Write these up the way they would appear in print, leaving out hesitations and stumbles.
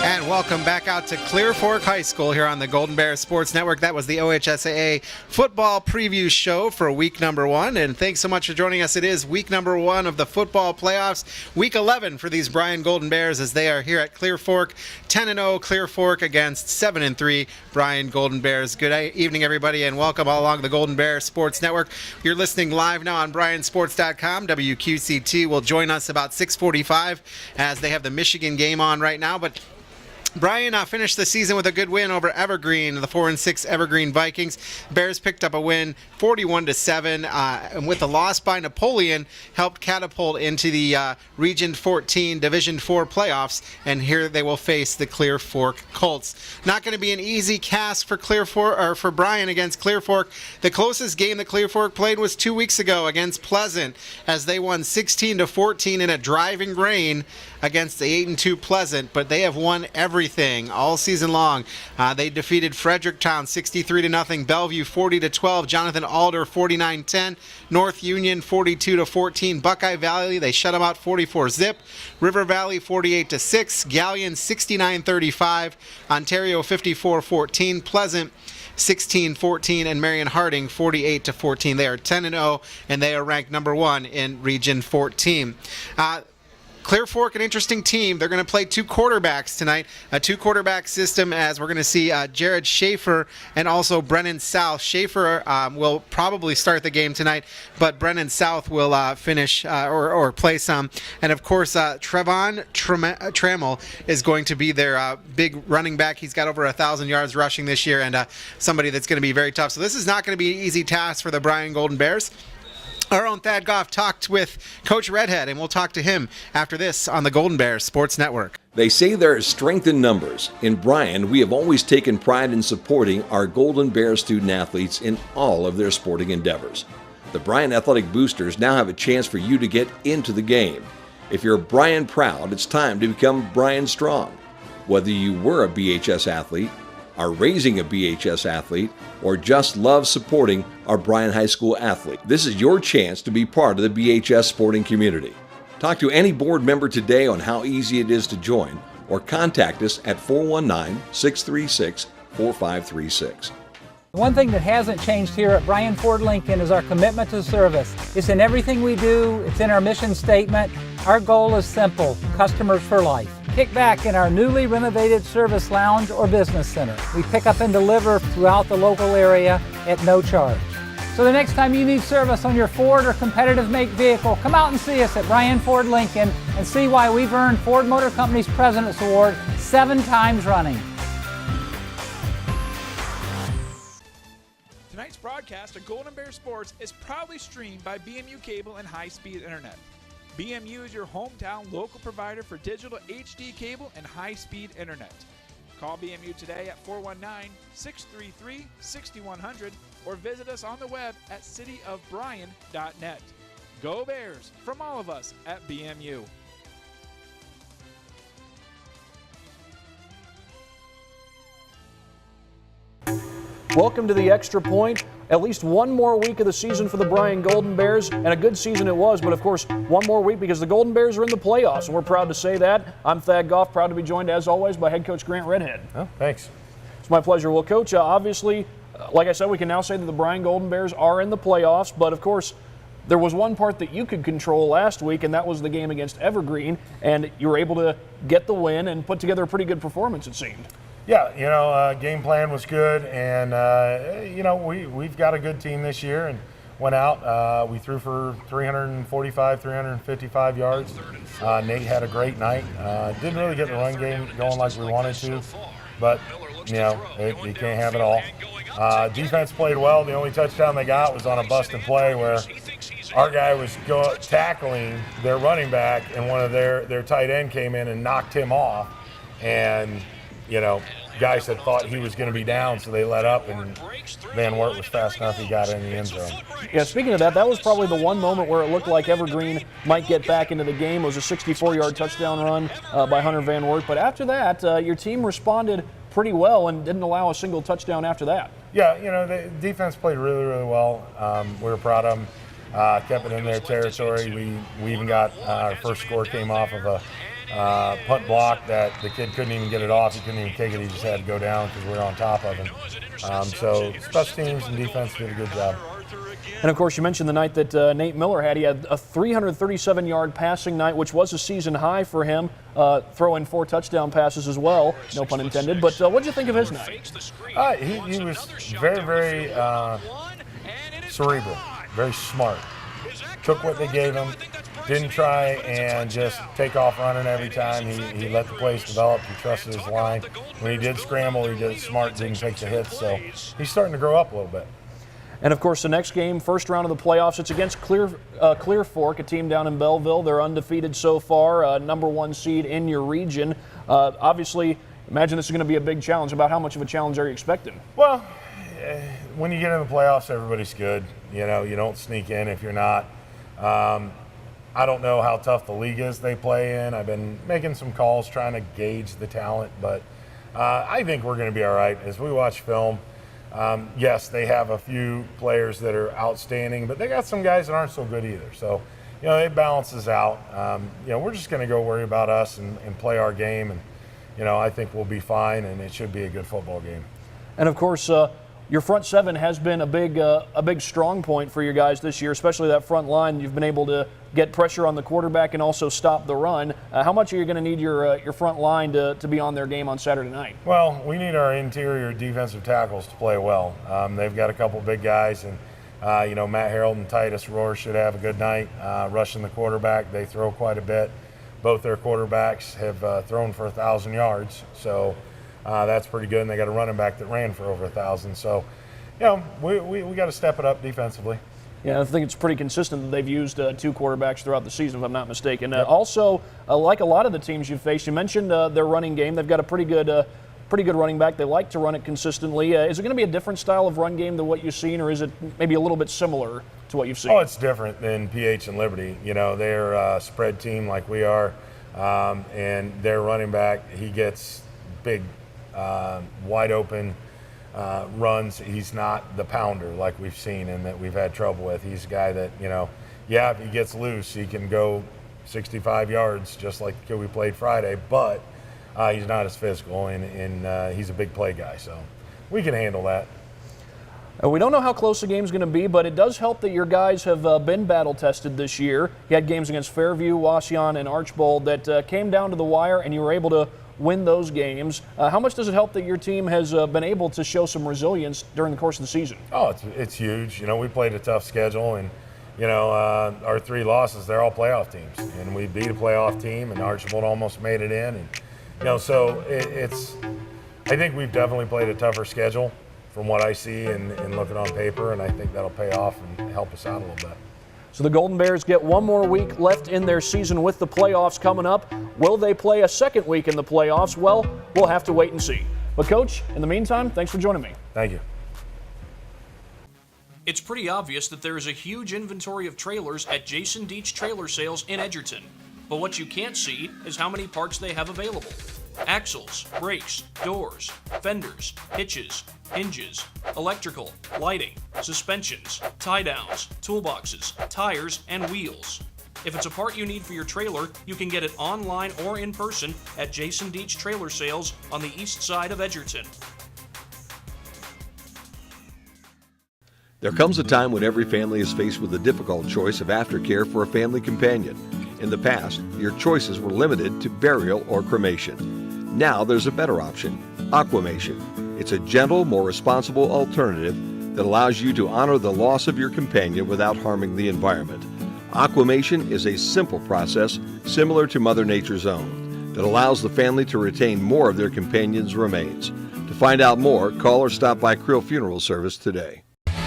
And welcome back out to Clear Fork High School here on the Golden Bears Sports Network. That was the OHSAA football preview show for week number 1. And thanks so much for joining us. It is week number 1 of the football playoffs. Week 11 for these Bryan Golden Bears as they are here at Clear Fork. 10-0 Clear Fork against 7-3 Bryan Golden Bears. Good evening, everybody, and welcome all along the Golden Bears Sports Network. You're listening live now on bryansports.com. WQCT will join us about 6:45 as they have the Michigan game on right now. But Bryan finished the season with a good win over Evergreen, the 4-6 Evergreen Vikings. Bears picked up a win 41-7, and with the loss by Napoleon, helped catapult into the Region 14 Division 4 playoffs, and here they will face the Clear Fork Colts. Not going to be an easy task for for Bryan against Clear Fork. The closest game that Clear Fork played was 2 weeks ago against Pleasant, as they won 16-14 in a driving rain against the 8-2 Pleasant, but they have won everything all season long. They defeated Fredericktown 63-0, Bellevue 40-12, Jonathan Alder 49-10, North Union 42-14, Buckeye Valley they shut them out 44-zip, River Valley 48-6, Galleon 69-35, Ontario 54-14, Pleasant 16-14, and Marion Harding 48-14. They are 10-0 and they are ranked number 1 in Region 14. Clear Fork, an interesting team. They're going to play 2 quarterbacks tonight, a 2-quarterback system, as we're going to see Jared Schaefer and also Brennan South. Schaefer will probably start the game tonight, but Brennan South will finish or play some. And, of course, Trevon Trammell is going to be their big running back. He's got over 1,000 yards rushing this year, and somebody that's going to be very tough. So this is not going to be an easy task for the Bryan Golden Bears. Our own Thad Goff talked with Coach Redhead, and we'll talk to him after this on the Golden Bears Sports Network. They say there is strength in numbers. In Bryan, we have always taken pride in supporting our Golden Bears student athletes in all of their sporting endeavors. The Bryan Athletic Boosters now have a chance for you to get into the game. If you're Bryan proud, it's time to become Bryan strong. Whether you were a BHS athlete, are raising a BHS athlete, or just love supporting our Bryan High School athlete, this is your chance to be part of the BHS sporting community. Talk to any board member today on how easy it is to join, or contact us at 419-636-4536. One thing that hasn't changed here at Bryan Ford Lincoln is our commitment to service. It's in everything we do. It's in our mission statement. Our goal is simple: customers for life. Kick back in our newly renovated service lounge or business center. We pick up and deliver throughout the local area at no charge. So the next time you need service on your Ford or competitive make vehicle, come out and see us at Bryan Ford Lincoln and see why we've earned Ford Motor Company's President's Award 7 times running. Tonight's broadcast of Golden Bear Sports is proudly streamed by BMU Cable and High-Speed Internet. BMU is your hometown local provider for digital HD cable and high-speed internet. Call BMU today at 419-633-6100 or visit us on the web at cityofbryan.net. Go Bears from all of us at BMU. Welcome to the Extra Point. At least one more week of the season for the Bryan Golden Bears, and a good season it was, but of course, one more week because the Golden Bears are in the playoffs, and we're proud to say that. I'm Thad Goff, proud to be joined, as always, by head coach Grant Redhead. Oh, thanks. It's my pleasure. Well, Coach, obviously, like I said, we can now say that the Bryan Golden Bears are in the playoffs, but of course, there was one part that you could control last week, and that was the game against Evergreen, and you were able to get the win and put together a pretty good performance, it seemed. Yeah, game plan was good, and we've got a good team this year, and went out. We threw for 355 yards. Nate had a great night. Didn't really get the run game going like we wanted to, but you can't have it all. Defense played well. The only touchdown they got was on a busted play where our guy was tackling their running back, and one of their tight end came in and knocked him off, and guys had thought he was going to be down, so they let up, and Van Wert was fast enough. He got in the end zone. Yeah, speaking of that, that was probably the one moment where it looked like Evergreen might get back into the game. It was a 64-yard touchdown run by Hunter Van Wert. But after that, your team responded pretty well and didn't allow a single touchdown after that. Yeah, the defense played really, really well. We were proud of them. Kept it in their territory. We even got our first score came off of a punt block that the kid couldn't even get it off. He couldn't even take it. He just had to go down because we were on top of him. So special teams and defense did a good job. And, of course, you mentioned the night that Nate Miller had. He had a 337-yard passing night, which was a season high for him, throwing 4 touchdown passes as well, no pun intended. But what did you think of his night? He was very, very cerebral, very smart. Took what they gave him, didn't try and just take off running every time. He let the plays develop. He trusted his line. When he did scramble, he did it smart, didn't take the hits. So he's starting to grow up a little bit. And, of course, the next game, first round of the playoffs, it's against Clear Fork, a team down in Belleville. They're undefeated so far, #1 seed in your region. Obviously, imagine this is going to be a big challenge. About how much of a challenge are you expecting? Well, when you get in the playoffs, everybody's good. You know, you don't sneak in if you're not. I don't know how tough the league is they play in. I've been making some calls trying to gauge the talent, but I think we're going to be all right. As we watch film, yes, they have a few players that are outstanding, but they got some guys that aren't so good either. So, it balances out. We're just going to go worry about us and play our game, and, I think we'll be fine, and it should be a good football game. And, of course, your front seven has been a big strong point for you guys this year, especially that front line. You've been able to get pressure on the quarterback and also stop the run. How much are you going to need your front line to be on their game on Saturday night? Well, we need our interior defensive tackles to play well. They've got a couple big guys, and Matt Harold and Titus Rohr should have a good night rushing the quarterback. They throw quite a bit. Both their quarterbacks have thrown for 1,000 yards, so that's pretty good. And they got a running back that ran for over 1,000. So, we got to step it up defensively. Yeah, I think it's pretty consistent that they've used 2 quarterbacks throughout the season, if I'm not mistaken. Also, like a lot of the teams you've faced, you mentioned their running game. They've got a pretty good running back. They like to run it consistently. Is it going to be a different style of run game than what you've seen, or is it maybe a little bit similar to what you've seen? Oh, it's different than PH and Liberty. They're a spread team like we are, and their running back, he gets big, wide open runs. He's not the pounder like we've seen and that we've had trouble with. He's a guy that, if he gets loose, he can go 65 yards just like the kid we played Friday, but he's not as physical, and he's a big play guy, so we can handle that. We don't know how close the game's going to be, but it does help that your guys have been battle-tested this year. You had games against Fairview, Wauseon, and Archbold that came down to the wire, and you were able to win those games. How much does it help that your team has been able to show some resilience during the course of the season? Oh, it's huge. We played a tough schedule, and our 3 losses, they're all playoff teams, and we beat a playoff team, and Archbold almost made it in, and so it's. I think we've definitely played a tougher schedule from what I see and looking on paper, and I think that'll pay off and help us out a little bit. So the Golden Bears get 1 more week left in their season with the playoffs coming up. Will they play a second week in the playoffs? Well, we'll have to wait and see. But, Coach, in the meantime, thanks for joining me. Thank you. It's pretty obvious that there is a huge inventory of trailers at Jason Deach Trailer Sales in Edgerton. But what you can't see is how many parts they have available. Axles, brakes, doors, fenders, hitches, hinges, electrical, lighting, suspensions, tie-downs, toolboxes, tires, and wheels. If it's a part you need for your trailer, you can get it online or in person at Jason Deach Trailer Sales on the east side of Edgerton. There comes a time when every family is faced with the difficult choice of aftercare for a family companion. In the past, your choices were limited to burial or cremation. Now there's a better option, Aquamation. It's a gentle, more responsible alternative that allows you to honor the loss of your companion without harming the environment. Aquamation is a simple process similar to Mother Nature's own that allows the family to retain more of their companion's remains. To find out more, call or stop by Creel Funeral Service today.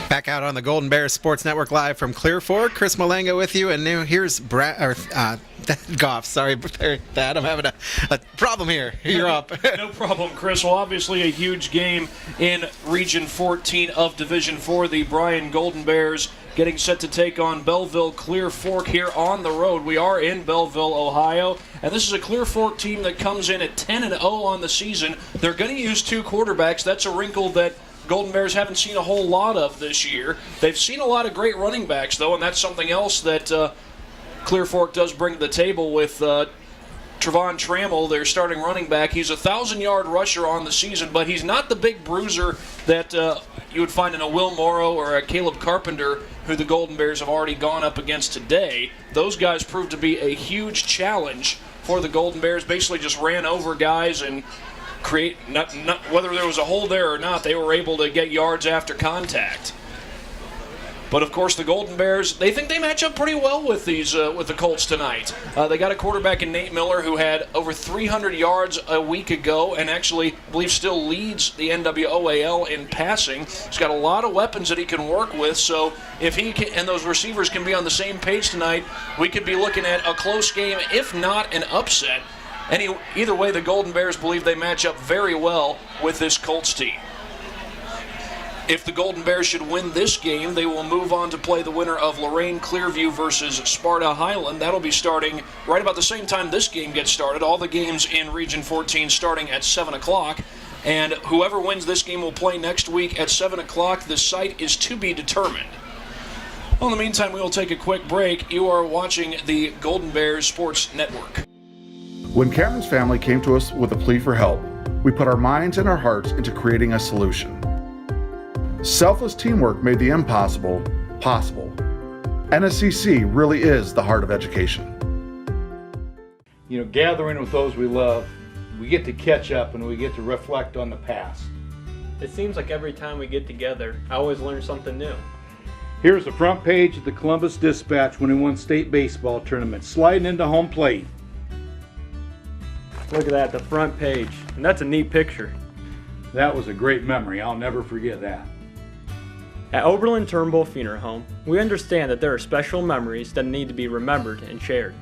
Back out on the Golden Bears Sports Network live from Clear Fork. Chris Malenga with you, and now here's Goff. Sorry, Thad, I'm having a problem here. You're up. No problem, Chris. Well, obviously a huge game in Region 14 of Division 4. The Bryan Golden Bears getting set to take on Belleville Clear Fork here on the road. We are in Belleville, Ohio, and this is a Clear Fork team that comes in at 10-0 on the season. They're going to use 2 quarterbacks. That's a wrinkle that Golden Bears haven't seen a whole lot of this year. They've seen a lot of great running backs, though, and that's something else that Clear Fork does bring to the table with Trevon Trammell, their starting running back. He's a 1,000-yard rusher on the season, but he's not the big bruiser that you would find in a Will Morrow or a Caleb Carpenter, who the Golden Bears have already gone up against today. Those guys proved to be a huge challenge for the Golden Bears. Basically just ran over guys and create, whether there was a hole there or not, they were able to get yards after contact. But, of course, the Golden Bears, they think they match up pretty well with with the Colts tonight. They got a quarterback in Nate Miller who had over 300 yards a week ago and actually, I believe, still leads the NWOAL in passing. He's got a lot of weapons that he can work with, so if he can, and those receivers can be on the same page tonight, we could be looking at a close game, if not an upset. Either way, the Golden Bears believe they match up very well with this Colts team. If the Golden Bears should win this game, they will move on to play the winner of Lorraine Clearview versus Sparta Highland. That'll be starting right about the same time this game gets started. All the games in Region 14 starting at 7 o'clock. And whoever wins this game will play next week at 7 o'clock. The site is to be determined. Well, in the meantime, we will take a quick break. You are watching the Golden Bears Sports Network. When Cameron's family came to us with a plea for help, we put our minds and our hearts into creating a solution. Selfless teamwork made the impossible possible. NSCC really is the heart of education. You know, gathering with those we love, we get to catch up and we get to reflect on the past. It seems like every time we get together, I always learn something new. Here's the front page of the Columbus Dispatch when he won state baseball tournament, sliding into home plate. Look at that, the front page. And that's a neat picture. That was a great memory. I'll never forget that. At Oberlin Turnbull Funeral Home, we understand that there are special memories that need to be remembered and shared.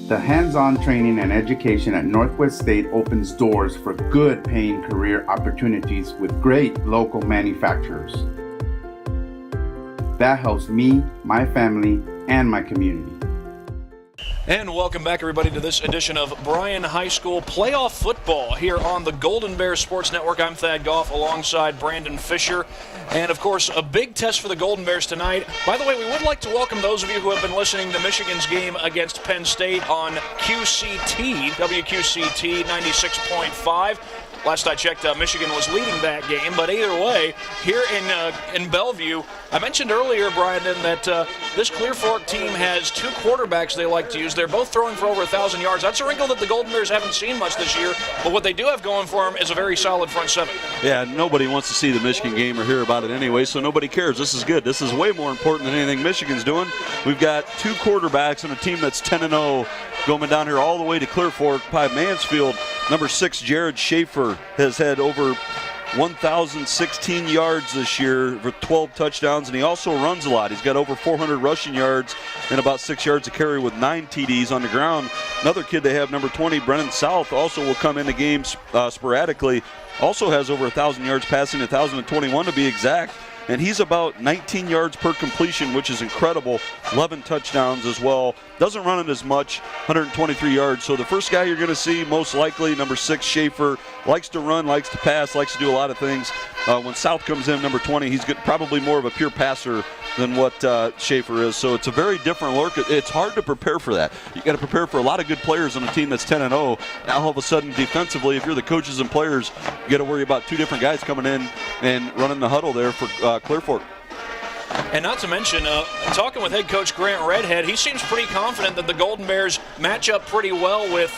The hands-on training and education at Northwest State opens doors for good paying career opportunities with great local manufacturers. That helps me, my family, and my community. And welcome back, everybody, to this edition of Bryan High School Playoff Football here on the Golden Bears Sports Network. I'm Thad Goff alongside Brandon Fisher. And, of course, a big test for the Golden Bears tonight. By the way, we would like to welcome those of you who have been listening to Michigan's game against Penn State on QCT, WQCT 96.5. Last I checked, Michigan was leading that game, but either way, here in Bellevue, I mentioned earlier, Bryan, that this Clear Fork team has two quarterbacks they like to use. They're both throwing for over 1,000 yards. That's a wrinkle that the Golden Bears haven't seen much this year, but what they do have going for them is a very solid front seven. Yeah, nobody wants to see the Michigan game or hear about it anyway, so nobody cares. This is good. This is way more important than anything Michigan's doing. We've got two quarterbacks and a team that's 10-0 going down here all the way to Clear Fork by Mansfield. Number 6, Jared Schaefer, has had over 1,016 yards this year for 12 touchdowns, and he also runs a lot. He's got over 400 rushing yards and about 6 yards a carry with 9 TDs on the ground. Another kid they have, number 20, Brennan South, also will come into games sporadically. Also has over 1,000 yards passing, 1,021 to be exact. And he's about 19 yards per completion, which is incredible. 11 touchdowns as well. Doesn't run it as much, 123 yards. So the first guy you're going to see, most likely, number 6, Schaefer, likes to run, likes to pass, likes to do a lot of things. When South comes in, number 20, he's probably more of a pure passer than what Schaefer is. So it's a very different look. It's hard to prepare for that. You got to prepare for a lot of good players on a team that's 10-0. Now all of a sudden, defensively, if you're the coaches and players, you got to worry about two different guys coming in and running the huddle there for Clear Fork. And not to mention, talking with head coach Grant Redhead, he seems pretty confident that the Golden Bears match up pretty well with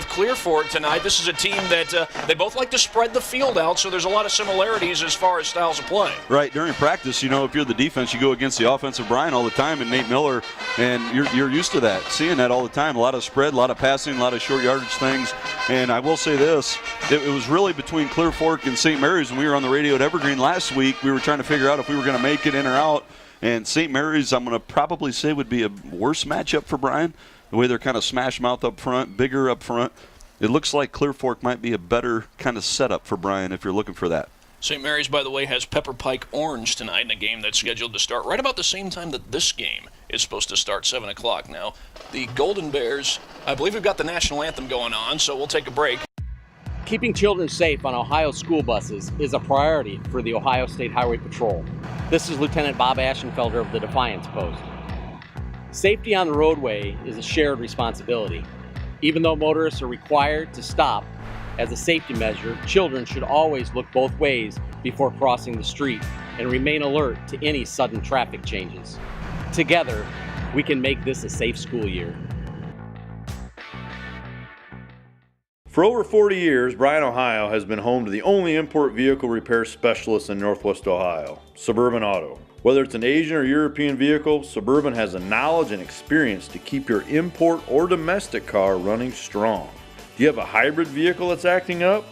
Clear Fork tonight. This is a team that they both like to spread the field out, so there's a lot of similarities as far as styles of play. Right. During practice, you know, if you're the defense, you go against the offensive Bryan all the time, and Nate Miller, and you're used to that, seeing that all the time. A lot of spread, a lot of passing, a lot of short yardage things. And I will say this, it was really between Clear Fork and St. Mary's. When we were on the radio at Evergreen last week, we were trying to figure out if we were going to make it in or out. And St. Mary's, I'm going to probably say, would be a worse matchup for Bryan. The way they're kind of smash mouth up front, bigger up front. It looks like Clear Fork might be a better kind of setup for Bryan if you're looking for that. St. Mary's, by the way, has Pepper Pike Orange tonight in a game that's scheduled to start right about the same time that this game is supposed to start, 7 o'clock. Now, the Golden Bears, I believe we've got the national anthem going on, so we'll take a break. Keeping children safe on Ohio school buses is a priority for the Ohio State Highway Patrol. This is Lieutenant Bob Ashenfelder of the Defiance Post. Safety on the roadway is a shared responsibility. Even though motorists are required to stop as a safety measure, children should always look both ways before crossing the street and remain alert to any sudden traffic changes. Together, we can make this a safe school year. For over 40 years, Bryan, Ohio has been home to the only import vehicle repair specialist in Northwest Ohio, Suburban Auto. Whether it's an Asian or European vehicle, Suburban has the knowledge and experience to keep your import or domestic car running strong. Do you have a hybrid vehicle that's acting up?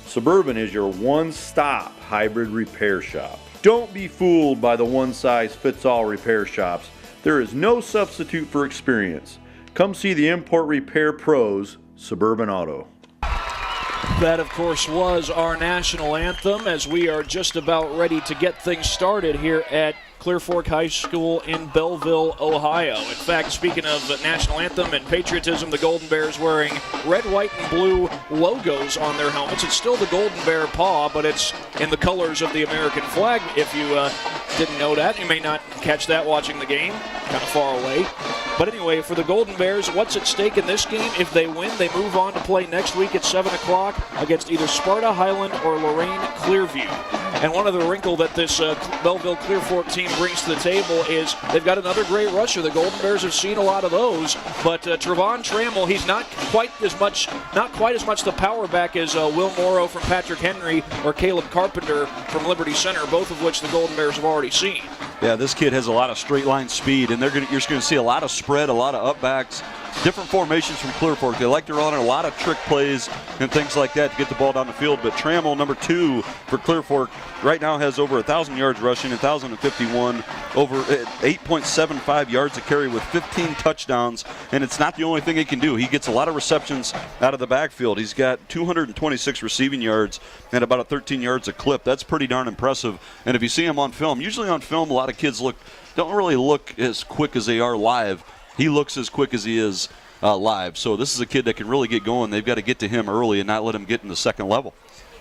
Suburban is your one-stop hybrid repair shop. Don't be fooled by the one-size-fits-all repair shops. There is no substitute for experience. Come see the import repair pros, Suburban Auto. That, of course, was our national anthem as we are just about ready to get things started here at Clear Fork High School in Belleville, Ohio. In fact, speaking of national anthem and patriotism, the Golden Bears wearing red, white, and blue logos on their helmets. It's still the Golden Bear paw, but it's in the colors of the American flag. If you didn't know that, you may not catch that watching the game, kind of far away. But anyway, for the Golden Bears, what's at stake in this game? If they win, they move on to play next week at 7 o'clock against either Sparta, Highland, or Lorraine Clearview. And one other wrinkle that this Belleville Clear Fork team brings to the table is they've got another great rusher. The Golden Bears have seen a lot of those, but Trevon Trammell, he's not quite as much the power back as Will Morrow from Patrick Henry or Caleb Carpenter from Liberty Center, both of which the Golden Bears have already seen. Yeah, this kid has a lot of straight line speed, and you're going to see a lot of spread, a lot of upbacks, different formations from Clear Fork. They like to run a lot of trick plays and things like that to get the ball down the field. But Trammell, number 2 for Clear Fork, right now has over 1,000 yards rushing, 1,051, over 8.75 yards a carry with 15 touchdowns. And it's not the only thing he can do. He gets a lot of receptions out of the backfield. He's got 226 receiving yards and about 13 yards a clip. That's pretty darn impressive. And if you see him on film, usually on film, a lot of kids don't really look as quick as they are live. He looks as quick as he is live. So this is a kid that can really get going. They've got to get to him early and not let him get in the second level.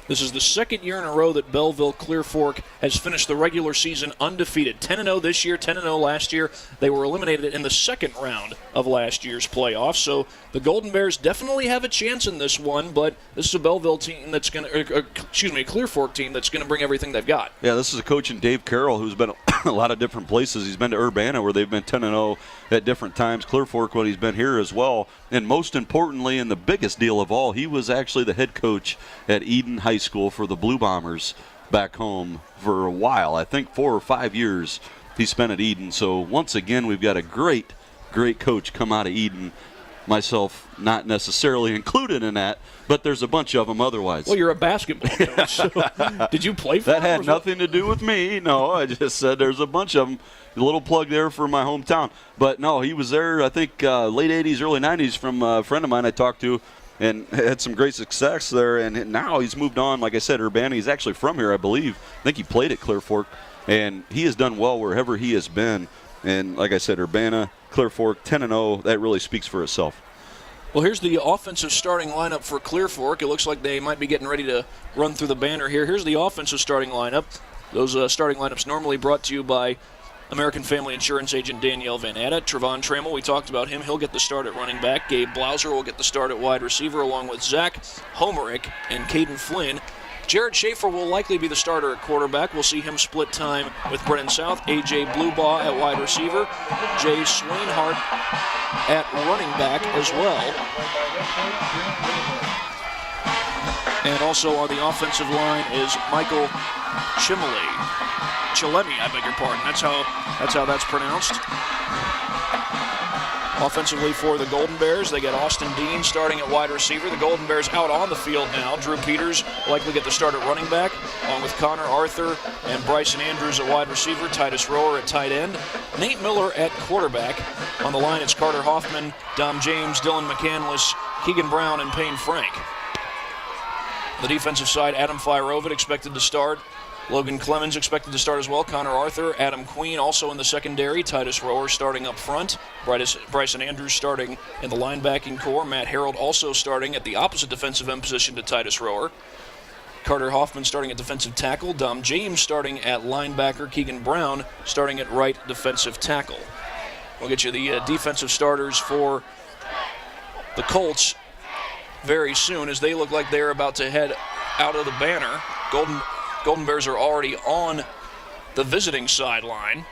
This is the second year in a row that Belleville Clear Fork has finished the regular season undefeated. 10-0 this year, 10-0 last year. They were eliminated in the second round of last year's playoffs. So the Golden Bears definitely have a chance in this one, but this is a Belleville team that's going to, a Clear Fork team that's going to bring everything they've got. Yeah, this is a coach in Dave Carroll who's been a lot of different places. He's been to Urbana where they've been 10-0 at different times. Clear Fork, when he's been here as well. And most importantly, and the biggest deal of all, he was actually the head coach at Eden High School for the Blue Bombers back home for a while. I think 4 or 5 years he spent at Eden. So once again, we've got a great coach come out of Eden. Myself not necessarily included in that, but there's a bunch of them otherwise. Well, you're a basketball coach. So did you play for that? Had nothing to do with me. No, I just said there's a bunch of them. A little plug there for my hometown. But no, he was there, I think, late 80s, early 90s from a friend of mine I talked to and had some great success there. And now he's moved on, like I said, Urbana. He's actually from here, I believe. I think he played at Clear Fork. And he has done well wherever he has been. And like I said, Urbana, Clear Fork, 10-0, that really speaks for itself. Well, here's the offensive starting lineup for Clear Fork. It looks like they might be getting ready to run through the banner here. Here's the offensive starting lineup. Those starting lineups normally brought to you by American Family Insurance agent Danielle Van Atta. Trevon Trammell, we talked about him. He'll get the start at running back. Gabe Blauser will get the start at wide receiver along with Zach Homerick and Caden Flynn. Jared Schaefer will likely be the starter at quarterback. We'll see him split time with Brennan South. A.J. Bluebaugh at wide receiver. Jay Swainhart at running back as well. And also on the offensive line is Michael Chilemi, I beg your pardon. That's how that's pronounced. Offensively for the Golden Bears, they get Austin Dean starting at wide receiver. The Golden Bears out on the field now. Drew Peters likely get the start at running back, along with Connor Arthur and Bryson Andrews at wide receiver, Titus Rower at tight end, Nate Miller at quarterback. On the line, it's Carter Hoffman, Dom James, Dylan McCandless, Keegan Brown, and Payne Frank. The defensive side, Adam Flyrovic expected to start. Logan Clemens expected to start as well. Connor Arthur, Adam Queen also in the secondary. Titus Rower starting up front. Bryson Andrews starting in the linebacking core. Matt Harold also starting at the opposite defensive end position to Titus Rower. Carter Hoffman starting at defensive tackle. Dom James starting at linebacker. Keegan Brown starting at right defensive tackle. We'll get you the defensive starters for the Colts very soon, as they look like they're about to head out of the banner. Golden Bears are already on the visiting sideline.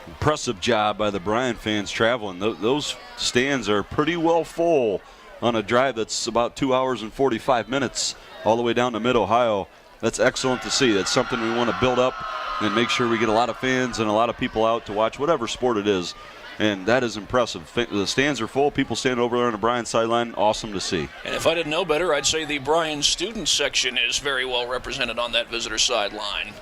Impressive job by the Bryan fans traveling. Those stands are pretty well full on a drive that's about 2 hours and 45 minutes all the way down to mid-Ohio. That's excellent to see. That's something we want to build up and make sure we get a lot of fans and a lot of people out to watch whatever sport it is. And that is impressive. The stands are full. People standing over there on the Bryan sideline. Awesome to see. And if I didn't know better, I'd say the Bryan student section is very well represented on that visitor sideline.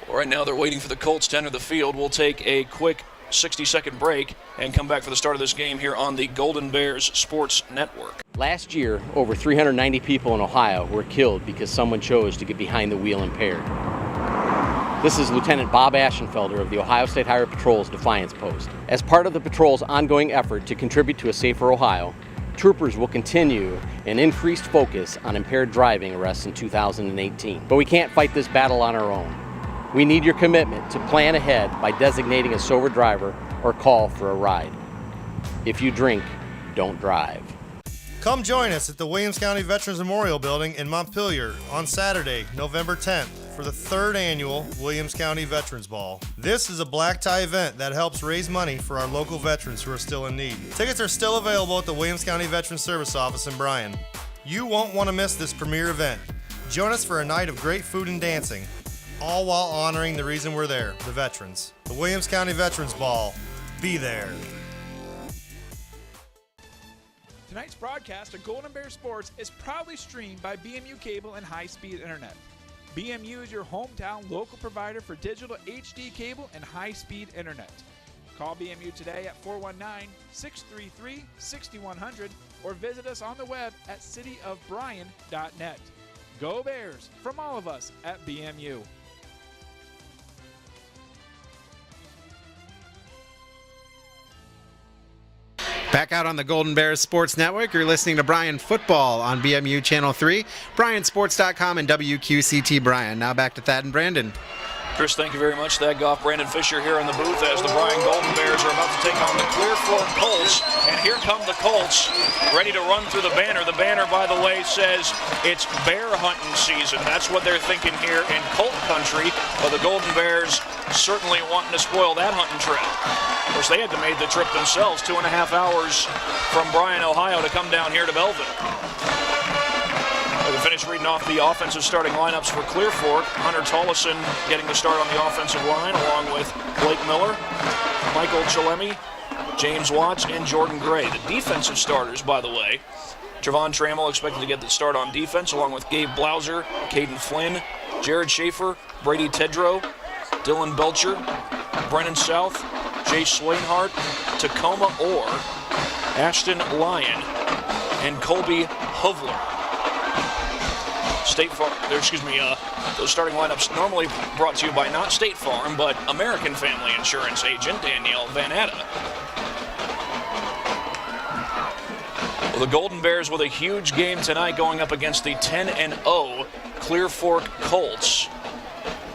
Well, right now they're waiting for the Colts to enter the field. We'll take a quick 60-second break and come back for the start of this game here on the Golden Bears Sports Network. Last year, over 390 people in Ohio were killed because someone chose to get behind the wheel impaired. This is Lieutenant Bob Ashenfelder of the Ohio State Highway Patrol's Defiance Post. As part of the patrol's ongoing effort to contribute to a safer Ohio, troopers will continue an increased focus on impaired driving arrests in 2018. But we can't fight this battle on our own. We need your commitment to plan ahead by designating a sober driver or call for a ride. If you drink, don't drive. Come join us at the Williams County Veterans Memorial Building in Montpelier on Saturday, November 10th for the 3rd annual Williams County Veterans Ball. This is a black tie event that helps raise money for our local veterans who are still in need. Tickets are still available at the Williams County Veterans Service Office in Bryan. You won't want to miss this premier event. Join us for a night of great food and dancing, all while honoring the reason we're there, the veterans. The Williams County Veterans Ball. Be there. Tonight's broadcast of Golden Bear Sports is proudly streamed by BMU Cable and high-speed internet. BMU is your hometown local provider for digital HD cable and high-speed internet. Call BMU today at 419-633-6100 or visit us on the web at cityofbryan.net. Go Bears from all of us at BMU. Back out on the Golden Bears Sports Network, you're listening to Bryan Football on BMU Channel 3, BryanSports.com, and WQCT Bryan. Now back to Thad and Brandon. Chris, thank you very much. Thad Goff, Brandon Fisher here in the booth as the Bryan Golden Bears are about to take on the Clear Fork Colts. And here come the Colts, ready to run through the banner. The banner, by the way, says it's bear hunting season. That's what they're thinking here in Colt country. But the Golden Bears certainly wanting to spoil that hunting trip. Of course, they had to make the trip themselves, 2.5 hours from Bryan, Ohio, to come down here to Belleville. We finish reading off the offensive starting lineups for Clear Fork. Hunter Tollison getting the start on the offensive line, along with Blake Miller, Michael Chalemi, James Watts, and Jordan Gray. The defensive starters, by the way, Trevon Trammell expected to get the start on defense, along with Gabe Blauser, Caden Flynn, Jared Schaefer, Brady Tedrow, Dylan Belcher, Brennan South, Jay Swainhart, Tacoma Orr, Ashton Lyon, and Colby Hovler. Those starting lineups normally brought to you by not State Farm, but American Family Insurance agent Danielle Van Atta. Well, the Golden Bears with a huge game tonight going up against the 10-0 Clear Fork Colts.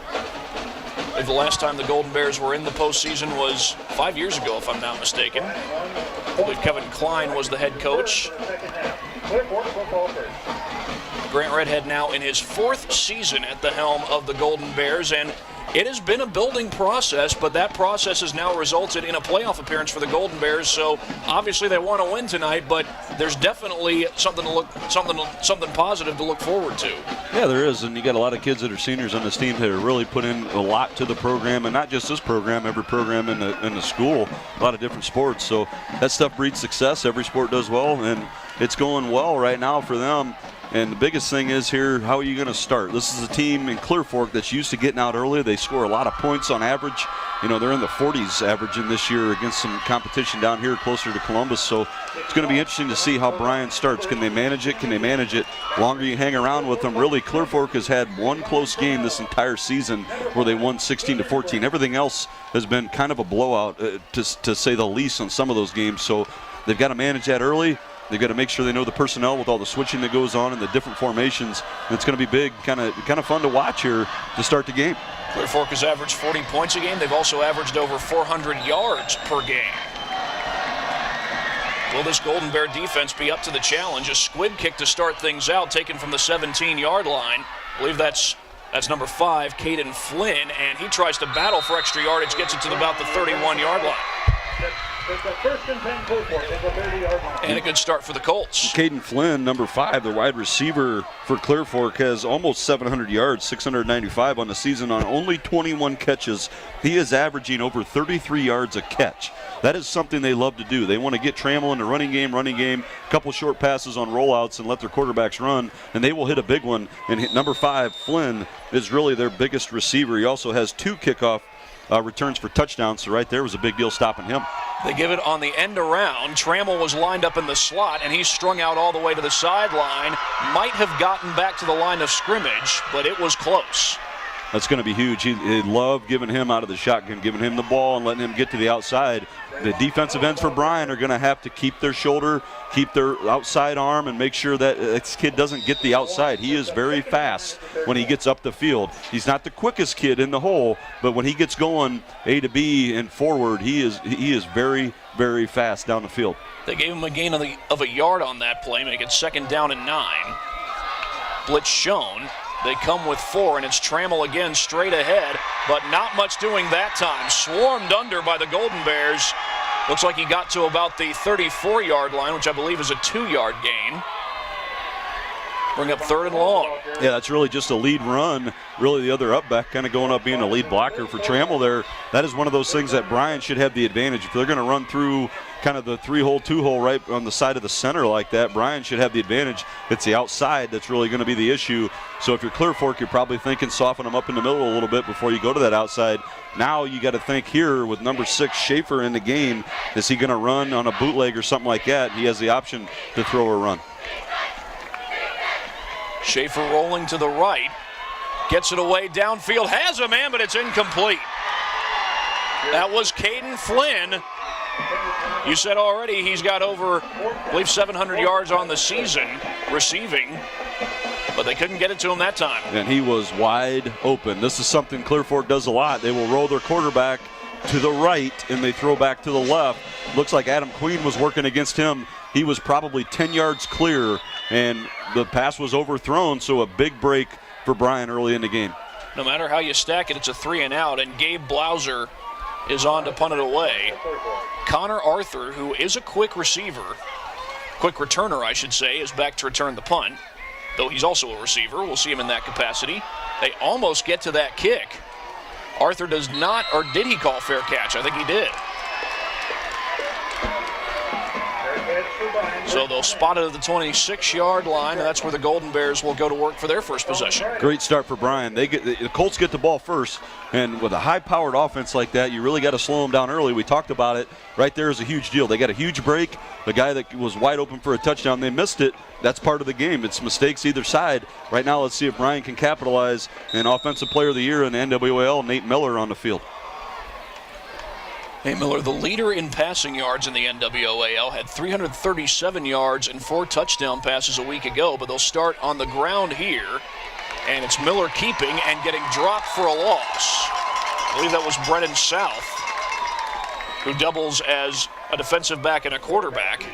I believe the last time the Golden Bears were in the postseason was 5 years ago, if I'm not mistaken. I believe Kevin Klein was the head coach. Grant Redhead now in his 4th season at the helm of the Golden Bears, and it has been a building process, but that process has now resulted in a playoff appearance for the Golden Bears. So obviously they want to win tonight, but there's definitely something positive to look forward to. Yeah, there is, and you got a lot of kids that are seniors on this team that have really put in a lot to the program, and not just this program, every program in the school, a lot of different sports. So that stuff breeds success. Every sport does well, and it's going well right now for them. And the biggest thing is here, how are you going to start? This is a team in Clear Fork that's used to getting out early. They score a lot of points on average. You know, they're in the 40s averaging this year against some competition down here closer to Columbus. So it's going to be interesting to see how Bryan starts. Can they manage it? Can they manage it? The longer you hang around with them, really, Clear Fork has had one close game this entire season where they won 16-14. Everything else has been kind of a blowout, to say the least, on some of those games. So they've got to manage that early. They've got to make sure they know the personnel with all the switching that goes on and the different formations. And it's going to be big, kind of fun to watch here to start the game. Clear Fork has averaged 40 points a game. They've also averaged over 400 yards per game. Will this Golden Bear defense be up to the challenge? A squib kick to start things out, taken from the 17-yard line. I believe that's number 5, Caden Flynn, and he tries to battle for extra yardage, gets it to about the 31-yard line. It's a first and 10 Clear Fork. It's a 30-yard line. And a good start for the Colts. Caden Flynn, number 5, the wide receiver for Clear Fork, has almost 700 yards, 695 on the season on only 21 catches. He is averaging over 33 yards a catch. That is something they love to do. They want to get Trammell in the running game, a couple short passes on rollouts and let their quarterbacks run, and they will hit a big one. And number 5, Flynn, is really their biggest receiver. He also has 2 kickoff returns for touchdowns, so right there was a big deal stopping him. They give it on the end around. Trammell was lined up in the slot, and he's strung out all the way to the sideline. Might have gotten back to the line of scrimmage, but it was close. That's going to be huge. They love giving him out of the shotgun, giving him the ball and letting him get to the outside. The defensive ends for Bryan are going to have to keep their shoulder, keep their outside arm, and make sure that this kid doesn't get the outside. He is very fast when he gets up the field. He's not the quickest kid in the hole, but when he gets going A to B and forward, he is very, very fast down the field. They gave him a gain of a yard on that play, make it 2nd down and 9. Blitz shown. They come with 4, and it's Trammell again straight ahead, but not much doing that time. Swarmed under by the Golden Bears. Looks like he got to about the 34-yard line, which I believe is a 2-yard gain. Bring up 3rd and long. Yeah, that's really just a lead run. Really the other up back kind of going up being a lead blocker for Trammell there. That is one of those things that Bryan should have the advantage. If they're going to run through kind of the 3-hole, 2-hole right on the side of the center like that, Bryan should have the advantage. It's the outside that's really going to be the issue. So if you're Clear Fork, you're probably thinking soften them up in the middle a little bit before you go to that outside. Now you got to think here with number 6 Schaefer in the game, is he going to run on a bootleg or something like that? He has the option to throw or run. Schaefer rolling to the right, gets it away downfield, has a man, but it's incomplete. That was Caden Flynn. You said already he's got over, I believe, 700 yards on the season receiving, but they couldn't get it to him that time. And he was wide open. This is something Clear Fork does a lot. They will roll their quarterback to the right and they throw back to the left. Looks like Adam Queen was working against him. He was probably 10 yards clear, and the pass was overthrown, so a big break for Bryan early in the game. No matter how you stack it, it's a 3 and out, and Gabe Blauser is on to punt it away. Connor Arthur, who is a quick returner, I should say, is back to return the punt, though he's also a receiver. We'll see him in that capacity. They almost get to that kick. Arthur does not, or did he call fair catch? I think he did. So they'll spot it at the 26-yard line, and that's where the Golden Bears will go to work for their first possession. Great start for Bryan. The Colts get the ball first, and with a high-powered offense like that, you really got to slow them down early. We talked about it. Right there is a huge deal. They got a huge break. The guy that was wide open for a touchdown, they missed it. That's part of the game. It's mistakes either side. Right now, let's see if Bryan can capitalize. And Offensive Player of the Year in the NWAL, Nate Miller on the field. Nate Miller, the leader in passing yards in the NWAL, had 337 yards and 4 touchdown passes a week ago, but they'll start on the ground here, and it's Miller keeping and getting dropped for a loss. I believe that was Brennan South, who doubles as a defensive back and a quarterback,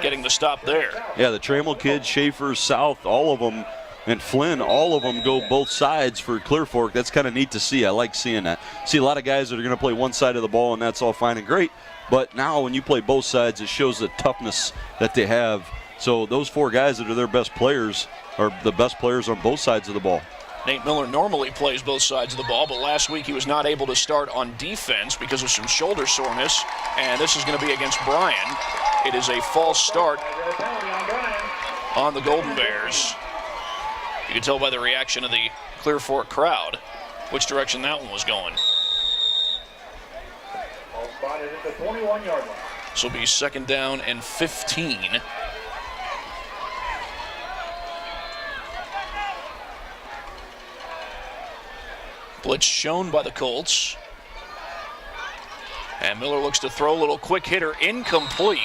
getting the stop there. Yeah, the Trammell kid, Schaefer, South, all of them, and Flynn, all of them go both sides for Clear Fork. That's kind of neat to see. I like seeing that. See a lot of guys that are going to play one side of the ball, and that's all fine and great. But now when you play both sides, it shows the toughness that they have. So those 4 guys that are their best players are the best players on both sides of the ball. Nate Miller normally plays both sides of the ball, but last week he was not able to start on defense because of some shoulder soreness, and this is going to be against Bryan. It is a false start on the Golden Bears. You can tell by the reaction of the Clear Fork crowd which direction that one was going. Spotted at the 21-yard line. This will be 2nd down and 15. Blitz shown by the Colts. And Miller looks to throw a little quick hitter incomplete.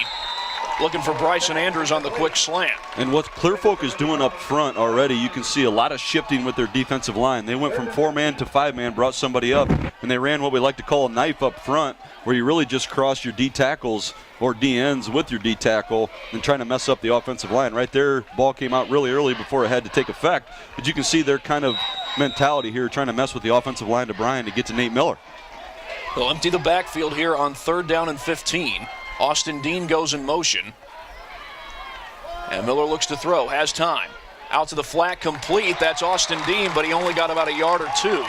looking for Bryson Andrews on the quick slant. And what Clear Fork is doing up front already, you can see a lot of shifting with their defensive line. They went from 4-man to 5-man, brought somebody up, and they ran what we like to call a knife up front, where you really just cross your D tackles or D ends with your D tackle and trying to mess up the offensive line. Right there, ball came out really early before it had to take effect. But you can see their kind of mentality here, trying to mess with the offensive line to Bryan to get to Nate Miller. They'll empty the backfield here on 3rd down and 15. Austin Dean goes in motion. And Miller looks to throw, has time. Out to the flat, complete. That's Austin Dean, but he only got about a yard or two,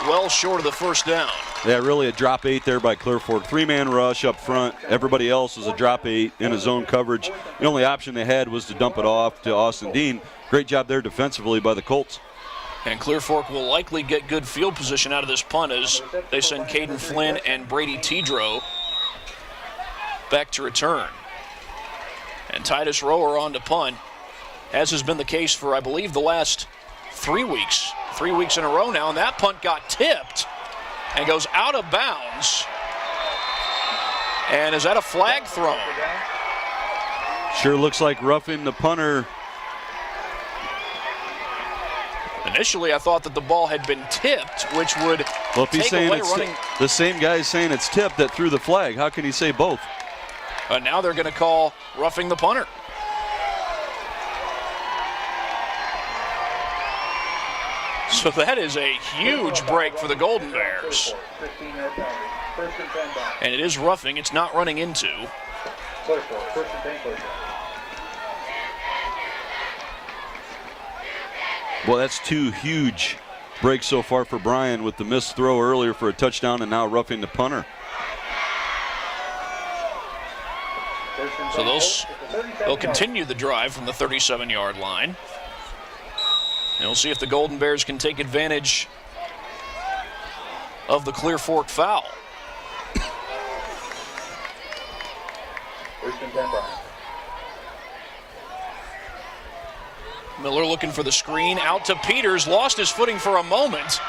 well short of the first down. Yeah, really a drop 8 there by Clear Fork. 3-man rush up front. Everybody else was a drop 8 in a zone coverage. The only option they had was to dump it off to Austin Dean. Great job there defensively by the Colts. And Clear Fork will likely get good field position out of this punt as they send Caden Flynn and Brady Tidrow back to return. And Titus Rower on to punt, as has been the case for, I believe, the last 3 weeks. 3 weeks in a row now, and that punt got tipped and goes out of bounds. And is that a flag thrown? Sure looks like roughing the punter. Initially, I thought that the ball had been tipped, which would well, if he's take saying away it's running. The same guy is saying it's tipped that threw the flag. How can he say both? Now they're going to call roughing the punter. So that is a huge break for the Golden Bears. And it is roughing. It's not running into. Well, that's 2 huge breaks so far for Bryan with the missed throw earlier for a touchdown and now roughing the punter. So they'll continue the drive from the 37-yard line. And we'll see if the Golden Bears can take advantage of the Clear Fork foul. Miller looking for the screen, out to Peters, lost his footing for a moment.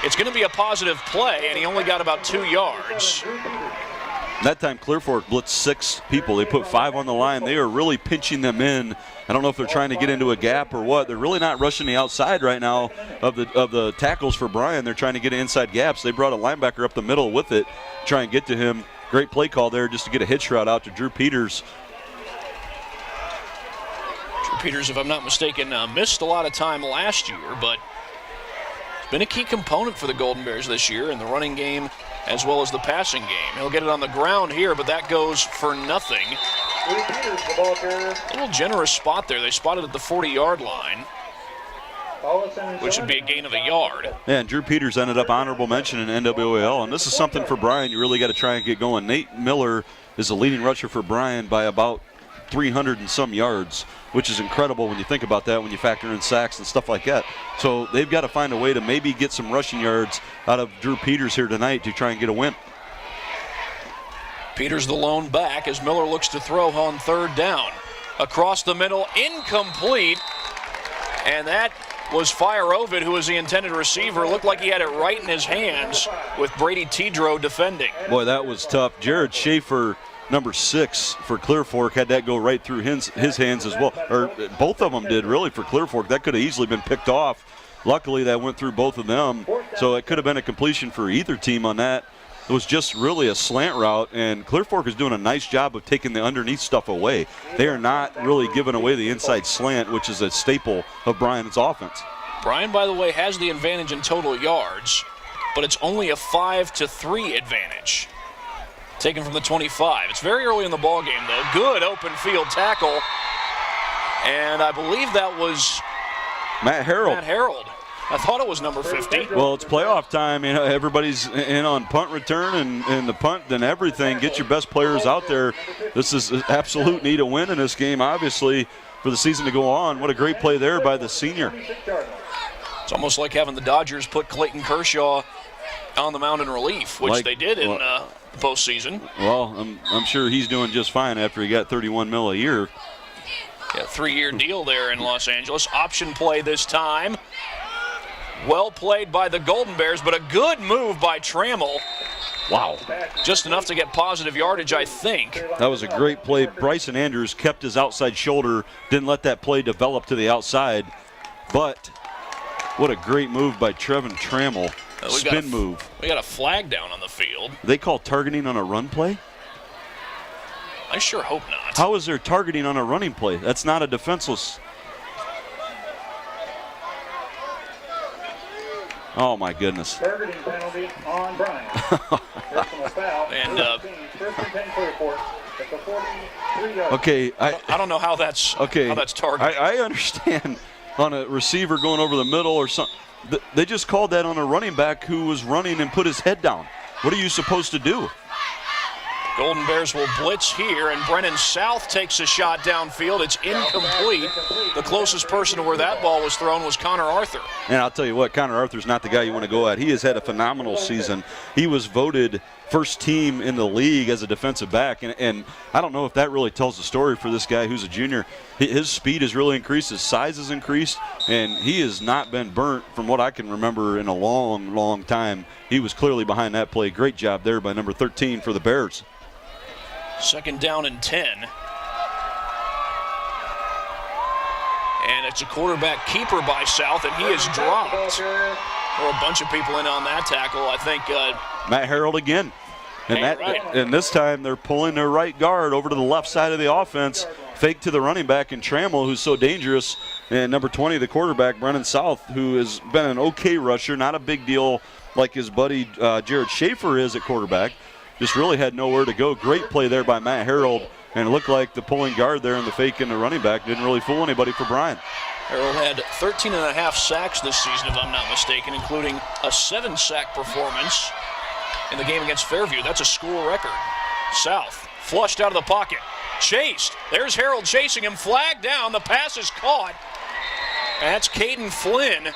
It's going to be a positive play, and he only got about 2 yards. That time Clear Fork blitzed 6 people. They put 5 on the line. They are really pinching them in. I don't know if they're trying to get into a gap or what. They're really not rushing the outside right now of the tackles for Bryan. They're trying to get inside gaps. They brought a linebacker up the middle with it, try and get to him. Great play call there just to get a hitch route out to Drew Peters. Drew Peters, if I'm not mistaken, missed a lot of time last year, but it's been a key component for the Golden Bears this year in the running game as well as the passing game. He'll get it on the ground here, but that goes for nothing. A little generous spot there. They spotted at the 40-yard line, which would be a gain of a yard. Yeah, and Drew Peters ended up honorable mention in NWAL, and this is something for Bryan you really got to try and get going. Nate Miller is the leading rusher for Bryan by about 300 and some yards, which is incredible when you think about that, when you factor in sacks and stuff like that. So they've got to find a way to maybe get some rushing yards out of Drew Peters here tonight to try and get a win. Peters the lone back as Miller looks to throw on 3rd down. Across the middle, incomplete. And that was Fire Ovid, who was the intended receiver. Looked like he had it right in his hands with Brady Tidrow defending. Boy, that was tough. Jared Schaefer, number 6 for Clear Fork, had that go right through his hands as well. Or both of them did, really, for Clear Fork. That could have easily been picked off. Luckily, that went through both of them. So it could have been a completion for either team on that. It was just really a slant route, and Clear Fork is doing a nice job of taking the underneath stuff away. They are not really giving away the inside slant, which is a staple of Bryan's offense. Bryan, by the way, has the advantage in total yards, but it's only a 5-3 advantage. Taken from the 25. It's very early in the ball game, though. Good open field tackle, and I believe that was Matt Harold. I thought it was number 50. Well, it's playoff time. You know, everybody's in on punt return and the punt and everything. Get your best players out there. This is an absolute need to win in this game, obviously, for the season to go on. What a great play there by the senior. It's almost like having the Dodgers put Clayton Kershaw on the mound in relief, which they did in the postseason. Well, I'm sure he's doing just fine after he got $31 million a year. Yeah, 3-year deal there in Los Angeles. Option play this time. Well played by the Golden Bears, but a good move by Trammell Wow. Just enough to get positive yardage, I think. That was a great play. Bryson Andrews kept his outside shoulder, didn't let that play develop to the outside. But what a great move by Trevin Trammell. Spin move. We got a flag down on the field. They call targeting on a run play? I sure hope not. How is there targeting on a running play? That's not a defenseless. Oh, my goodness. Targeting penalty on Bryan. Personal foul. And, first and 10 clear for it. At the 43-yard. Okay. I don't know how that's targeting. I understand on a receiver going over the middle or something. They just called that on a running back who was running and put his head down. What are you supposed to do? Golden Bears will blitz here, and Brennan South takes a shot downfield. It's incomplete. The closest person to where that ball was thrown was Connor Arthur. And I'll tell you what, Connor Arthur's not the guy you want to go at. He has had a phenomenal season. He was voted first team in the league as a defensive back, and I don't know if that really tells the story for this guy who's a junior. His speed has really increased, his size has increased, and he has not been burnt from what I can remember in a long, long time. He was clearly behind that play. Great job there by number 13 for the Bears. Second down and 10. And it's a quarterback keeper by South, and he is dropped. There were a bunch of people in on that tackle. I think Matt Harold again. And this time they're pulling their right guard over to the left side of the offense. Fake to the running back and Trammell, who's so dangerous. And number 20, the quarterback, Brennan South, who has been an okay rusher, not a big deal like his buddy Jared Schaefer is at quarterback. Just really had nowhere to go. Great play there by Matt Harold. And it looked like the pulling guard there and the fake in the running back didn't really fool anybody for Bryan. Harold had 13 and a half sacks this season, if I'm not mistaken, including a 7-sack performance in the game against Fairview. That's a school record. South flushed out of the pocket. Chased. There's Harold chasing him. Flag down. The pass is caught. That's Caden Flynn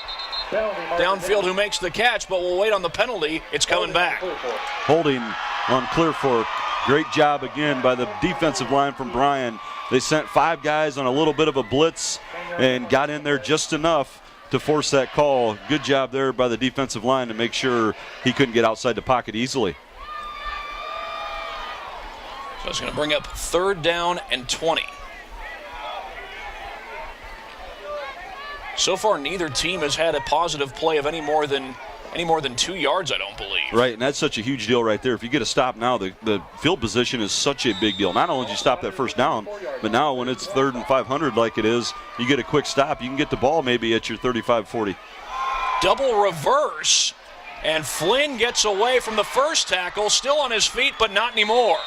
downfield who makes the catch, but we'll wait on the penalty. It's coming back. Holding on Clear Fork. Great job again by the defensive line from Bryan. They sent 5 guys on a little bit of a blitz and got in there just enough to force that call. Good job there by the defensive line to make sure he couldn't get outside the pocket easily. So it's going to bring up 3rd down and 20. So far, neither team has had a positive play of any more than 2 yards, I don't believe. Right, and that's such a huge deal right there. If you get a stop now, the field position is such a big deal. Not only did you stop that first down, but now when it's 3rd and 500 like it is, you get a quick stop. You can get the ball maybe at your 35-40. Double reverse, and Flynn gets away from the first tackle, still on his feet, but not anymore.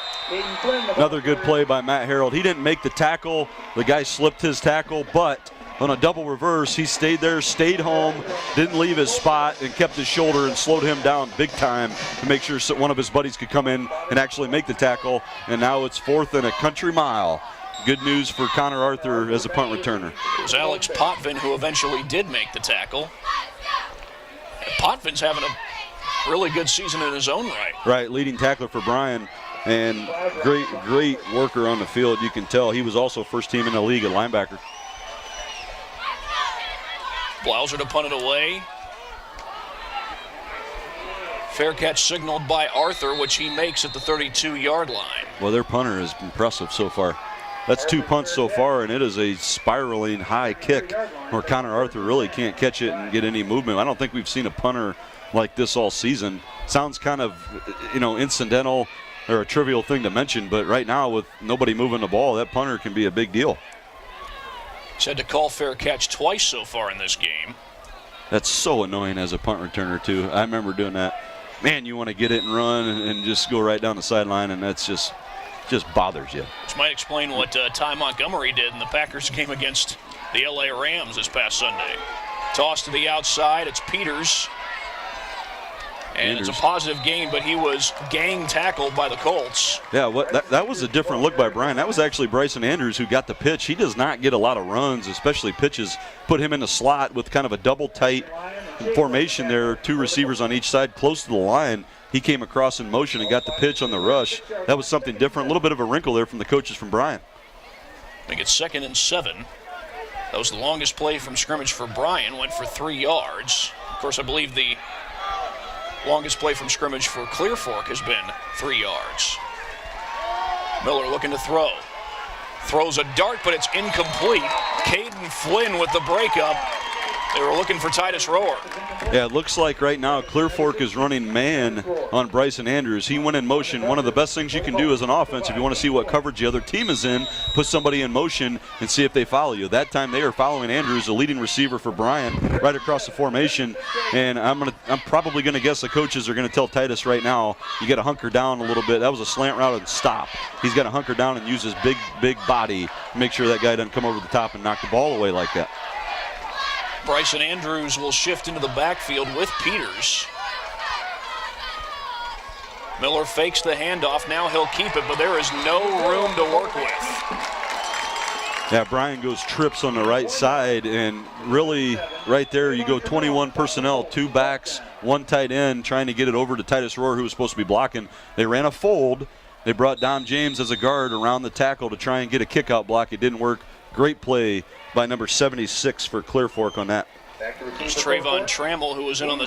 Another good play by Matt Harold. He didn't make the tackle. The guy slipped his tackle, but on a double reverse, he stayed there, stayed home, didn't leave his spot, and kept his shoulder and slowed him down big time to make sure one of his buddies could come in and actually make the tackle. And now it's 4th and a country mile. Good news for Connor Arthur as a punt returner. It was Alex Potvin who eventually did make the tackle. Potvin's having a really good season in his own right. Right, leading tackler for Bryan. And great worker on the field. You can tell he was also first team in the league at linebacker. Blauser to punt it away. Fair catch signaled by Arthur, which he makes at the 32-yard line. Well, their punter is impressive so far. That's 2 punts so far, and it is a spiraling high kick where Connor Arthur really can't catch it and get any movement. I don't think we've seen a punter like this all season. Sounds kind of, incidental or a trivial thing to mention, but right now with nobody moving the ball, that punter can be a big deal. He's had to call fair catch twice so far in this game. That's so annoying as a punt returner, too. I remember doing that. Man, you want to get it and run and just go right down the sideline, and that's just bothers you. Which might explain what Ty Montgomery did in the Packers game against the LA Rams this past Sunday. Toss to the outside. It's Peters. And it's a positive gain, but he was gang tackled by the Colts. Yeah, that was a different look by Bryan. That was actually Bryson Andrews who got the pitch. He does not get a lot of runs, especially pitches. Put him in the slot with kind of a double tight formation there, 2 receivers on each side close to the line. He came across in motion and got the pitch on the rush. That was something different. A little bit of a wrinkle there from the coaches from Bryan. I think it's 2nd and 7. That was the longest play from scrimmage for Bryan. Went for 3 yards. Of course, I believe the Longest play from scrimmage for Clear Fork has been 3 yards. Miller looking to throw. Throws a dart, but it's incomplete. Caden Flynn with the breakup. They were looking for Titus Rohr. Yeah, it looks like right now Clear Fork is running man on Bryson Andrews. He went in motion. One of the best things you can do as an offense, if you want to see what coverage the other team is in, put somebody in motion and see if they follow you. That time they are following Andrews, the leading receiver for Bryan, right across the formation. And I'm probably going to guess the coaches are going to tell Titus right now, you got to hunker down a little bit. That was a slant route and stop. He's got to hunker down and use his big body to make sure that guy doesn't come over the top and knock the ball away like that. Bryson Andrews will shift into the backfield with Peters. Miller fakes the handoff. Now he'll keep it, but there is no room to work with. Yeah, Bryan goes trips on the right side, and really right there you go 21 personnel, 2 backs, 1 tight end, trying to get it over to Titus Rohr, who was supposed to be blocking. They ran a fold. They brought Dom James as a guard around the tackle to try and get a kick-out block. It didn't work. Great play by number 76 for Clear Fork on that. It's Trayvon Trammell who was in on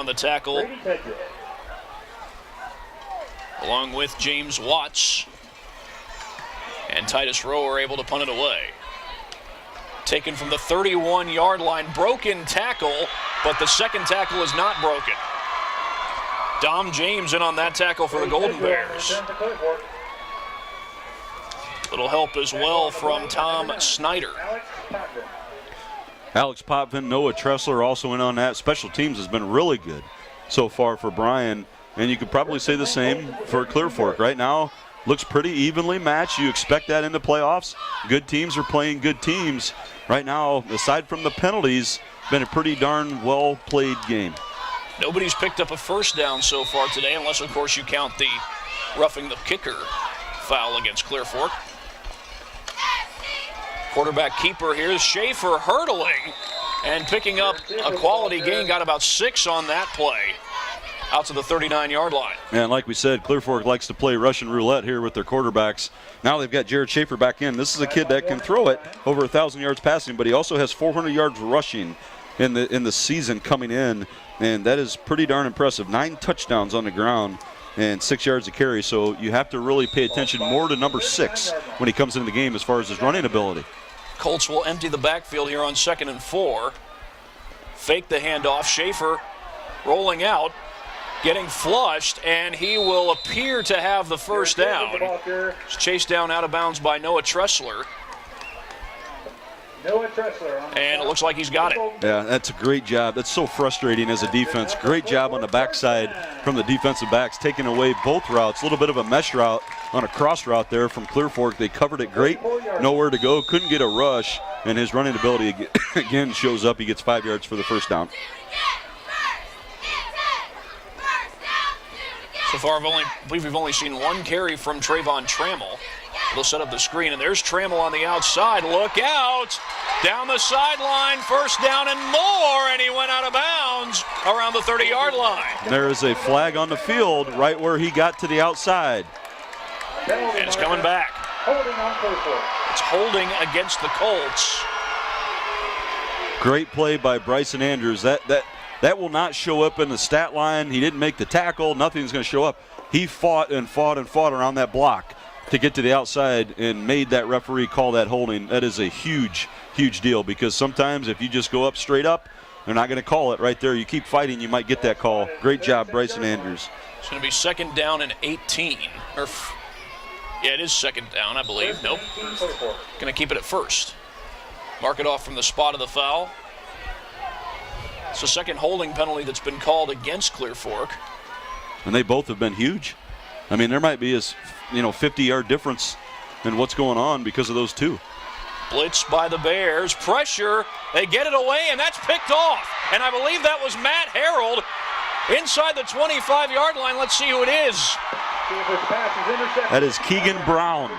the tackle, along with James Watts. And Titus Rohr are able to punt it away. Taken from the 31-yard line, broken tackle, but the second tackle is not broken. Dom James in on that tackle for the Golden Bears. Little help as well from Tom Snyder. Alex Potvin, Noah Tressler also in on that. Special teams has been really good so far for Bryan, and you could probably say the same for Clear Fork. Right now, looks pretty evenly matched. You expect that in the playoffs. Good teams are playing good teams. Right now, aside from the penalties, been a pretty darn well-played game. Nobody's picked up a first down so far today, unless, of course, you count the roughing the kicker foul against Clear Fork. Quarterback keeper here is Schaefer hurdling and picking up a quality gain. Got about 6 on that play out to the 39-yard line. And like we said, Clear Fork likes to play Russian roulette here with their quarterbacks. Now they've got Jared Schaefer back in. This is a kid that can throw it over 1,000 yards passing, but he also has 400 yards rushing in the season coming in, and that is pretty darn impressive. 9 touchdowns on the ground and 6 yards of carry, so you have to really pay attention more to number 6 when he comes into the game as far as his running ability. Colts will empty the backfield here on 2nd and 4. Fake the handoff. Schaefer rolling out, getting flushed, and he will appear to have the first down. He's chased down out of bounds by Noah Tressler. And it looks like he's got it. Yeah, that's a great job. That's so frustrating as a defense. Great job on the backside from the defensive backs, taking away both routes. A little bit of a mesh route on a cross route there from Clear Fork. They covered it great. Nowhere to go. Couldn't get a rush. And his running ability again shows up. He gets 5 yards for the first down. So far, I believe we've only seen 1 carry from Trayvon Trammell. They'll set up the screen, and there's Trammell on the outside. Look out! Down the sideline, first down and more, and he went out of bounds around the 30-yard line. There is a flag on the field right where he got to the outside. And it's coming back. It's holding against the Colts. Great play by Bryson Andrews. That will not show up in the stat line. He didn't make the tackle. Nothing's going to show up. He fought and fought and fought around that block to get to the outside and made that referee call that holding. That is a huge, huge deal, because sometimes if you just go up straight up, they're not going to call it right there. You keep fighting, you might get that call. Great job, Bryson Andrews. It's going to be 2nd down and 18. Yeah, it is 2nd down, I believe. Nope. Going to keep it at 1st. Mark it off from the spot of the foul. It's the 2nd holding penalty that's been called against Clear Fork. And they both have been huge. I mean, there might be a 50-yard difference in what's going on because of those 2. Blitz by the Bears. Pressure. They get it away, and that's picked off. And I believe that was Matt Harold inside the 25-yard line. Let's see who it is. That is Keegan Brown.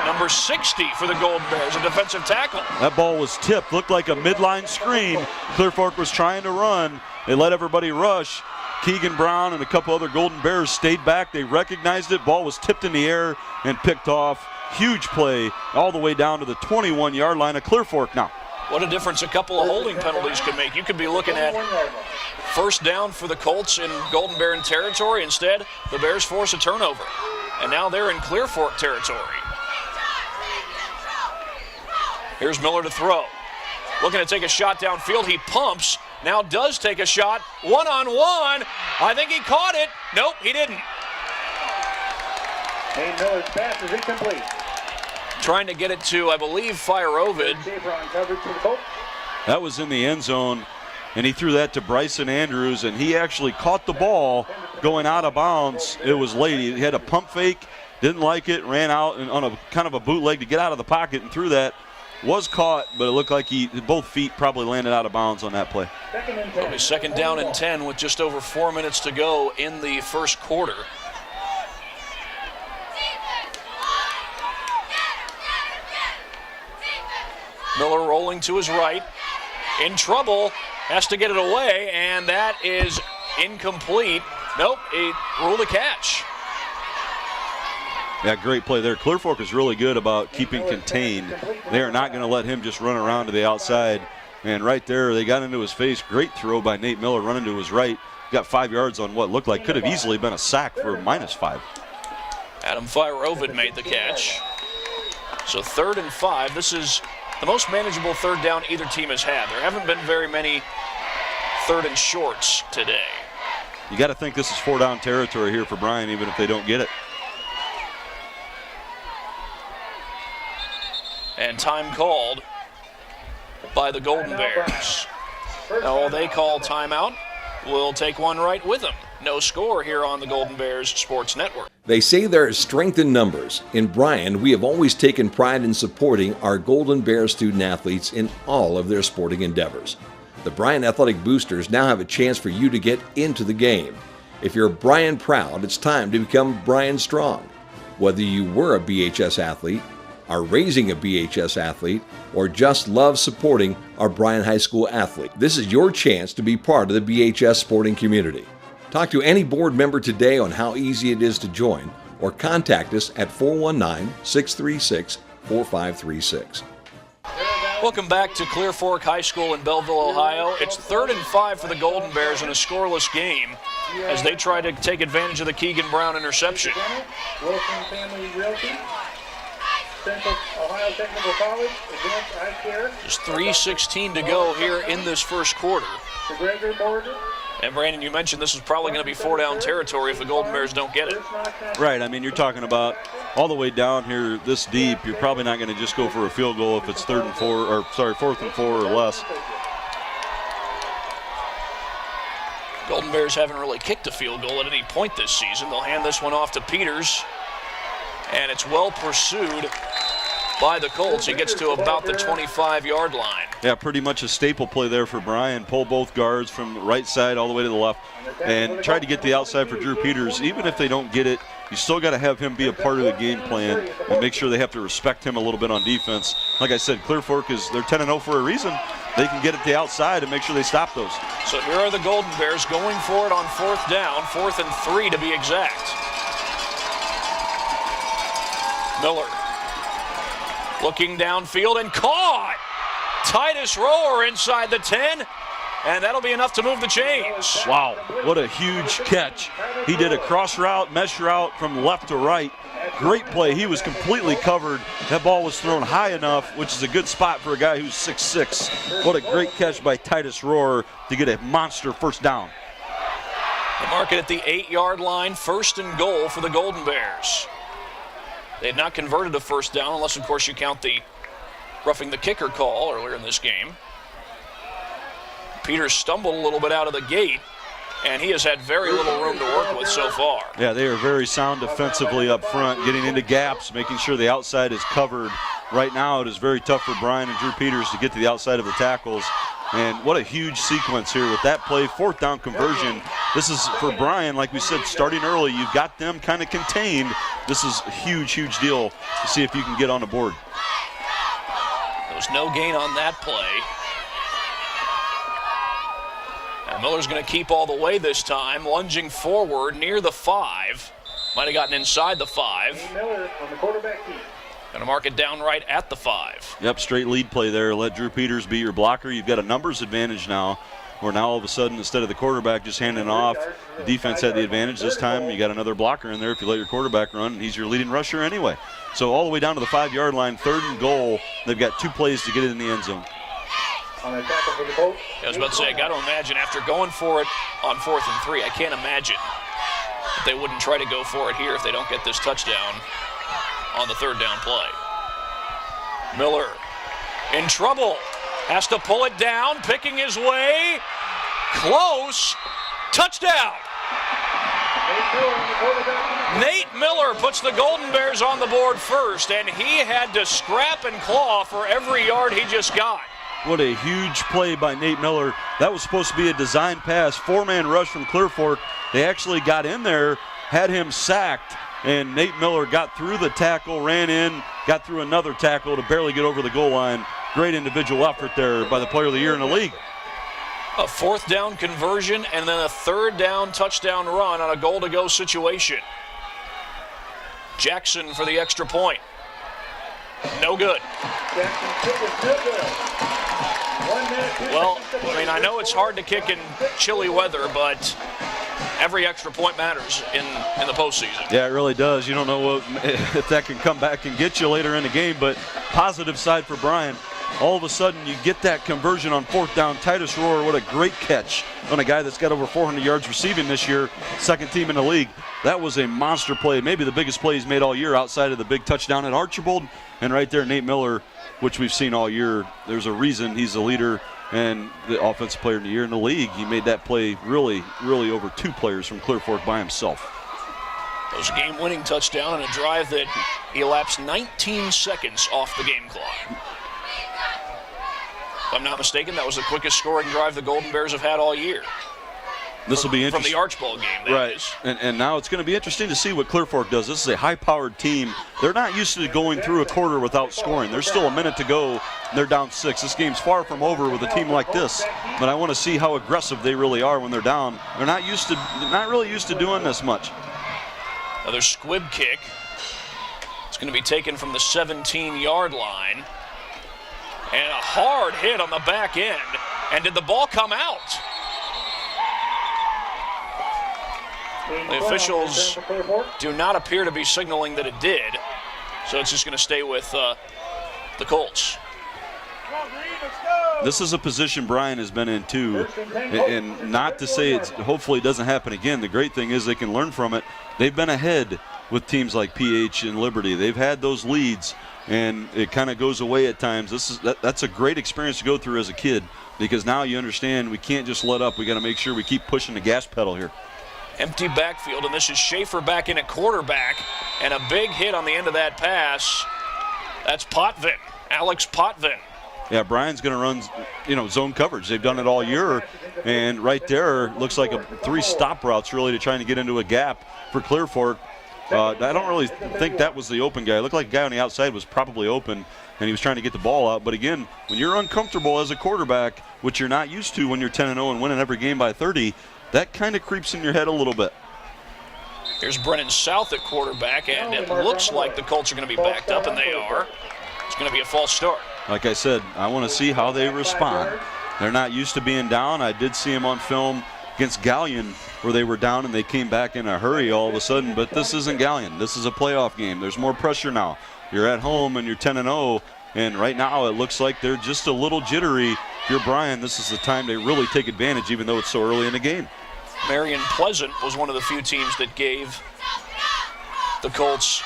Number 60 for the Golden Bears, a defensive tackle. That ball was tipped. Looked like a midline screen. Clear Fork was trying to run. They let everybody rush. Keegan Brown and a couple other Golden Bears stayed back. They recognized it. Ball was tipped in the air and picked off. Huge play all the way down to the 21-yard line of Clear Fork now. What a difference a couple of holding penalties could make. You could be looking at first down for the Colts in Golden Baron territory. Instead, the Bears force a turnover. And now they're in Clear Fork territory. Here's Miller to throw. Looking to take a shot downfield. He pumps. Now does take a shot. One-on-one. I think he caught it. Nope, he didn't. Nate Miller's pass is incomplete. Trying to get it to, I believe, Fire-Ovid. That was in the end zone, and he threw that to Bryson Andrews, and he actually caught the ball going out of bounds. It was late. He had a pump fake, didn't like it, ran out and on a kind of a bootleg to get out of the pocket and threw that. Was caught, but it looked like both feet probably landed out of bounds on that play. It'll be second down and 10 with just over 4 minutes to go in the first quarter. Miller rolling to his right, in trouble, has to get it away, and that is incomplete. Nope, he ruled a catch. Yeah, great play there. Clear Fork is really good about keeping contained. They are not going to let him just run around to the outside. And right there, they got into his face. Great throw by Nate Miller, running to his right. Got 5 yards on what looked like could have easily been a sack for -5. Adam Fire-Ovid made the catch. So 3rd and 5. This is the most manageable third down either team has had. There haven't been very many 3rd and shorts today. You got to think this is 4-down territory here for Bryan, even if they don't get it. And time called by the Golden Bears. Oh, they call timeout. We'll take one right with them. No score here on the Golden Bears Sports Network. They say there is strength in numbers. In Bryan, we have always taken pride in supporting our Golden Bear student athletes in all of their sporting endeavors. The Bryan Athletic Boosters now have a chance for you to get into the game. If you're Bryan proud, it's time to become Bryan strong. Whether you were a BHS athlete, are raising a BHS athlete, or just love supporting our Bryan High School athlete, this is your chance to be part of the BHS sporting community. Talk to any board member today on how easy it is to join, or contact us at 419-636-4536. Welcome back to Clear Fork High School in Belleville, Ohio. It's 3rd and 5 for the Golden Bears in a scoreless game as they try to take advantage of the Keegan Brown interception. Wilson Family Realty, Central Ohio Technical College, Advanced Eye Care. There's 3:16 to go here in this first quarter. The Gregory Morgan. And Brandon, you mentioned this is probably going to be 4-down territory if the Golden Bears don't get it. Right, I mean, you're talking about all the way down here this deep. You're probably not going to just go for a field goal if it's 4th and 4 or less. Golden Bears haven't really kicked a field goal at any point this season. They'll hand this one off to Peters, and it's well pursued by the Colts. He gets to about the 25-yard line. Yeah, pretty much a staple play there for Bryan. Pull both guards from the right side all the way to the left and try to get the outside for Drew Peters. Even if they don't get it, you still got to have him be a part of the game plan and make sure they have to respect him a little bit on defense. Like I said, Clear Fork they're 10-0 for a reason. They can get it the outside and make sure they stop those. So here are the Golden Bears going for it on 4th down, 4th and 3 to be exact. Miller looking downfield and caught. Titus Rower inside the 10, and that'll be enough to move the chains. Wow, what a huge catch. He did a cross route, mesh route from left to right. Great play. He was completely covered. That ball was thrown high enough, which is a good spot for a guy who's 6'6". What a great catch by Titus Rower to get a monster first down. They mark it at the 8-yard line, 1st and goal for the Golden Bears. They had not converted a first down unless, of course, you count the roughing the kicker call earlier in this game. Peters stumbled a little bit out of the gate, and he has had very little room to work with so far. Yeah, they are very sound defensively up front, getting into gaps, making sure the outside is covered. Right now, it is very tough for Bryan and Drew Peters to get to the outside of the tackles. And what a huge sequence here with that play, 4th down conversion. This is for Bryan, like we said, starting early. You've got them kind of contained. This is a huge, huge deal to see if you can get on the board. There was no gain on that play. Now Miller's going to keep all the way this time, lunging forward near the 5. Might have gotten inside the 5. Miller on the quarterback keep. Gonna mark it down right at the 5. Yep, straight lead play there. Let Drew Peters be your blocker. You've got a numbers advantage now, where now all of a sudden, instead of the quarterback just handing off, the defense had the advantage this time. You got another blocker in there if you let your quarterback run. He's your leading rusher anyway. So all the way down to the 5-yard line, 3rd and goal. They've got 2 plays to get it in the end zone. I was about to say, I got to imagine after going for it on 4th and 3, I can't imagine that they wouldn't try to go for it here if they don't get this touchdown on the 3rd down play. Miller in trouble. Has to pull it down, picking his way. Close. Touchdown. Nate Miller puts the Golden Bears on the board first, and he had to scrap and claw for every yard he just got. What a huge play by Nate Miller. That was supposed to be a design pass. 4-man rush from Clear Fork. They actually got in there, had him sacked, and Nate Miller got through the tackle, ran in, got through another tackle to barely get over the goal line. Great individual effort there by the player of the year in the league. A 4th down conversion and then a 3rd down touchdown run on a goal-to-go situation. Jackson for the extra point. No good. Well, I mean, I know it's hard to kick in chilly weather, but every extra point matters in the postseason. Yeah, it really does. You don't know if that can come back and get you later in the game, but positive side for Bryan. All of a sudden, you get that conversion on 4th down. Titus Rohr, what a great catch on a guy that's got over 400 yards receiving this year, 2nd team in the league. That was a monster play, maybe the biggest play he's made all year outside of the big touchdown at Archibald. And right there, Nate Miller, which we've seen all year. There's a reason he's the leader and the offensive player of the year in the league. He made that play really, really over 2 players from Clear Fork by himself. It was a game-winning touchdown and a drive that elapsed 19 seconds off the game clock. If I'm not mistaken, that was the quickest scoring drive the Golden Bears have had all year. This will be interesting. From the Archibald game, right? And now it's going to be interesting to see what Clear Fork does. This is a high-powered team. They're not used to going through a quarter without scoring. There's still a minute to go, and they're down 6. This game's far from over with a team like this. But I want to see how aggressive they really are when they're down. They're not really used to doing this much. Another squib kick. It's going to be taken from the 17-yard line. And a hard hit on the back end. And did the ball come out? The officials do not appear to be signaling that it did. So it's just going to stay with the Colts. This is a position Bryan has been in too. And not to say it hopefully doesn't happen again. The great thing is they can learn from it. They've been ahead with teams like PH and Liberty. They've had those leads, and it kind of goes away at times. That's a great experience to go through as a kid, because now you understand we can't just let up. We got to make sure we keep pushing the gas pedal here. Empty backfield, and this is Schaefer back in at quarterback, and a big hit on the end of that pass. That's Potvin, Alex Potvin. Yeah, Bryan's going to run, zone coverage. They've done it all year, and right there looks like 3 stop routes really to trying to get into a gap for Clear Fork. I don't really think that was the open guy. It looked like a guy on the outside was probably open, and he was trying to get the ball out. But again, when you're uncomfortable as a quarterback, which you're not used to when you're 10-0 and winning every game by 30, that kind of creeps in your head a little bit. Here's Brennan South at quarterback, and it looks like the Colts are going to be backed up, and they are. It's going to be a false start. Like I said, I want to see how they respond. They're not used to being down. I did see them on film against Gallion where they were down and they came back in a hurry all of a sudden, but this isn't Gallion. This is a playoff game. There's more pressure now. You're at home and you're 10-0, and right now it looks like they're just a little jittery. If you're Bryan, this is the time they really take advantage, even though it's so early in the game. Marion Pleasant was one of the few teams that gave the Colts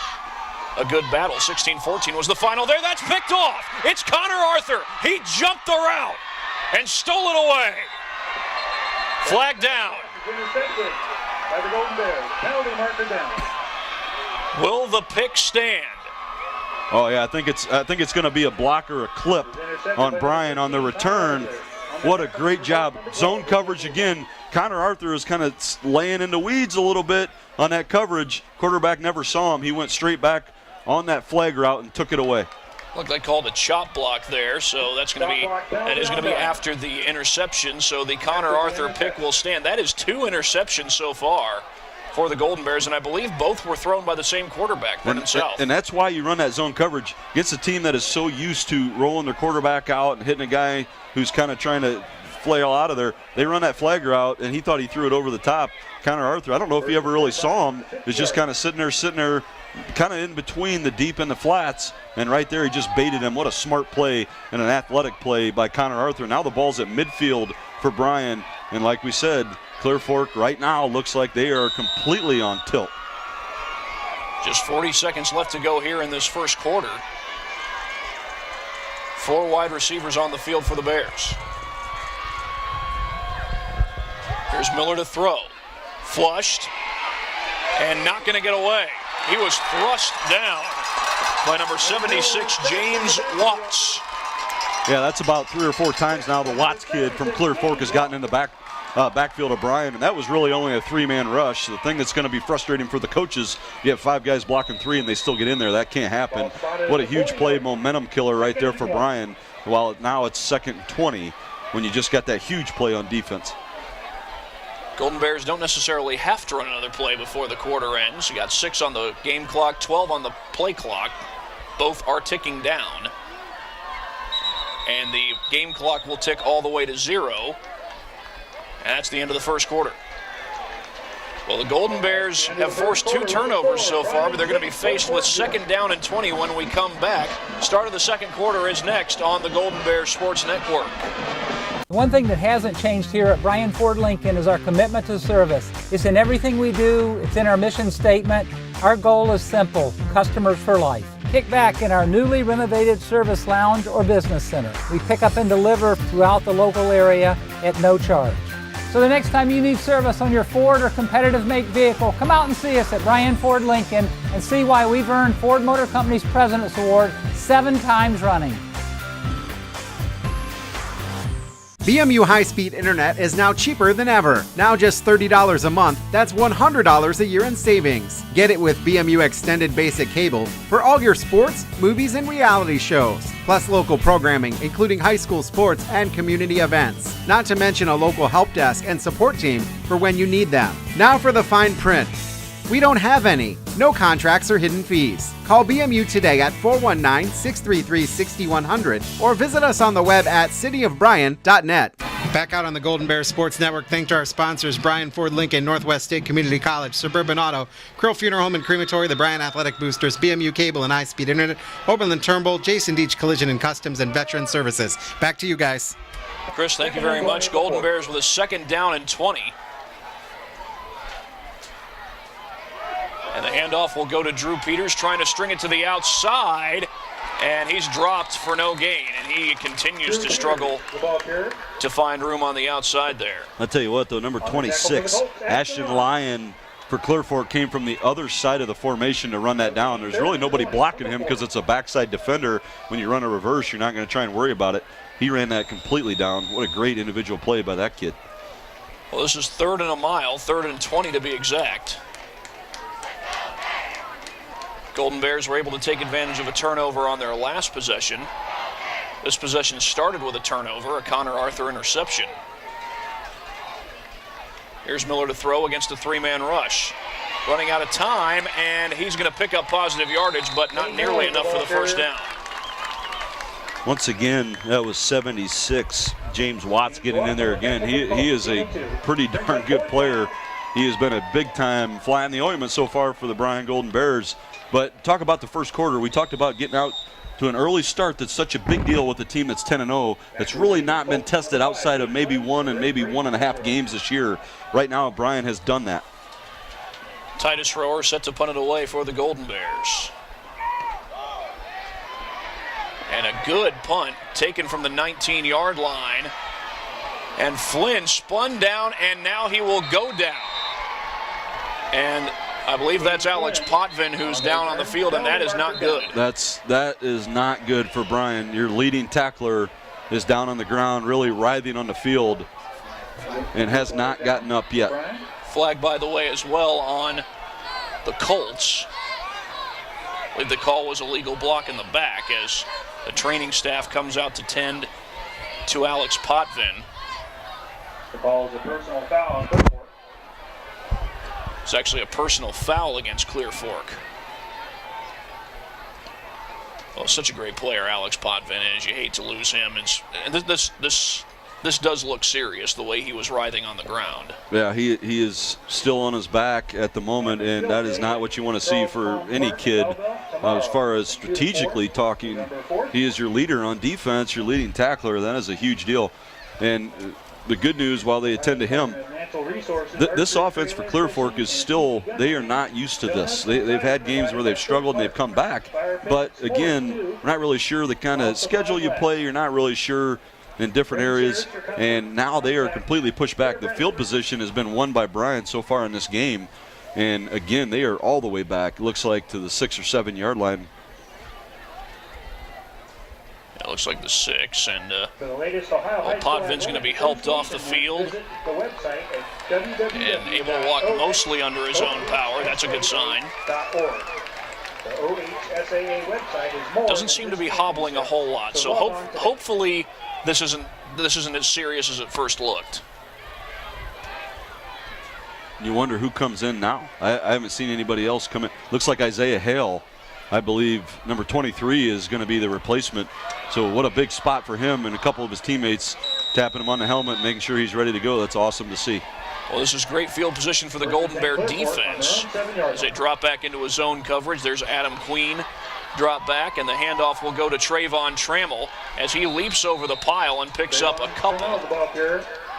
a good battle. 16-14 was the final there. That's picked off. It's Connor Arthur. He jumped the route and stole it away. Flag down. By the Golden Bears. Penalty marker down. Will the pick stand? Oh yeah, I think it's going to be a block or a clip on Bryan on the return. What a great job. Zone coverage again. Connor Arthur is kind of laying in the weeds a little bit on that coverage. Quarterback never saw him. He went straight back on that flag route and took it away. Looked like called a chop block there, so that is going to be after the interception. So the Connor Arthur pick will stand. That is 2 interceptions so far for the Golden Bears, and I believe both were thrown by the same quarterback, Brendan South. And that's why you run that zone coverage against a team that is so used to rolling their quarterback out and hitting a guy who's kind of trying to flail out of there. They run that flag route, and he thought he threw it over the top. Connor Arthur, I don't know if you ever really saw him, is just kind of sitting there, kind of in between the deep and the flats, and right there he just baited him. What a smart play and an athletic play by Connor Arthur. Now the ball's at midfield for Bryan, and like we said, Clear Fork right now looks like they are completely on tilt. Just 40 seconds left to go here in this first quarter. 4 wide receivers on the field for the Bears. Here's Miller to throw. Flushed and not going to get away. He was thrust down by number 76, James Watts. Yeah, that's about 3 or 4 times now the Watts kid from Clear Fork has gotten in the backfield of Bryan, and that was really only a 3-man rush. The thing that's going to be frustrating for the coaches, you have 5 guys blocking 3 and they still get in there. That can't happen. What a huge play, momentum killer right there for Bryan. While now it's 2nd and 20 when you just got that huge play on defense. Golden Bears don't necessarily have to run another play before the quarter ends. You got 6 on the game clock, 12 on the play clock. Both are ticking down. And the game clock will tick all the way to 0. And that's the end of the first quarter. Well, the Golden Bears have forced 2 turnovers so far, but they're going to be faced with 2nd down and 20 when we come back. Start of the second quarter is next on the Golden Bears Sports Network. The one thing that hasn't changed here at Bryan Ford Lincoln is our commitment to service. It's in everything we do. It's in our mission statement. Our goal is simple: customers for life. Kick back in our newly renovated service lounge or business center. We pick up and deliver throughout the local area at no charge. So the next time you need service on your Ford or competitive make vehicle, come out and see us at Bryan Ford Lincoln and see why we've earned Ford Motor Company's President's Award 7 times running. BMU high-speed internet is now cheaper than ever. Now just $30 a month. That's $100 a year in savings. Get it with BMU Extended Basic Cable for all your sports, movies, and reality shows. Plus local programming, including high school sports and community events. Not to mention a local help desk and support team for when you need them. Now for the fine print. We don't have any. No contracts or hidden fees. Call BMU today at 419-633-6100 or visit us on the web at cityofbryan.net. Back out on the Golden Bears Sports Network, thanks to our sponsors, Bryan Ford Lincoln, Northwest State Community College, Suburban Auto, Krill Funeral Home and Crematory, the Bryan Athletic Boosters, BMU Cable and High-Speed Internet, Oberlin Turnbull, Jason Deach Collision and Customs, and Veteran Services. Back to you guys. Chris, thank you very much. Golden Bears with a 2nd down and 20. And the handoff will go to Drew Peters, trying to string it to the outside, and he's dropped for no gain, and he continues to struggle to find room on the outside there. I'll tell you what, though, number 26, Ashton Lyon for Clear Fork came from the other side of the formation to run that down. There's really nobody blocking him because it's a backside defender. When you run a reverse, you're not going to try and worry about it. He ran that completely down. What a great individual play by that kid. Well, this is 3rd and a mile, 3rd and 20 to be exact. Golden Bears were able to take advantage of a turnover on their last possession. This possession started with a turnover, a Connor Arthur interception. Here's Miller to throw against a 3-man rush. Running out of time, and he's going to pick up positive yardage, but not nearly enough for the first down. Once again, that was 76. James Watts getting in there again. He is a pretty darn good player. He has been a big-time fly in the ointment so far for the Bryan Golden Bears. But talk about the first quarter. We talked about getting out to an early start. That's such a big deal with a team that's 10-0. That's really not been tested outside of maybe 1 and maybe 1.5 games this year. Right now, Bryan has done that. Titus Rower set to punt it away for the Golden Bears. And a good punt taken from the 19-yard line. And Flynn spun down, and now he will go down. And I believe that's Alex Potvin who's down on the field, and that is not good. That is not good for Bryan. Your leading tackler is down on the ground, really writhing on the field, and has not gotten up yet. Flag, by the way, as well on the Colts. I believe the call was a legal block in the back as the training staff comes out to tend to Alex Potvin. The call is a personal foul on It's actually a personal foul against Clear Fork. Well, such a great player, Alex Potvin is. You hate to lose him. And this does look serious, the way he was writhing on the ground. Yeah, he is still on his back at the moment, and that is not what you want to see for any kid. As far as strategically talking, he is your leader on defense, your leading tackler. That is a huge deal. And the good news, while they attend to him, this offense for Clear Fork is still, they are not used to this. They've had games where they've struggled and they've come back. But again, we're not really sure the kind of schedule you play. You're not really sure in different areas. And now they are completely pushed back. The field position has been won by Bryan so far in this game. And again, they are all the way back, it looks like, to the 6 or 7 yard line. It looks like the 6, and Potvin's going to be helped off the field and able to walk mostly under his own power. That's a good sign. Doesn't seem to be hobbling a whole lot, so hopefully this isn't as serious as it first looked. You wonder who comes in now. I haven't seen anybody else come in. Looks like Isaiah Hale, I believe, number 23, is going to be the replacement. So what a big spot for him, and a couple of his teammates tapping him on the helmet, making sure he's ready to go. That's awesome to see. Well, this is great field position for the Golden Bear defense as they drop back into a zone coverage. There's Adam Queen drop back, and the handoff will go to Trayvon Trammell as he leaps over the pile and picks up a couple.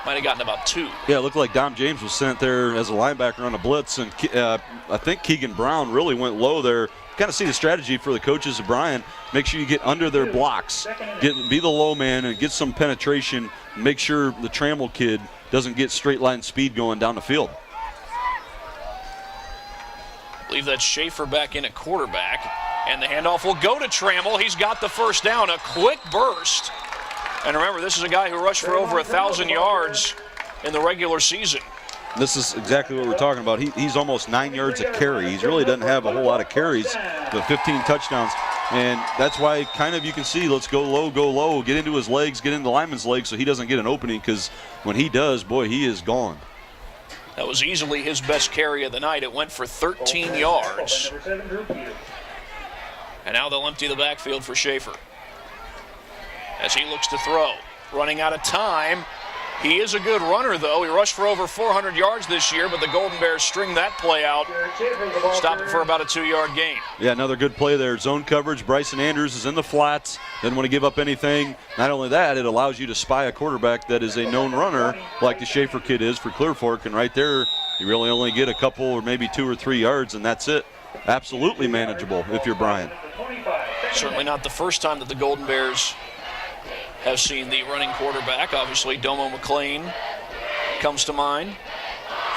Might have gotten about 2. Yeah, it looked like Dom James was sent there as a linebacker on a blitz, and I think Keegan Brown really went low there. Kind of see the strategy for the coaches of Bryan. Make sure you get under their blocks, be the low man, and get some penetration. Make sure the Trammell kid doesn't get straight line speed going down the field. I believe that's Schaefer back in at quarterback, and the handoff will go to Trammell. He's got the first down, a quick burst. And remember, this is a guy who rushed for over 1,000 yards in the regular season. This is exactly what we're talking about. He's almost 9 yards a carry. He really doesn't have a whole lot of carries, but 15 touchdowns. And that's why kind of you can see, let's go low, get into his legs, get into the lineman's legs so he doesn't get an opening, because when he does, boy, he is gone. That was easily his best carry of the night. It went for 13 yards. And now they'll empty the backfield for Schaefer as he looks to throw. Running out of time. He is a good runner, though. He rushed for over 400 yards this year, but the Golden Bears string that play out, stop it for about a 2-yard gain. Yeah, another good play there. Zone coverage. Bryson Andrews is in the flats. Doesn't want to give up anything. Not only that, it allows you to spy a quarterback that is a known runner, like the Schaefer kid is for Clear Fork, and right there, you really only get a couple or maybe 2 or 3 yards, and that's it. Absolutely manageable if you're Bryan. Certainly not the first time that the Golden Bears have seen the running quarterback. Obviously, Domo McLean comes to mind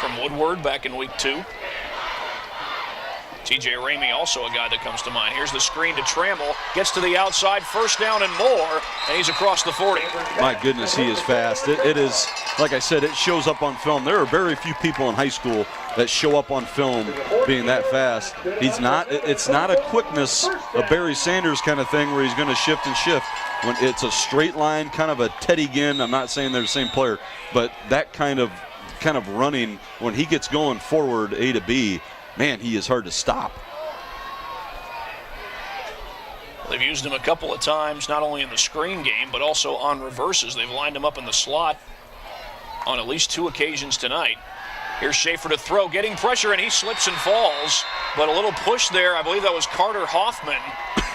from Woodward back in week 2. TJ Ramey also a guy that comes to mind. Here's the screen to Trammell, gets to the outside, first down and more, and he's across the 40. My goodness, he is fast. It is, like I said, it shows up on film. There are very few people in high school that show up on film being that fast. It's not a quickness, a Barry Sanders kind of thing where he's going to shift and shift. When it's a straight line, kind of a Teddy Ginn, I'm not saying they're the same player, but that kind of running, when he gets going forward A to B, man, he is hard to stop. They've used him a couple of times, not only in the screen game, but also on reverses. They've lined him up in the slot on at least 2 occasions tonight. Here's Schaefer to throw, getting pressure, and he slips and falls. But a little push there. I believe that was Carter Hoffman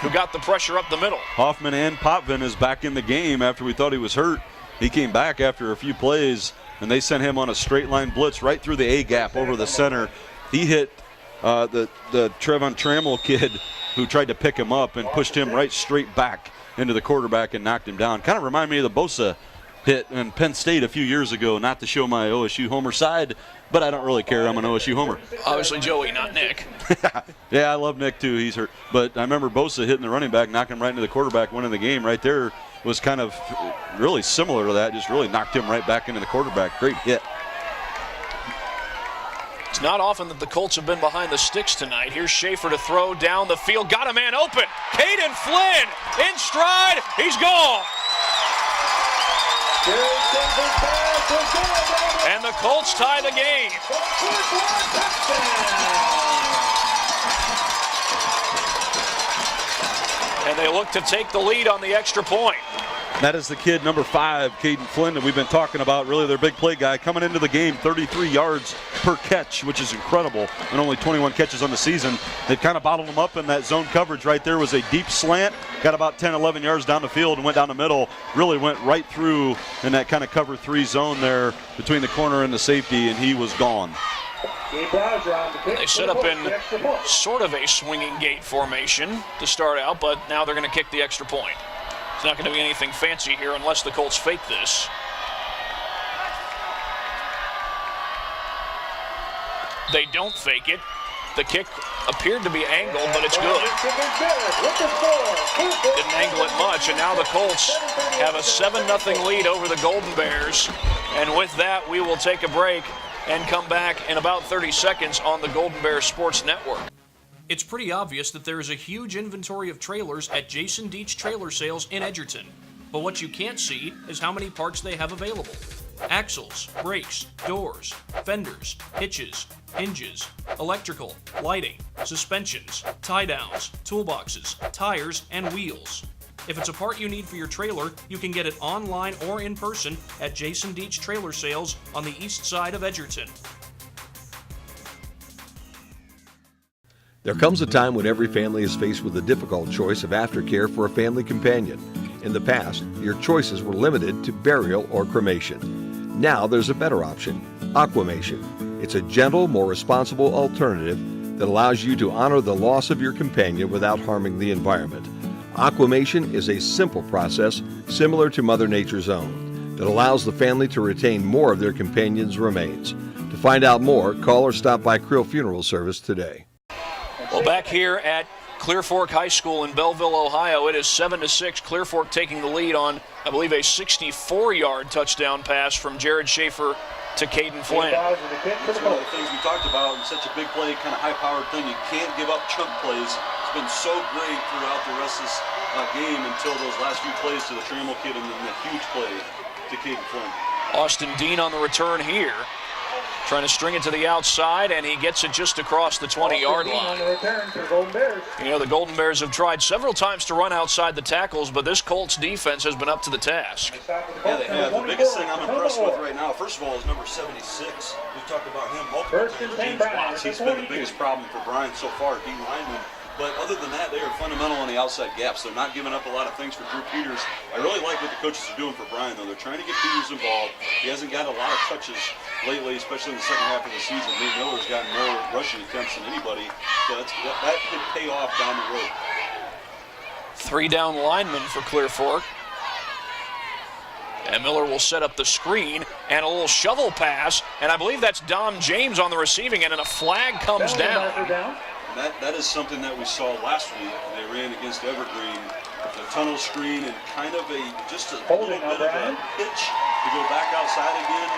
who got the pressure up the middle. Hoffman and Potvin is back in the game after we thought he was hurt. He came back after a few plays, and they sent him on a straight line blitz right through the A gap over the center. He hit the Trayvon Trammell kid who tried to pick him up and pushed him right straight back into the quarterback and knocked him down. Kind of remind me of the Bosa hit in Penn State a few years ago, not to show my OSU homer side, but I don't really care. I'm an OSU homer. Obviously Joey, not Nick. Yeah, I love Nick too. He's hurt. But I remember Bosa hitting the running back, knocking him right into the quarterback, winning the game. Right there was kind of really similar to that, just really knocked him right back into the quarterback. Great hit. It's not often that the Colts have been behind the sticks tonight. Here's Schaefer to throw down the field. Got a man open. Caden Flynn in stride. He's gone. And the Colts tie the game. And they look to take the lead on the extra point. That is the kid, number 5, Caden Flynn, that we've been talking about, really their big play guy, coming into the game, 33 yards per catch, which is incredible, and only 21 catches on the season. They've kind of bottled him up in that zone coverage right there. Was a deep slant, got about 10, 11 yards down the field and went down the middle, really went right through in that kind of cover 3 zone there between the corner and the safety, and he was gone. They set up in sort of a swinging gate formation to start out, but now they're going to kick the extra point. It's not going to be anything fancy here unless the Colts fake this. They don't fake it. The kick appeared to be angled, but it's good. Didn't angle it much, and now the Colts have a 7-0 lead over the Golden Bears. And with that, we will take a break and come back in about 30 seconds on the Golden Bears Sports Network. It's pretty obvious that there is a huge inventory of trailers at Jason Deach Trailer Sales in Edgerton. But what you can't see is how many parts they have available. Axles, brakes, doors, fenders, hitches, hinges, electrical, lighting, suspensions, tie-downs, toolboxes, tires, and wheels. If it's a part you need for your trailer, you can get it online or in person at Jason Deach Trailer Sales on the east side of Edgerton. There comes a time when every family is faced with the difficult choice of aftercare for a family companion. In the past, your choices were limited to burial or cremation. Now there's a better option, Aquamation. It's a gentle, more responsible alternative that allows you to honor the loss of your companion without harming the environment. Aquamation is a simple process similar to Mother Nature's own that allows the family to retain more of their companion's remains. To find out more, call or stop by Creel Funeral Service today. Well, back here at Clear Fork High School in Belleville, Ohio, it is 7-6. Clear Fork taking the lead on, I believe, a 64-yard touchdown pass from Jared Schaefer to Caden Flynn. That's one of the things we talked about in such a big play, kind of high-powered thing. You can't give up chunk plays. It's been so great throughout the rest of this game until those last few plays to the Trammell kid and then the huge play to Caden Flynn. Austin Dean on the return here. Trying to string it to the outside, and he gets it just across the 20-yard line. You know, the Golden Bears have tried several times to run outside the tackles, but this Colts defense has been up to the task. Yeah, they have. The biggest thing I'm impressed with right now, first of all, is number 76. We've talked about him multiple times. James Watts, he's been the biggest problem for Bryan so far, D lineman. But other than that, they are fundamental on the outside gaps. They're not giving up a lot of things for Drew Peters. I really like what the coaches are doing for Bryan, though. They're trying to get Peters involved. He hasn't got a lot of touches lately, especially in the second half of the season. Nate Miller's gotten more rushing attempts than anybody, so that could pay off down the road. 3 down linemen for Clear Fork. And Miller will set up the screen and a little shovel pass, and I believe that's Dom James on the receiving end, and a flag comes down. That is something that we saw last week. They ran against Evergreen, the tunnel screen, and kind of just a little bit of a pitch to go back outside again.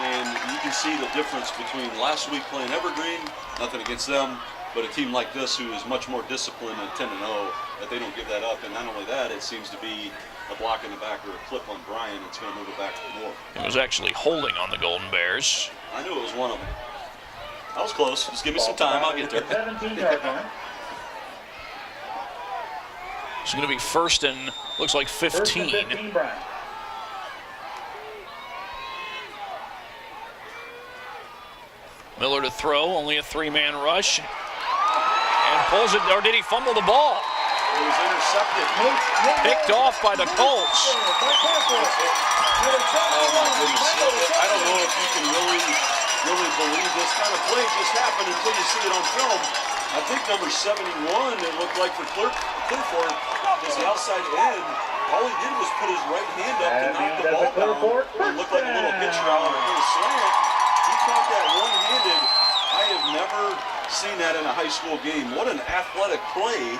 And you can see the difference between last week playing Evergreen, nothing against them, but a team like this who is much more disciplined and 10-0, that they don't give that up. And not only that, it seems to be a block in the back or a clip on Bryan. It's going to move it back more. It was actually holding on the Golden Bears. I knew it was one of them. I was close. Just give me some time. I'll get there. It's going to be first and looks like 15. Miller to throw, only a 3-man rush. And pulls it, or did he fumble the ball? It was intercepted. Picked off by the Colts. Oh my goodness. I don't know if you can really believe this kind of play just happened until you see it on film. I think number 71, it looked like for Clear Fork, is the outside end. All he did was put his right hand up to knock the ball down. It looked like a little hitch route or a little slant. He caught that one-handed. I have never seen that in a high school game. What an athletic play.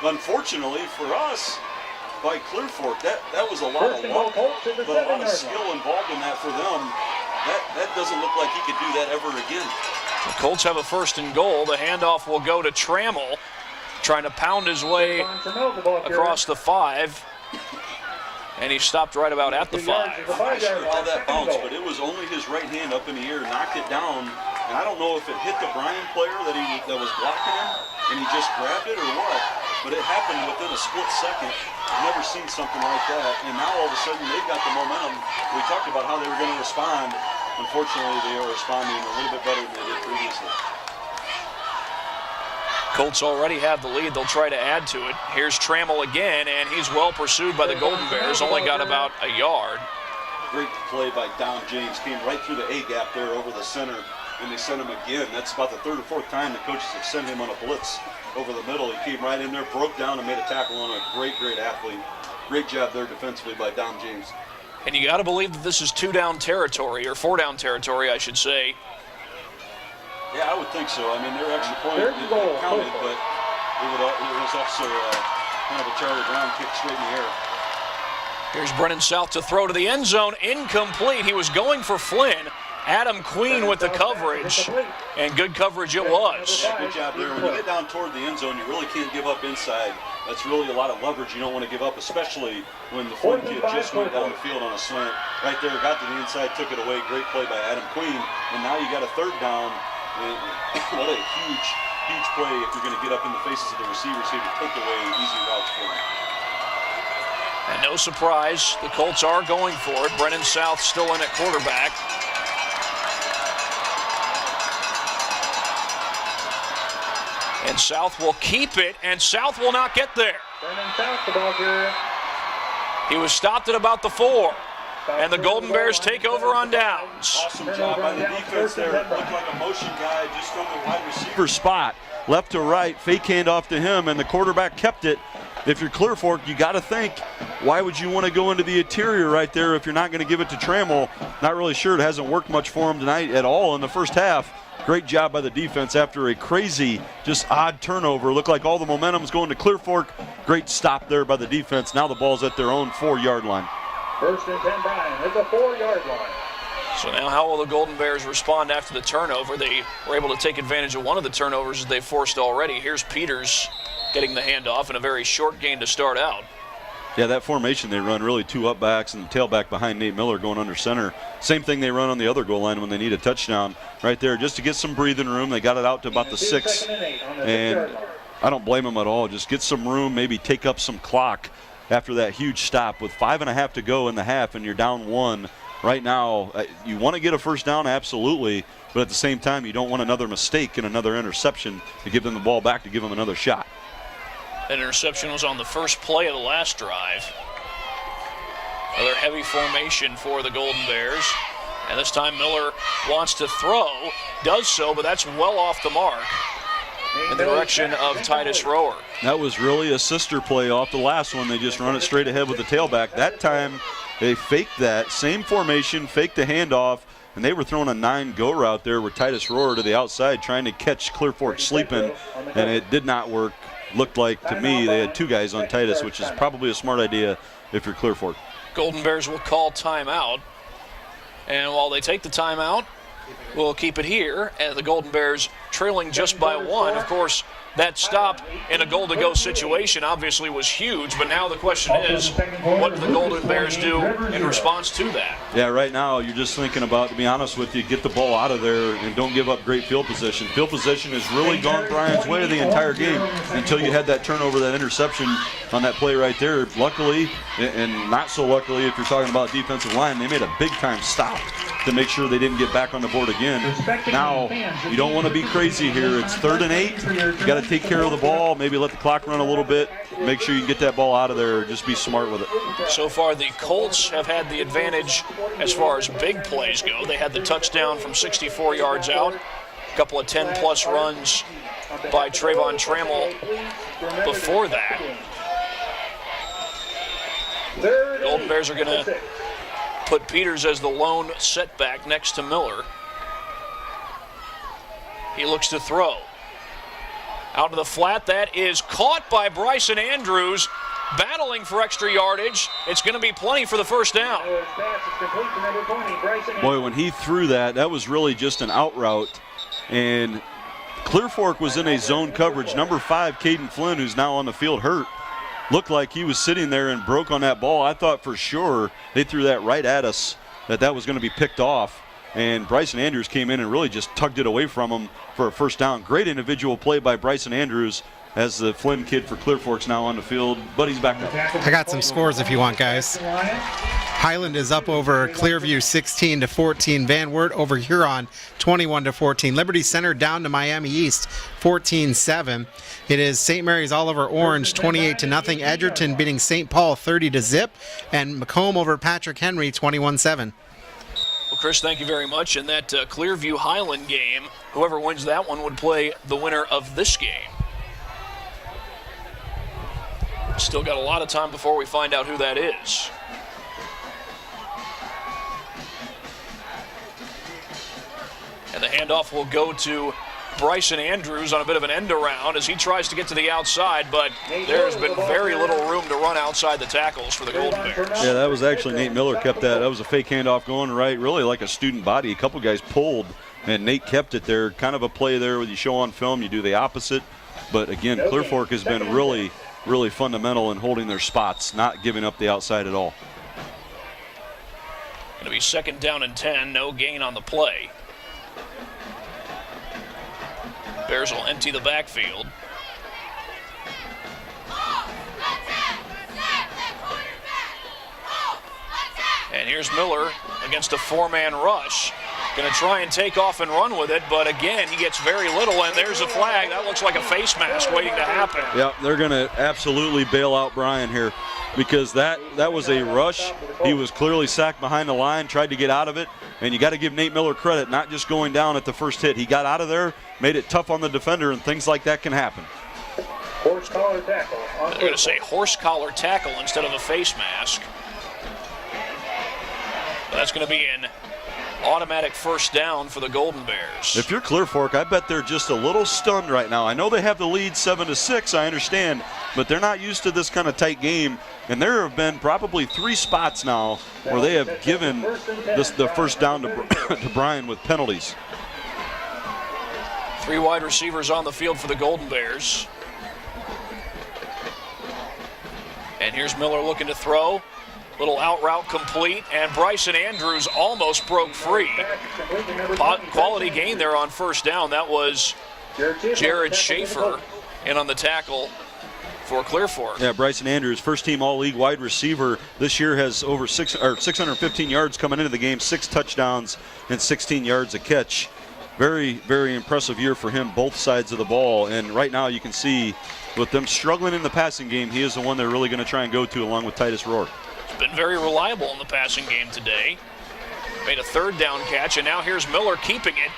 Unfortunately for us, by Clear Fork, that was a lot of luck, but a lot of skill involved in that for them. That doesn't look like he could do that ever again. The Colts have a 1st and goal. The handoff will go to Trammell, trying to pound his way across the 5. And he stopped right about at the 5. I'm not sure how that bounced, but it was only his right hand up in the air, knocked it down. And I don't know if it hit the Bryan player that was blocking him, and he just grabbed it or what. But it happened within a split second. I've never seen something like that. And now all of a sudden they've got the momentum. We talked about how they were going to respond. Unfortunately, they are responding a little bit better than they did previously. Colts already have the lead. They'll try to add to it. Here's Trammell again, and he's well pursued by the Golden Bears. Only got about a yard. Great play by Don James. Came right through the A gap there over the center, and they sent him again. That's about the third or fourth time the coaches have sent him on a blitz over the middle. He came right in there, broke down, and made a tackle on a great athlete. Great job there defensively by Don James. And you got to believe that this is 2-down territory, or 4-down territory, I should say. Yeah, I would think so. I mean, their extra point it counted, but it was also kind of a Charlie Brown kick straight in the air. Here's Brennan South to throw to the end zone. Incomplete. He was going for Flynn. Adam Queen with the coverage, and good coverage it was. Yeah, good job there. When you get down toward the end zone, you really can't give up inside. That's really a lot of leverage you don't want to give up, especially when the Flynn kid just went down the field on a slant. Right there, got to the inside, took it away. Great play by Adam Queen. And now you got a third down. What a huge play if you're going to get up in the faces of the receivers here to take away easy routes for them. And no surprise, the Colts are going for it. Brennan South still in at quarterback. And South will keep it, and South will not get there. Brennan South, the ball carrier. He was stopped at about the 4. And the Golden Bears take over on downs. Awesome job by the defense there. It looked like a motion guy just from the wide receiver spot. Left to right, fake handoff to him, and the quarterback kept it. If you're Clear Fork, you got to think, why would you want to go into the interior right there if you're not going to give it to Trammell? Not really sure. It hasn't worked much for him tonight at all in the first half. Great job by the defense after a crazy, just odd turnover. Looked like all the momentum's going to Clear Fork. Great stop there by the defense. Now the ball's at their own 4-yard line. First and 10, Bryan at the 4-yard line. So now how will the Golden Bears respond after the turnover? They were able to take advantage of one of the turnovers that they forced already. Here's Peters getting the handoff and a very short gain to start out. Yeah, that formation they run, really 2 up backs and the tailback behind Nate Miller going under center. Same thing they run on the other goal line when they need a touchdown right there, just to get some breathing room. They got it out to about the 6, and I don't blame them at all. Just get some room, maybe take up some clock after that huge stop with 5.5 to go in the half, and you're down 1. Right now, you want to get a first down, absolutely, but at the same time, you don't want another mistake and another interception to give them the ball back to give them another shot. That interception was on the first play of the last drive. Another heavy formation for the Golden Bears. And this time Miller wants to throw, does so, but that's well off the mark in the direction of Titus Rower. That was really a sister play off the last one. They just run it straight ahead with the tailback. That time they faked that, same formation, faked the handoff, and they were throwing a 9-go route there with Titus Rower to the outside trying to catch Clear Fork sleeping, and it did not work. Looked like to me they had 2 guys on Titus, which is probably a smart idea if you're Clear Fork. Golden Bears will call timeout, and while they take the timeout, we'll keep it here, and the Golden Bears trailing just by 1. Of course, that stop in a goal-to-go situation obviously was huge, but now the question is, what do the Golden Bears do in response to that? Yeah, right now you're just thinking about, to be honest with you, get the ball out of there and don't give up great field position. Field position has really gone Bryan's way the entire game until you had that turnover, that interception on that play right there. Luckily, and not so luckily if you're talking about defensive line, they made a big-time stop to make sure they didn't get back on the board again. Now, you don't want to be crazy here. It's 3rd and 8. You got to take care of the ball, maybe let the clock run a little bit, make sure you can get that ball out of there, just be smart with it. So far, the Colts have had the advantage as far as big plays go. They had the touchdown from 64 yards out, a couple of 10-plus runs by Trayvon Trammell before that. Golden Bears are going to put Peters as the lone setback next to Miller. He looks to throw. Out to the flat, that is caught by Bryson Andrews, battling for extra yardage. It's going to be plenty for the first down. Boy, when he threw that, that was really just an out route. And Clear Fork was in a zone coverage. Number 5, Caden Flynn, who's now on the field hurt. looked like he was sitting there and broke on that ball. I thought for sure they threw that right at us, that was going to be picked off. And Bryson Andrews came in and really just tugged it away from him for a first down. Great individual play by Bryson Andrews as the Flynn kid for Clear Fork's now on the field, but he's back up. I got some scores if you want, guys. Highland is up over Clearview 16-14. Van Wert over Huron 21-14. Liberty Center down to Miami East 14-7. It is St. Mary's Oliver Orange 28-0. Edgerton beating St. Paul 30-0. And Macomb over Patrick Henry 21-7. Well, Chris, thank you very much. In that Clearview Highland game, whoever wins that one would play the winner of this game. Still got a lot of time before we find out who that is. And the handoff will go to Bryson Andrews on a bit of an end around as he tries to get to the outside, but there's been very little room to run outside the tackles for the Golden Bears. Yeah, that was actually Nate Miller kept that. That was a fake handoff going right, really like a student body. A couple guys pulled, and Nate kept it there. Kind of a play there where you show on film, you do the opposite. But again, Clear Fork has been really fundamental in holding their spots, not giving up the outside at all. Going to be 2nd down and 10, no gain on the play. Bears will empty the backfield. And here's Miller against a 4-man rush. Going to try and take off and run with it, but again, he gets very little, and there's a flag. That looks like a face mask waiting to happen. Yeah, they're going to absolutely bail out Bryan here because that was a rush. He was clearly sacked behind the line, tried to get out of it, and you got to give Nate Miller credit, not just going down at the first hit. He got out of there, made it tough on the defender, and things like that can happen. Horse collar tackle. They're going to say horse collar tackle instead of a face mask. But that's going to be an automatic 1st down for the Golden Bears. If you're Clear Fork, I bet they're just a little stunned right now. I know they have the lead 7-6, I understand, but they're not used to this kind of tight game. And there have been probably 3 spots now where they have given the first down to Bryan with penalties. 3 wide receivers on the field for the Golden Bears. And here's Miller looking to throw. Little out route complete, and Bryson Andrews almost broke free. Quality gain there on 1st down. That was Jared Schaefer in on the tackle for Clear Fork. Yeah, Bryson Andrews, first-team All-League wide receiver. This year has over 615 yards coming into the game, 6 touchdowns and 16 yards a catch. Very, very impressive year for him, both sides of the ball. And right now you can see with them struggling in the passing game, he is the one they're really going to try and go to along with Titus Rourke. Been very reliable in the passing game today. Made a 3rd down catch, and now here's Miller keeping it.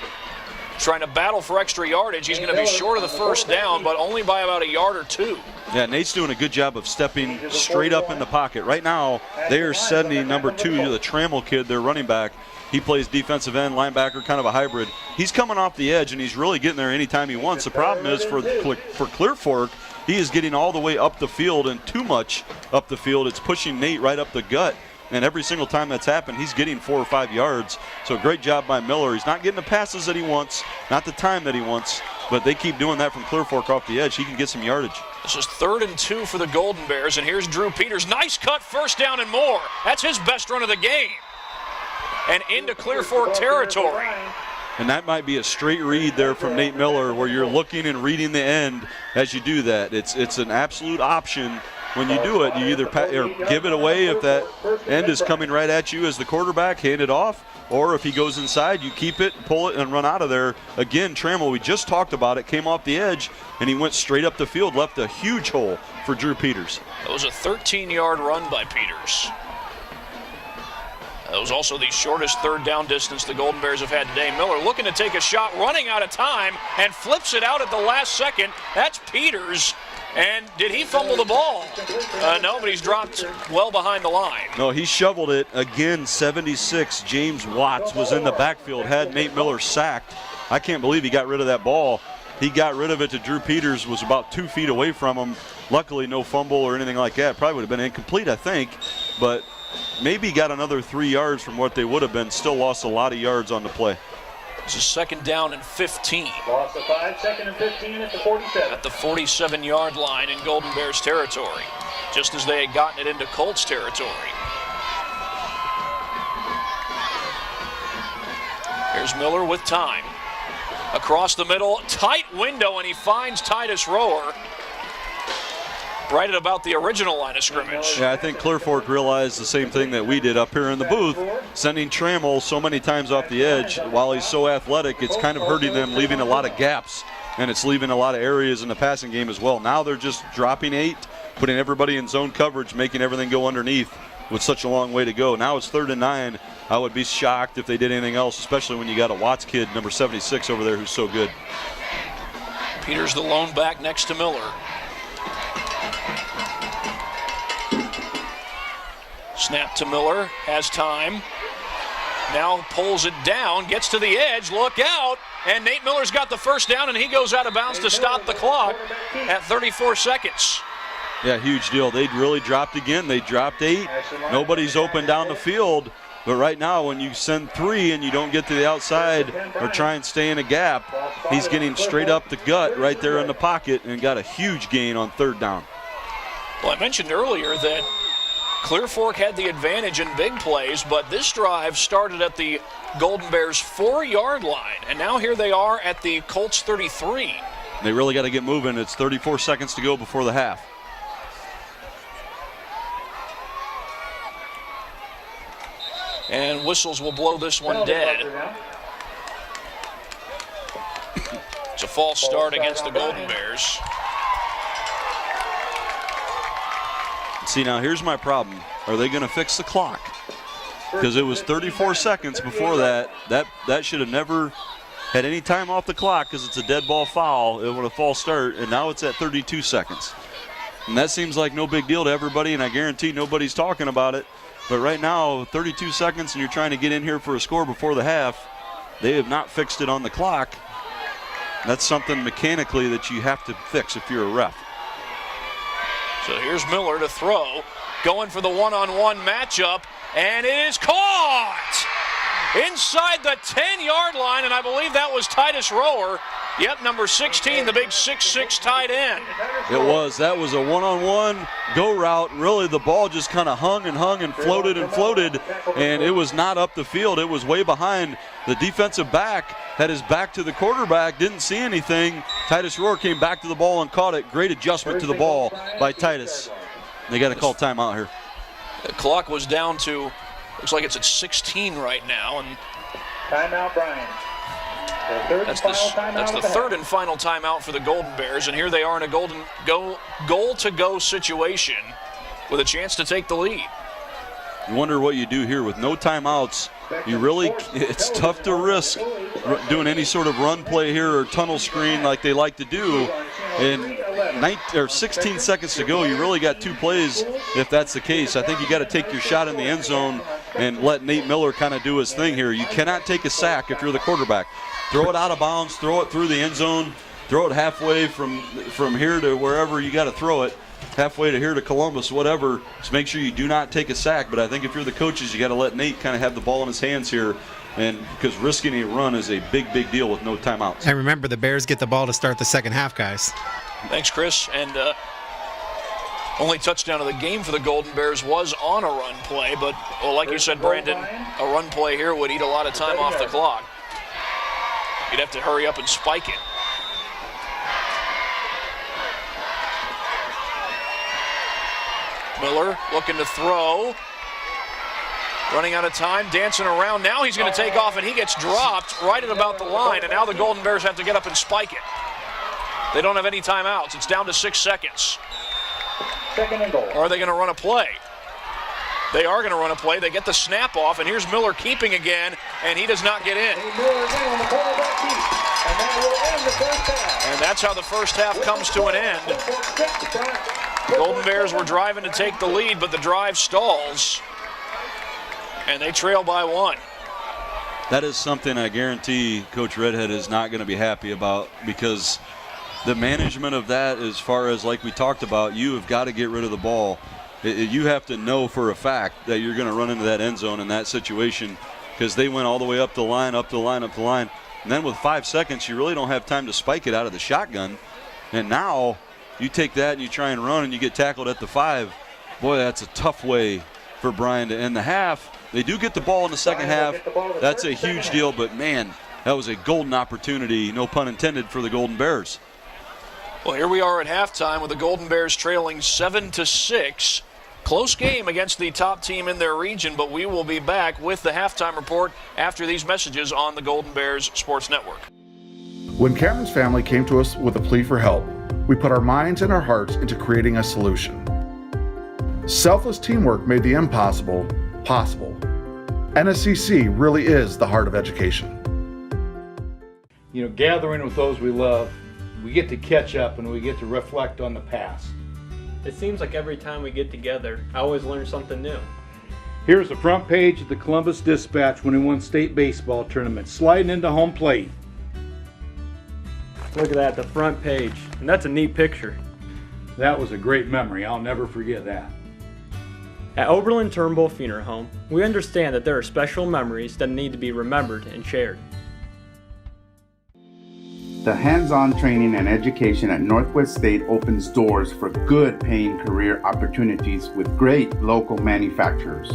Trying to battle for extra yardage. He's going to be short of the 1st down, but only by about a yard or 2. Yeah, Nate's doing a good job of stepping straight up in the pocket. Right now, they are sending number 2, the Trammell kid, their running back. He plays defensive end, linebacker, kind of a hybrid. He's coming off the edge, and he's really getting there anytime he wants. The problem is for Clear Fork, he is getting all the way up the field and too much up the field. It's pushing Nate right up the gut. And every single time that's happened, he's getting 4 or 5 yards. So great job by Miller. He's not getting the passes that he wants, not the time that he wants, but they keep doing that from Clear Fork off the edge. He can get some yardage. This is 3rd and 2 for the Golden Bears, and here's Drew Peters. Nice cut, 1st down and more. That's his best run of the game. And into Clear Fork territory. And that might be a straight read there from Nate Miller where you're looking and reading the end as you do that. It's an absolute option when you do it. You either give it away if that end is coming right at you as the quarterback, hand it off, or if he goes inside, you keep it, pull it, and run out of there. Again, Trammell, we just talked about it, came off the edge, and he went straight up the field, left a huge hole for Drew Peters. That was a 13-yard run by Peters. That was also the shortest 3rd down distance the Golden Bears have had today. Miller looking to take a shot, running out of time, and flips it out at the last second. That's Peters. And did he fumble the ball? No, but he's dropped well behind the line. No, he shoveled it. Again, 76. James Watts was in the backfield, had Nate Miller sacked. I can't believe he got rid of that ball. He got rid of it to Drew Peters, was about 2 feet away from him. Luckily, no fumble or anything like that. Probably would have been incomplete, I think. But maybe got another 3 yards from what they would have been. Still lost a lot of yards on the play. This is 2nd down and 15. Loss of 5, 2nd and 15 at the 47. At the 47-yard line in Golden Bears territory, just as they had gotten it into Colts territory. Here's Miller with time. Across the middle, tight window, and he finds Titus Rower right at about the original line of scrimmage. Yeah, I think Clear Fork realized the same thing that we did up here in the booth, sending Trammell so many times off the edge. While he's so athletic, it's kind of hurting them, leaving a lot of gaps, and it's leaving a lot of areas in the passing game as well. Now they're just dropping 8, putting everybody in zone coverage, making everything go underneath with such a long way to go. Now it's 3rd and 9. I would be shocked if they did anything else, especially when you got a Watts kid, number 76 over there, who's so good. Peters the lone back next to Miller. Snap to Miller, has time. Now pulls it down, gets to the edge, look out, and Nate Miller's got the first down, and he goes out of bounds to stop the clock at 34 seconds. Yeah, huge deal. They really dropped again. They dropped 8. Nobody's open down the field. But right now, when you send 3 and you don't get to the outside or try and stay in a gap, he's getting straight up the gut right there in the pocket and got a huge gain on 3rd down. Well, I mentioned earlier that Clear Fork had the advantage in big plays, but this drive started at the Golden Bears 4-yard line, and now here they are at the Colts 33. They really got to get moving. It's 34 seconds to go before the half. And whistles will blow this one dead. It's a false start against the Golden Bears. See, now here's my problem. Are they going to fix the clock? Because it was 34 seconds before that. That should have never had any time off the clock because it's a dead ball foul. It would have false start, and now it's at 32 seconds. And that seems like no big deal to everybody, and I guarantee nobody's talking about it. But right now, 32 seconds, and you're trying to get in here for a score before the half. They have not fixed it on the clock. That's something mechanically that you have to fix if you're a ref. So here's Miller to throw, going for the one-on-one matchup, and it is caught inside the 10-yard line, and I believe that was Titus Rower. Yep, number 16, the big 6'6" tight end. It was. That was a one-on-one go route. Really, the ball just kind of hung and floated, and it was not up the field. It was way behind. The defensive back had his back to the quarterback, didn't see anything. Titus Rower came back to the ball and caught it. Great adjustment to the ball by Titus. They got to call timeout here. The clock was down to, looks like it's at 16 right now. And timeout, Bryan. That's the third and final timeout for the Golden Bears, and here they are in a goal-to-go situation with a chance to take the lead. You wonder what you do here with no timeouts. It's tough to risk doing any sort of run play here or tunnel screen like they like to do. And 16 seconds to go, you really got 2 plays if that's the case. I think you got to take your shot in the end zone and let Nate Miller kind of do his thing here. You cannot take a sack if you're the quarterback. Throw it out of bounds, throw it through the end zone, throw it halfway from here to wherever you got to throw it, halfway to here to Columbus, whatever. Just make sure you do not take a sack. But I think if you're the coaches, you got to let Nate kind of have the ball in his hands here, and because risking a run is a big deal with no timeouts. And remember, the Bears get the ball to start the second half, guys. Thanks, Chris. And only touchdown of the game for the Golden Bears was on a run play, but like you said, Brandon, a run play here would eat a lot of time off the clock. You'd have to hurry up and spike it. Miller looking to throw. Running out of time, dancing around. Now he's going to take off, and he gets dropped right at about the line, and now the Golden Bears have to get up and spike it. They don't have any timeouts. It's down to 6 seconds. Second and goal. Or are they going to run a play? They are going to run a play. They get the snap off, and here's Miller keeping again, and he does not get in. And that's how the first half comes to an end. Golden Bears were driving to take the lead, but the drive stalls, and they trail by 1. That is something I guarantee Coach Redhead is not going to be happy about, because the management of that, as far as like we talked about, you have got to get rid of the ball. You have to know for a fact that you're going to run into that end zone in that situation, because they went all the way up the line. And then with 5 seconds, you really don't have time to spike it out of the shotgun. And now you take that and you try and run and you get tackled at the 5. Boy, that's a tough way for Bryan to end the half. They do get the ball in the second half. That's a huge deal, but man, that was a golden opportunity, no pun intended, for the Golden Bears. Well, here we are at halftime with the Golden Bears trailing 7-6. Close game against the top team in their region, but we will be back with the halftime report after these messages on the Golden Bears Sports Network. When Cameron's family came to us with a plea for help, we put our minds and our hearts into creating a solution. Selfless teamwork made the impossible possible. NSCC really is the heart of education. You know, gathering with those we love, we get to catch up and we get to reflect on the past. It seems like every time we get together, I always learn something new. Here's the front page of the Columbus Dispatch when he won state baseball tournament, sliding into home plate. Look at that, the front page. And that's a neat picture. That was a great memory. I'll never forget that. At Oberlin Turnbull Funeral Home, we understand that there are special memories that need to be remembered and shared. The hands-on training and education at Northwest State opens doors for good paying career opportunities with great local manufacturers.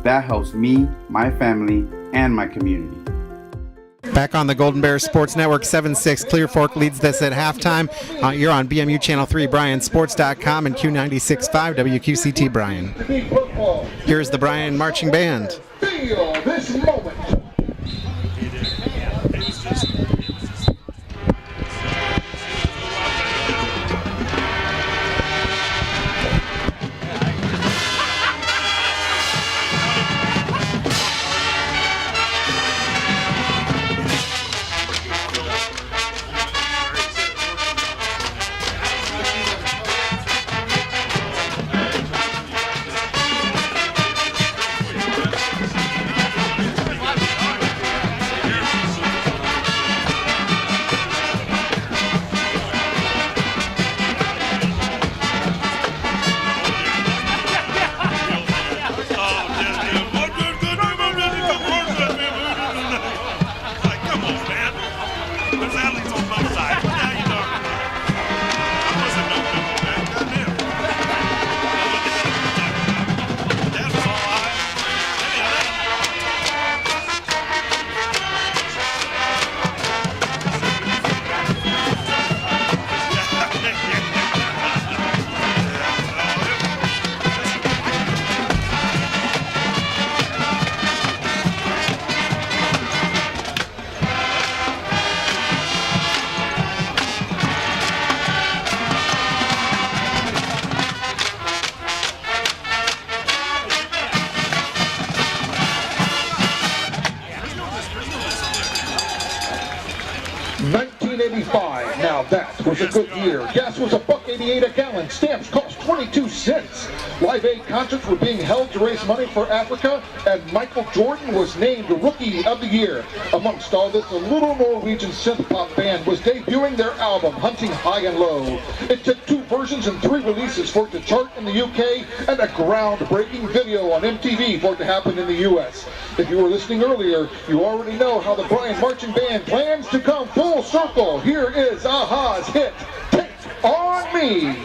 That helps me, my family, and my community. Back on the Golden Bears Sports Network, 7-6. Clear Fork leads this at halftime. You're on BMU Channel 3, BryanSports.com, and Q96.5 WQCT Bryan. Here's the Bryan Marching Band. Feel this moment. Now that was a good year. Gas was $1.88 a gallon. Stamps cost 22 cents. Live Aid concerts were being held to raise money for Africa, and Michael Jordan was named Rookie of the Year. Amongst all this, a little Norwegian synth-pop band was debuting their album, Hunting High and Low. It took 2 versions and 3 releases for it to chart in the UK, and a groundbreaking video on MTV for it to happen in the US. If you were listening earlier, you already know how the Bryan Marching Band plans to come full circle. Here is Aha's hit, Take On Me.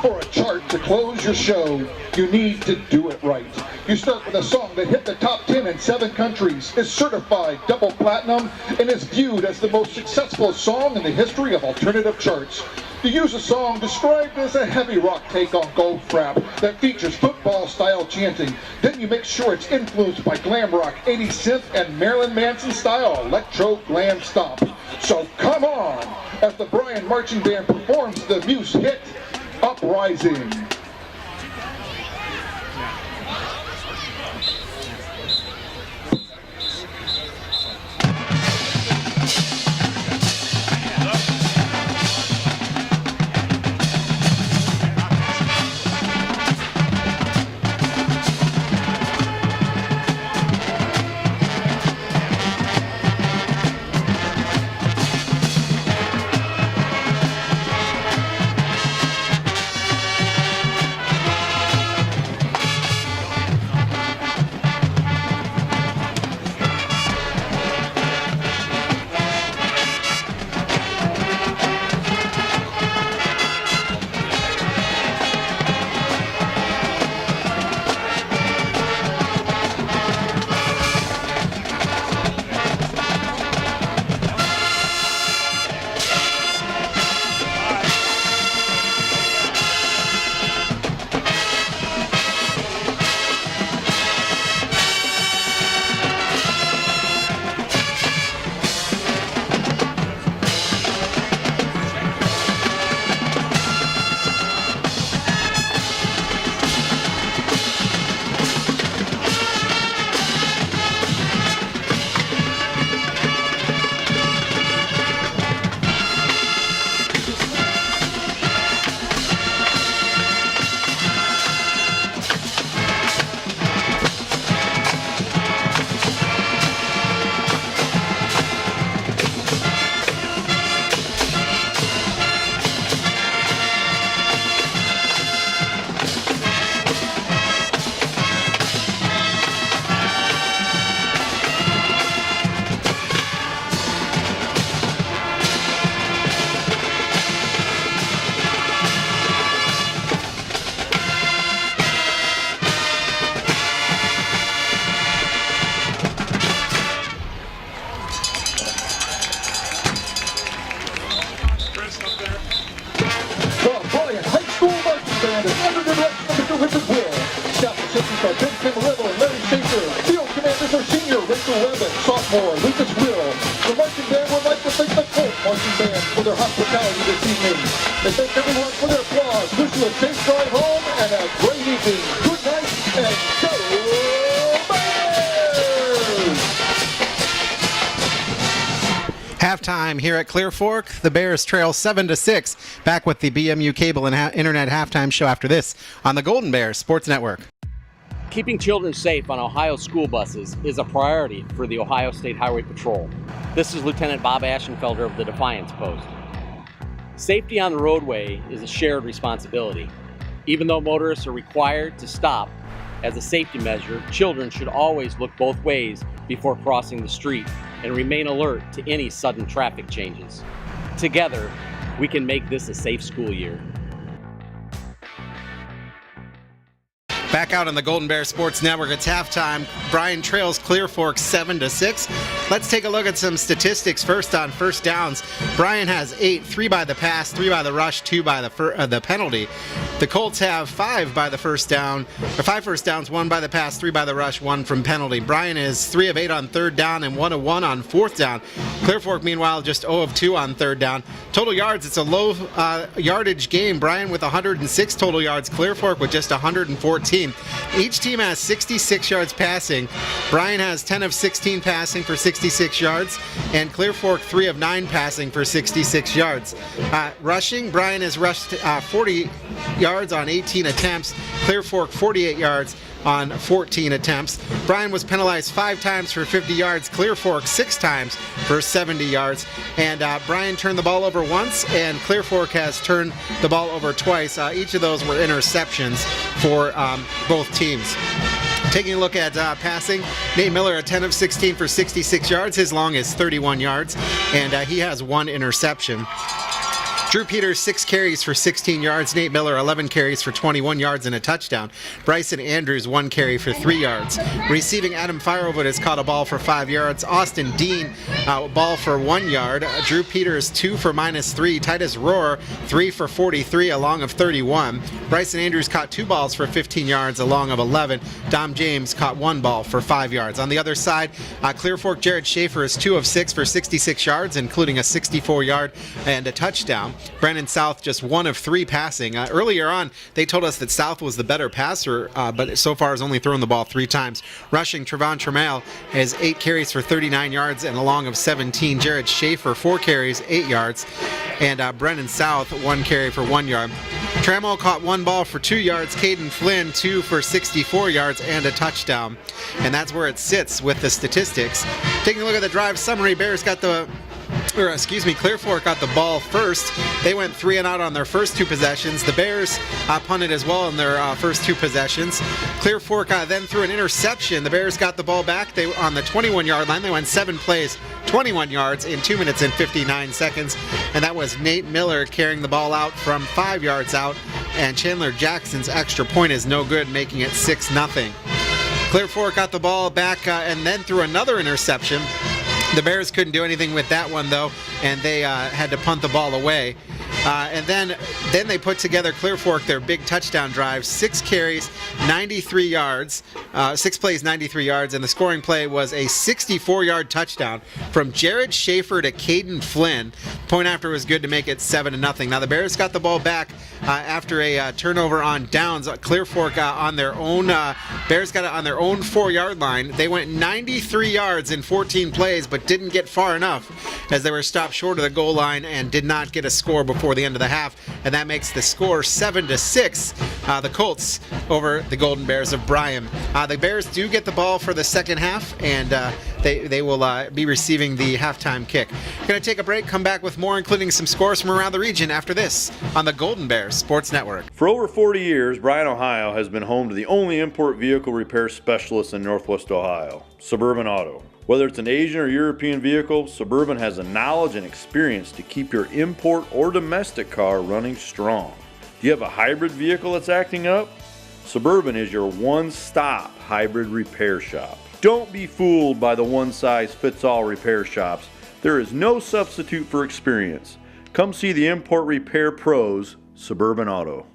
for a chart to close your show, you need to do it right. You start with a song that hit the top 10 in 7 countries, is certified double platinum, and is viewed as the most successful song in the history of alternative charts. You use a song described as a heavy rock take on golf rap that features football-style chanting. Then you make sure it's influenced by glam rock, 80s synth, and Marilyn Manson-style electro glam stomp. So come on, as the Bryan Marching Band performs the Muse hit, Uprising. Sophomore Lucas Will. The marching band would like to thank the Colts marching band for their hospitality this evening. They thank everyone for their applause. Wish you a safe drive home and a great evening. Good night and go Bears! Halftime here at Clear Fork. The Bears trail 7-6. Back with the BMU Cable and Internet halftime show after this on the Golden Bears Sports Network. Keeping children safe on Ohio school buses is a priority for the Ohio State Highway Patrol. This is Lieutenant Bob Aschenfelder of the Defiance Post. Safety on the roadway is a shared responsibility. Even though motorists are required to stop as a safety measure, children should always look both ways before crossing the street and remain alert to any sudden traffic changes. Together, we can make this a safe school year. Back out on the Golden Bear Sports Network, it's halftime. Bryan trails Clear Fork 7-6. Let's take a look at some statistics first on first downs. Bryan has 8, 3 by the pass, 3 by the rush, 2 by the penalty. The Colts have 5 by the first down, or 5 first downs, 1 by the pass, 3 by the rush, 1 from penalty. Bryan is 3 of 8 on third down and 1 of 1 on fourth down. Clear Fork, meanwhile, just 0 of 2 on third down. Total yards, it's a low yardage game. Bryan with 106 total yards, Clear Fork with just 114. Each team has 66 yards passing. Bryan has 10 of 16 passing for 66 yards, and Clear Fork 3 of 9 passing for 66 yards. Rushing, Bryan has rushed 40 yards on 18 attempts. Clear Fork 48 yards on 14 attempts. Bryan was penalized 5 times for 50 yards. Clear Fork 6 times for 70 yards. And Bryan turned the ball over once, and Clear Fork has turned the ball over twice. Each of those were interceptions for both teams. Taking a look at passing, Nate Miller at 10 of 16 for 66 yards. His long is 31 yards, and he has 1 interception. Drew Peters, 6 carries for 16 yards. Nate Miller, 11 carries for 21 yards and a touchdown. Bryson Andrews, 1 carry for 3 yards. Receiving, Adam Firewood has caught a ball for 5 yards. Austin Dean, ball for 1 yard. Drew Peters, 2 for -3. Titus Rohr, 3 for 43, a long of 31. Bryson Andrews caught 2 balls for 15 yards, a long of 11. Dom James caught 1 ball for 5 yards. On the other side, Clear Fork Jared Schaefer is 2 of 6 for 66 yards, including a 64-yard and a touchdown. Brandon South just 1 of 3 passing. Earlier on, they told us that South was the better passer, but so far has only thrown the ball 3 times. Rushing, Trevon Trammell has 8 carries for 39 yards and a long of 17. Jared Schaefer, 4 carries, 8 yards. And Brennan South, 1 carry for 1 yard. Trammell caught 1 ball for 2 yards. Caden Flynn, 2 for 64 yards and a touchdown. And that's where it sits with the statistics. Taking a look at the drive summary, Bears got Clear Fork got the ball first. They went 3 and out on their first 2 possessions. The Bears punted as well in their first 2 possessions. Clear Fork then threw an interception. The Bears got the ball back. They on the 21-yard line. They went 7 plays, 21 yards in 2 minutes and 59 seconds. And that was Nate Miller carrying the ball out from 5 yards out. And Chandler Jackson's extra point is no good, making it 6-0. Clear Fork got the ball back and then threw another interception. The Bears couldn't do anything with that one, though, and they had to punt the ball away. And then they put together, Clear Fork, their big touchdown drive. 6 carries, 93 yards, 6 plays, 93 yards, and the scoring play was a 64-yard touchdown from Jared Schaefer to Caden Flynn. Point after was good to make it 7-0. Now the Bears got the ball back after a turnover on downs. Clear Fork on their own. Bears got it on their own 4-yard line. They went 93 yards in 14 plays, but didn't get far enough as they were stopped short of the goal line and did not get a score before the end of the half, and that makes the score 7-6. The Colts over the Golden Bears of Bryan. The Bears do get the ball for the second half, and they will be receiving the halftime kick. Going to take a break, come back with more, including some scores from around the region after this on the Golden Bears Sports Network. For over 40 years, Bryan, Ohio has been home to the only import vehicle repair specialist in Northwest Ohio, Suburban Auto. Whether it's an Asian or European vehicle, Suburban has the knowledge and experience to keep your import or domestic car running strong. Do you have a hybrid vehicle that's acting up? Suburban is your one-stop hybrid repair shop. Don't be fooled by the one-size-fits-all repair shops. There is no substitute for experience. Come see the import repair pros, Suburban Auto.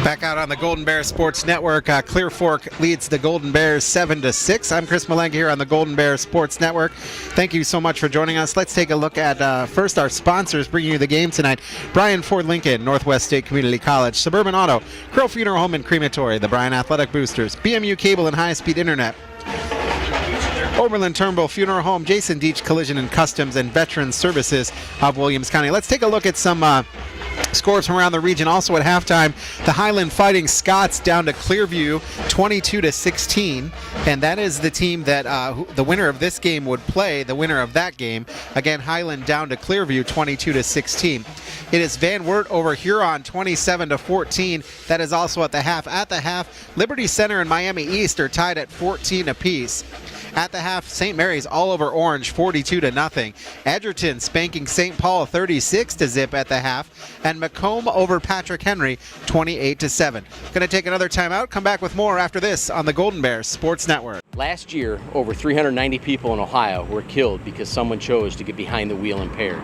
Back out on the Golden Bears Sports Network, Clear Fork leads the Golden Bears 7-6. I'm Chris Malenka here on the Golden Bears Sports Network. Thank you so much for joining us. Let's take a look at first our sponsors bringing you the game tonight. Bryan Ford Lincoln, Northwest State Community College, Suburban Auto, Crow Funeral Home and Crematory, the Bryan Athletic Boosters, BMU Cable and High-Speed Internet, Oberlin Turnbull Funeral Home, Jason Deach Collision and Customs, and Veterans Services of Williams County. Let's take a look at some scores from around the region. Also at halftime, the Highland Fighting Scots down to Clearview 22-16, and that is the team that the winner of this game would play the winner of that game. Again, Highland down to Clearview 22-16. It is Van Wert over Huron 27-14. That is also at the half. At the half, Liberty Center and Miami East are tied at 14 apiece. At the half, St. Mary's all over Orange 42-0. Edgerton spanking St. Paul 36-0 at the half, and Macomb over Patrick Henry 28-7. Going to take another timeout. Come back with more after this on the Golden Bears Sports Network. Last year, over 390 people in Ohio were killed because someone chose to get behind the wheel impaired.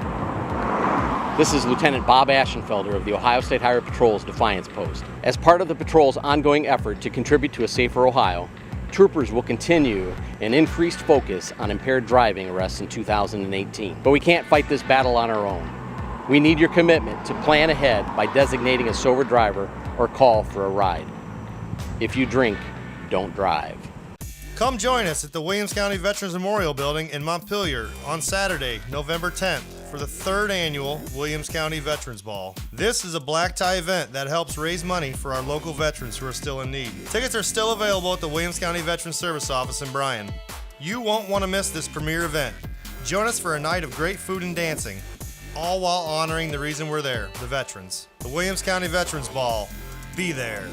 This is Lieutenant Bob Ashenfelder of the Ohio State Highway Patrol's Defiance Post. As part of the patrol's ongoing effort to contribute to a safer Ohio, troopers will continue an increased focus on impaired driving arrests in 2018. But we can't fight this battle on our own. We need your commitment to plan ahead by designating a sober driver or call for a ride. If you drink, don't drive. Come join us at the Williams County Veterans Memorial Building in Montpelier on Saturday, November 10th for the 3rd annual Williams County Veterans Ball. This is a black tie event that helps raise money for our local veterans who are still in need. Tickets are still available at the Williams County Veterans Service Office in Bryan. You won't want to miss this premier event. Join us for a night of great food and dancing, all while honoring the reason we're there, the veterans. The Williams County Veterans Ball. Be there.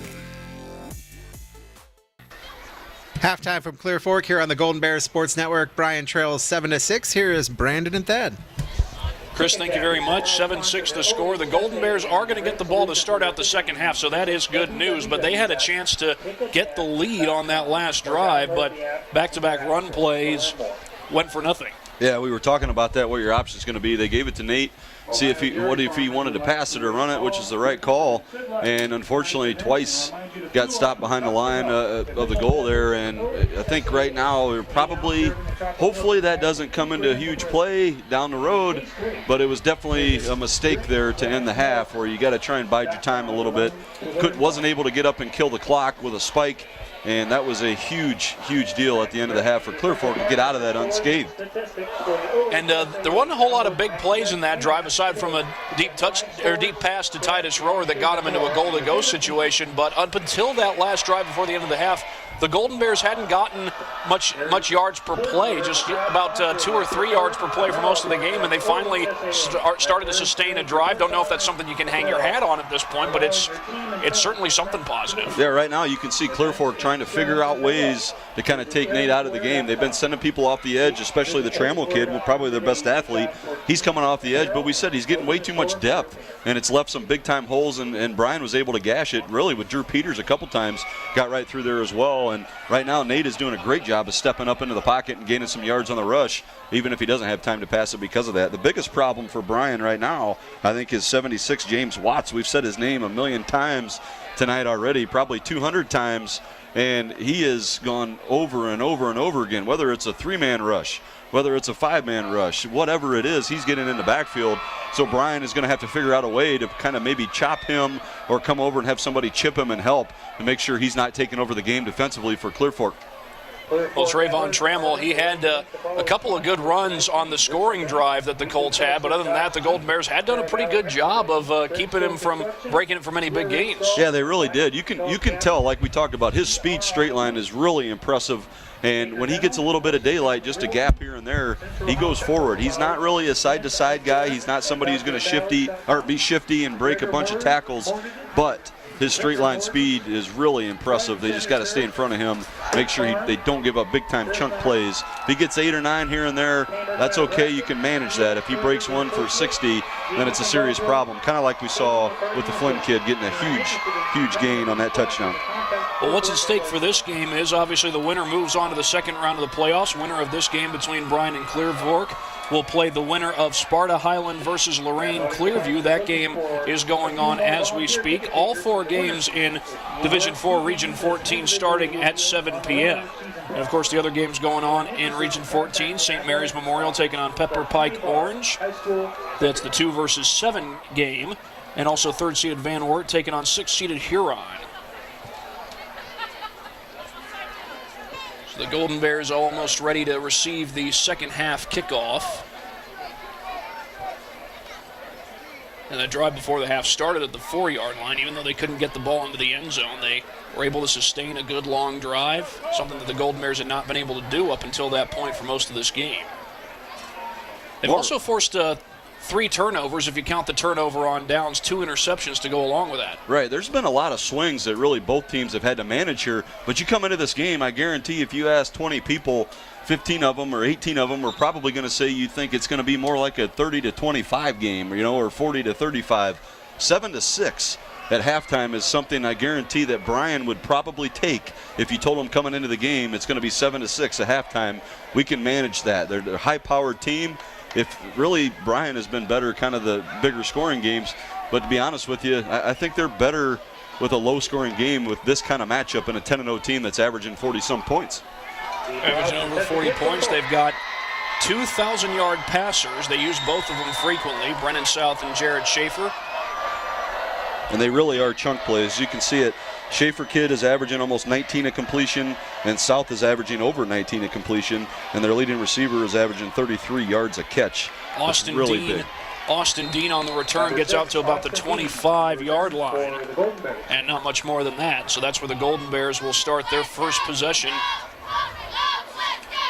Halftime from Clear Fork here on the Golden Bears Sports Network. Bryan trails 7-6. Here is Brandon and Thad. Chris, thank you very much. 7-6 the score. The Golden Bears are going to get the ball to start out the second half, so that is good news. But they had a chance to get the lead on that last drive, but back-to-back run plays went for nothing. Yeah, we were talking about that, what your option's going to be. They gave it to Nate, see if he wanted to pass it or run it, which is the right call. And unfortunately, twice got stopped behind the line of the goal there. And I think right now we're probably, hopefully that doesn't come into a huge play down the road, but it was definitely a mistake there to end the half where you got to try and bide your time a little bit. Wasn't able to get up and kill the clock with a spike. And that was a huge, huge deal at the end of the half for Clear Fork to get out of that unscathed. And there wasn't a whole lot of big plays in that drive aside from a deep pass to Titus Rower that got him into a goal-to-go situation. But up until that last drive before the end of the half, the Golden Bears hadn't gotten much yards per play, just about 2 or 3 yards per play for most of the game, and they finally started to sustain a drive. Don't know if that's something you can hang your hat on at this point, but it's certainly something positive. Yeah, right now you can see Clear Fork trying to figure out ways to kind of take Nate out of the game. They've been sending people off the edge, especially the Trammell kid, probably their best athlete. He's coming off the edge, but we said he's getting way too much depth, and it's left some big-time holes, and Bryan was able to gash it, really, with Drew Peters a couple times, got right through there as well. And right now, Nate is doing a great job of stepping up into the pocket and gaining some yards on the rush, even if he doesn't have time to pass it because of that. The biggest problem for Bryan right now, I think, is 76 James Watts. We've said his name a million times tonight already, probably 200 times, and he has gone over and over and over again, whether it's a 3-man rush, whether it's a 5-man rush, whatever it is, he's getting in the backfield. So Bryan is going to have to figure out a way to kind of maybe chop him or come over and have somebody chip him and help to make sure he's not taking over the game defensively for Clear Fork. Well, Trayvon Trammell, he had a couple of good runs on the scoring drive that the Colts had, but other than that, the Golden Bears had done a pretty good job of keeping him from breaking it from any big gains. Yeah, they really did. You can tell, like we talked about, his speed straight line is really impressive. And when he gets a little bit of daylight, just a gap here and there, he goes forward. He's not really a side-to-side guy. He's not somebody who's going to be shifty and break a bunch of tackles, but his straight line speed is really impressive. They just got to stay in front of him, make sure they don't give up big-time chunk plays. If he gets 8 or 9 here and there, that's okay. You can manage that. If he breaks one for 60, then it's a serious problem, kind of like we saw with the Flynn kid getting a huge, huge gain on that touchdown. Well, what's at stake for this game is obviously the winner moves on to the second round of the playoffs. Winner of this game between Bryan and Clear Fork will play the winner of Sparta Highland versus Lorain Clearview. That game is going on as we speak. All 4 games in Division 4 Region 14 starting at 7 p.m. And, of course, the other games going on in Region 14, St. Mary's Memorial taking on Pepper Pike Orange. That's the 2 versus 7 game. And also 3rd-seeded Van Wert taking on 6th-seeded Huron. The Golden Bears almost ready to receive the second half kickoff. And that drive before the half started at the 4-yard line. Even though they couldn't get the ball into the end zone, they were able to sustain a good long drive, something that the Golden Bears had not been able to do up until that point for most of this game. They've also forced 3 turnovers, if you count the turnover on downs, 2 interceptions to go along with that. Right, there's been a lot of swings that really both teams have had to manage here, but you come into this game, I guarantee if you ask 20 people, 15 of them or 18 of them are probably going to say you think it's going to be more like a 30-25 game, or 40-35. 7-6 at halftime is something I guarantee that Bryan would probably take if you told him coming into the game it's going to be 7-6 at halftime. We can manage that. They're a high-powered team. If really Bryan has been better kind of the bigger scoring games, but to be honest with you, I think they're better with a low-scoring game with this kind of matchup and a 10-0 team that's averaging 40-some points. Averaging over 40 points. They've got 2,000-yard passers. They use both of them frequently, Brennan South and Jared Schaefer. And they really are chunk plays. You can see it. Schaefer kid is averaging almost 19 a completion, and South is averaging over 19 a completion, and their leading receiver is averaging 33 yards a catch. Austin really Dean. big. Austin Dean on the return gets out to about the 25-yard line, and not much more than that. So that's where the Golden Bears will start their first possession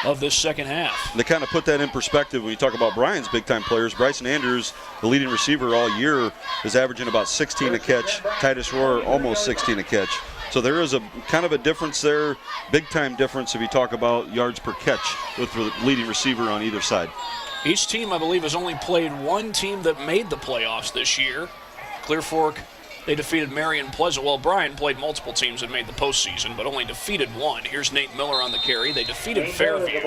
of this second half. To kind of put that in perspective, when you talk about Bryan's big-time players, Bryson Andrews, the leading receiver all year, is averaging about 16 a catch. Titus Rohr, almost 16 a catch. So there is a kind of a difference there, big-time difference if you talk about yards per catch with the leading receiver on either side. Each team, I believe, has only played one team that made the playoffs this year. Clear Fork, they defeated Marion Pleasant. Well, Bryan played multiple teams that made the postseason, but only defeated one. Here's Nate Miller on the carry. They defeated Fairview.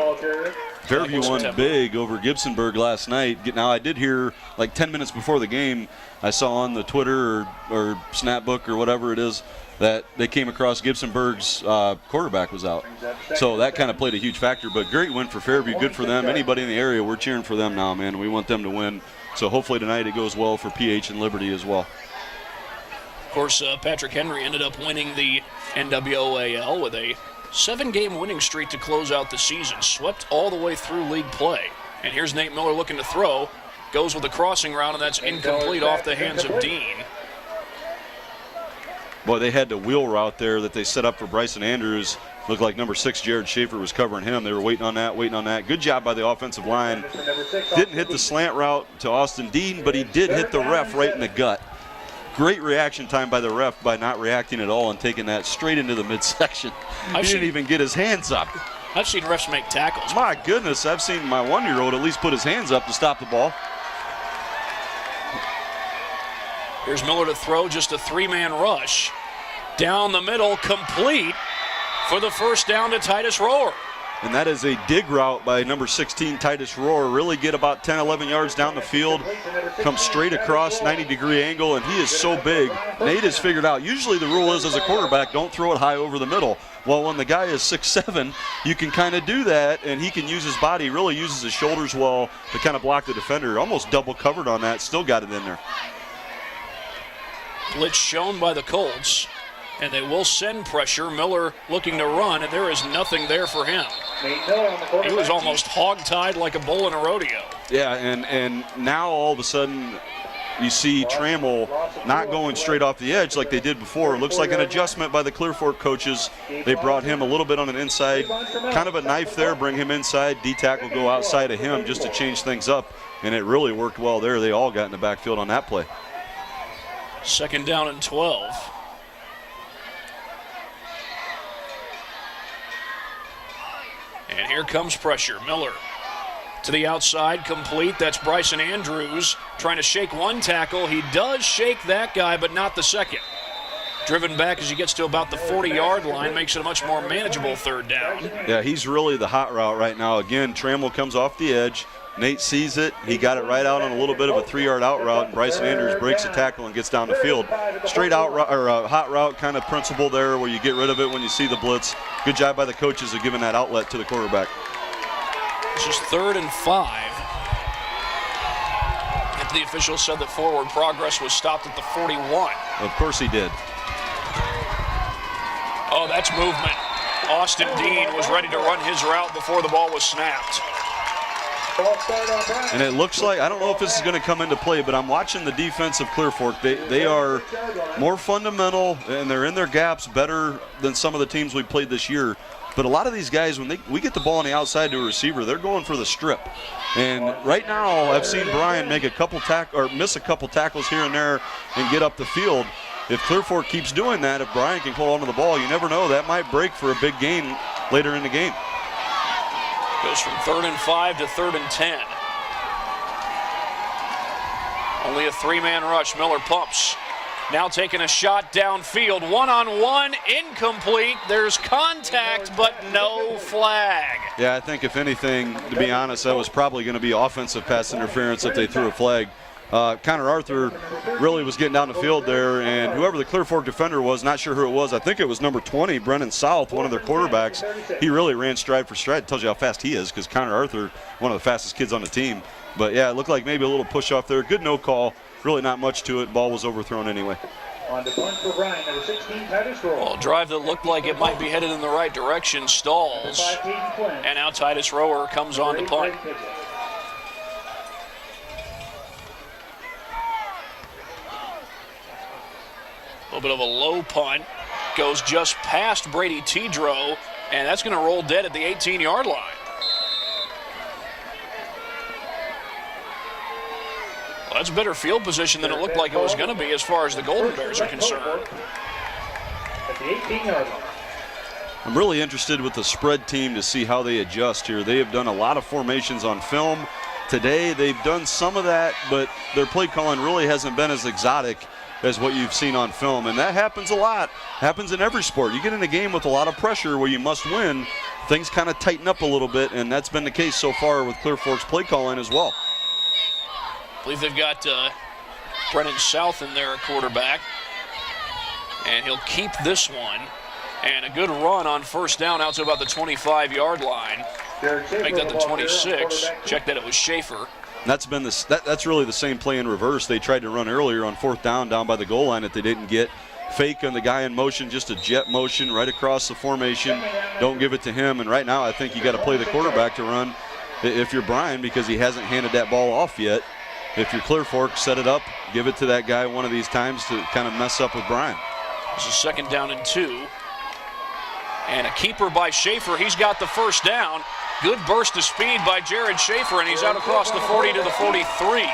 Fairview won big over Gibsonburg last night. Now, I did hear, like 10 minutes before the game, I saw on the Twitter or Snapbook or whatever it is, that they came across Gibsonburg's quarterback was out. So that kind of played a huge factor. But great win for Fairview. Good for them. Anybody in the area, we're cheering for them now, man. We want them to win. So hopefully tonight it goes well for PH and Liberty as well. Of course, Patrick Henry ended up winning the NWOAL with a 7-game winning streak to close out the season. Swept all the way through league play. And here's Nate Miller looking to throw. Goes with a crossing route, and that's incomplete off the hands of Dean. Boy, they had the wheel route there that they set up for Bryson Andrews. Looked like number 6, Jared Schaefer, was covering him. They were waiting on that. Good job by the offensive line. Didn't hit the slant route to Austin Dean, but he did hit the ref right in the gut. Great reaction time by the ref by not reacting at all and taking that straight into the midsection. He didn't even get his hands up. I've seen refs make tackles. My goodness, I've seen my 1-year-old at least put his hands up to stop the ball. Here's Miller to throw, just a 3-man rush. Down the middle, complete for the first down to Titus Rohr. And that is a dig route by number 16, Titus Rohr. Really get about 10, 11 yards down the field. Comes straight across, 90-degree angle, and he is so big. Nate has figured out, usually the rule is as a quarterback, don't throw it high over the middle. Well, when the guy is 6'7", you can kind of do that, and he can use his body, really uses his shoulders well to kind of block the defender. Almost double covered on that, still got it in there. Blitz shown by the Colts, and they will send pressure. Miller looking to run, and there is nothing there for him. He was almost hog-tied like a bull in a rodeo. Yeah, and now all of a sudden you see Trammell not going straight off the edge like they did before. It looks like an adjustment by the Clear Fork coaches. They brought him a little bit on an inside, kind of a knife there, bring him inside. D-tackle go outside of him just to change things up, and it really worked well there. They all got in the backfield on that play. 2nd down and 12. And here comes pressure. Miller to the outside, complete. That's Bryson Andrews trying to shake one tackle. He does shake that guy, but not the second. Driven back as he gets to about the 40-yard line, makes it a much more manageable 3rd down. Yeah, he's really the hot route right now. Again, Trammell comes off the edge. Nate sees it. He got it right out on a little bit of a 3-yard out route. And Bryson Andrews breaks the tackle and gets down the field. Straight out or hot route kind of principle there where you get rid of it when you see the blitz. Good job by the coaches of giving that outlet to the quarterback. This is 3rd and 5. And the official said that forward progress was stopped at the 41. Of course he did. Oh, that's movement. Austin Dean was ready to run his route before the ball was snapped. And it looks like, I don't know if this is going to come into play, but I'm watching the defense of Clear Fork. They are more fundamental, and they're in their gaps better than some of the teams we played this year. But a lot of these guys, when we get the ball on the outside to a receiver, they're going for the strip. And right now, I've seen Bryan make miss a couple tackles here and there and get up the field. If Clear Fork keeps doing that, if Bryan can hold onto the ball, you never know. That might break for a big gain later in the game. Goes from 3rd and 5 to 3rd and 10. Only a 3-man rush. Miller pumps. Now taking a shot downfield. One-on-one, incomplete. There's contact, but no flag. Yeah, I think if anything, to be honest, that was probably going to be offensive pass interference if they threw a flag. Connor Arthur really was getting down the field there, and whoever the Clear Fork defender was, not sure who it was, I think it was number 20, Brennan South, one of their quarterbacks. He really ran stride for stride. It tells you how fast he is, because Connor Arthur, one of the fastest kids on the team. But yeah, it looked like maybe a little push off there. Good no call. Really not much to it. Ball was overthrown anyway. On the punt for Bryan, number 16, Titus Rohr. Well, a drive that looked like it might be headed in the right direction stalls. And now Titus Rohr comes on to punt. A little bit of a low punt. Goes just past Brady Tidrow, and that's going to roll dead at the 18-yard line. Well, that's better field position than it looked like it was going to be as far as the Golden Bears are concerned. At the 18-yard line. I'm really interested with the spread team to see how they adjust here. They have done a lot of formations on film. Today they've done some of that, but their play calling really hasn't been as exotic as what you've seen on film, and that happens a lot. Happens in every sport. You get in a game with a lot of pressure where you must win, things kind of tighten up a little bit, and that's been the case so far with Clear Fork's play calling as well. I believe they've got Brennan South in there at quarterback, and he'll keep this one. And a good run on first down out to about the 25-yard line. Make that the 26. Check that it was Schaefer. That's been that's really the same play in reverse. They tried to run earlier on fourth down by the goal line that they didn't get. Fake on the guy in motion, just a jet motion right across the formation. Don't give it to him. And right now I think you got to play the quarterback to run if you're Bryan, because he hasn't handed that ball off yet. If you're Clear Fork, set it up, give it to that guy one of these times to kind of mess up with Bryan. This is 2nd down and 2. And a keeper by Schaefer. He's got the first down. Good burst of speed by Jared Schaefer, and he's out across the 40 to the 43.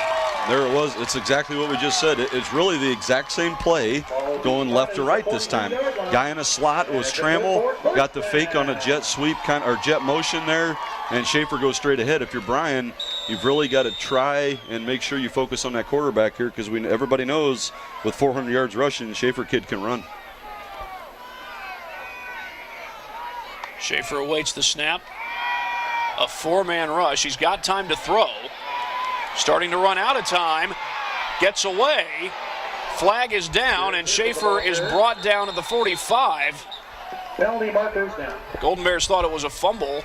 There it was. It's exactly what we just said. It's really the exact same play going left to right this time. Guy in a slot was Trammell, got the fake on a jet sweep or jet motion there, and Schaefer goes straight ahead. If you're Bryan, you've really got to try and make sure you focus on that quarterback here, because everybody knows with 400 yards rushing, Schaefer kid can run. Schaefer awaits the snap. A 4-man rush. He's got time to throw. Starting to run out of time. Gets away. Flag is down, and Schaefer is brought down at the 45. Penalty markers down. Golden Bears thought it was a fumble.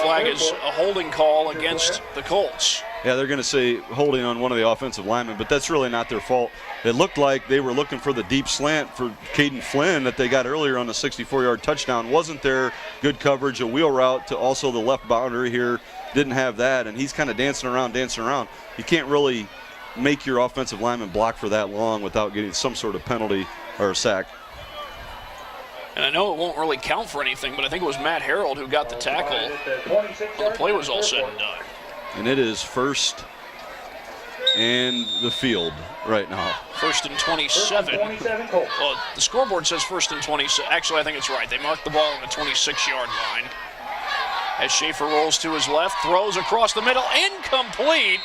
Flag is a holding call against the Colts. Yeah, they're going to say holding on one of the offensive linemen, but that's really not their fault. It looked like they were looking for the deep slant for Caden Flynn that they got earlier on the 64-yard touchdown. Wasn't there. Good coverage, a wheel route to also the left boundary here. Didn't have that, and he's kind of dancing around. You can't really make your offensive lineman block for that long without getting some sort of penalty or a sack. And I know it won't really count for anything, but I think it was Matt Harold who got the tackle when the play was all said and done. And it is 1st and the field right now. 1st and 27. Well, the scoreboard says 1st and 27. Actually, I think it's right. They marked the ball on the 26-yard line. As Schaefer rolls to his left, throws across the middle, incomplete.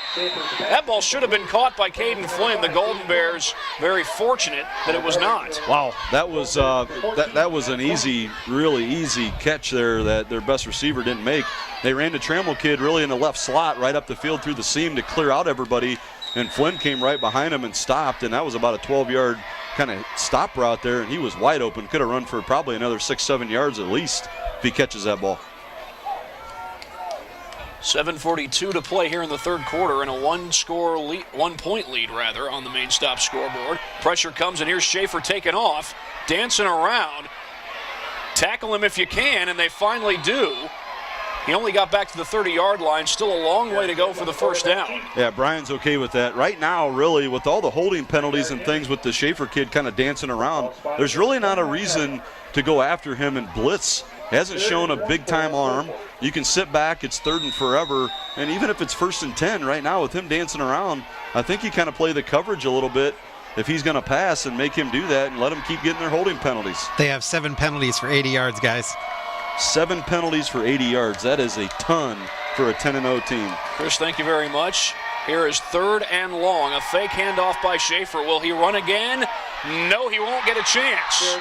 That ball should have been caught by Caden Flynn. The Golden Bears very fortunate that it was not. Wow, that was that was an really easy catch there that their best receiver didn't make. They ran the Trammell kid really in the left slot right up the field through the seam to clear out everybody, and Flynn came right behind him and stopped, and that was about a 12-yard kind of stop route there, and he was wide open. Could have run for probably another 6-7 yards at least if he catches that ball. 7:42 to play here in the third quarter, and a one-point lead on the main stop scoreboard. Pressure comes, and here's Schaefer taking off, dancing around. Tackle him if you can, and they finally do. He only got back to the 30-yard line. Still a long way to go for the first down. Yeah, Bryan's okay with that. Right now, really, with all the holding penalties and things with the Schaefer kid kind of dancing around, there's really not a reason to go after him and blitz. Hasn't shown a big-time arm. You can sit back. It's 3rd and forever. And even if it's 1st and 10 right now with him dancing around, I think you kind of play the coverage a little bit if he's going to pass and make him do that and let him keep getting their holding penalties. They have 7 penalties for 80 yards, guys. 7 penalties for 80 yards. That is a ton for a 10-0 team. Chris, thank you very much. Here is 3rd and long. A fake handoff by Schaefer. Will he run again? No, he won't get a chance.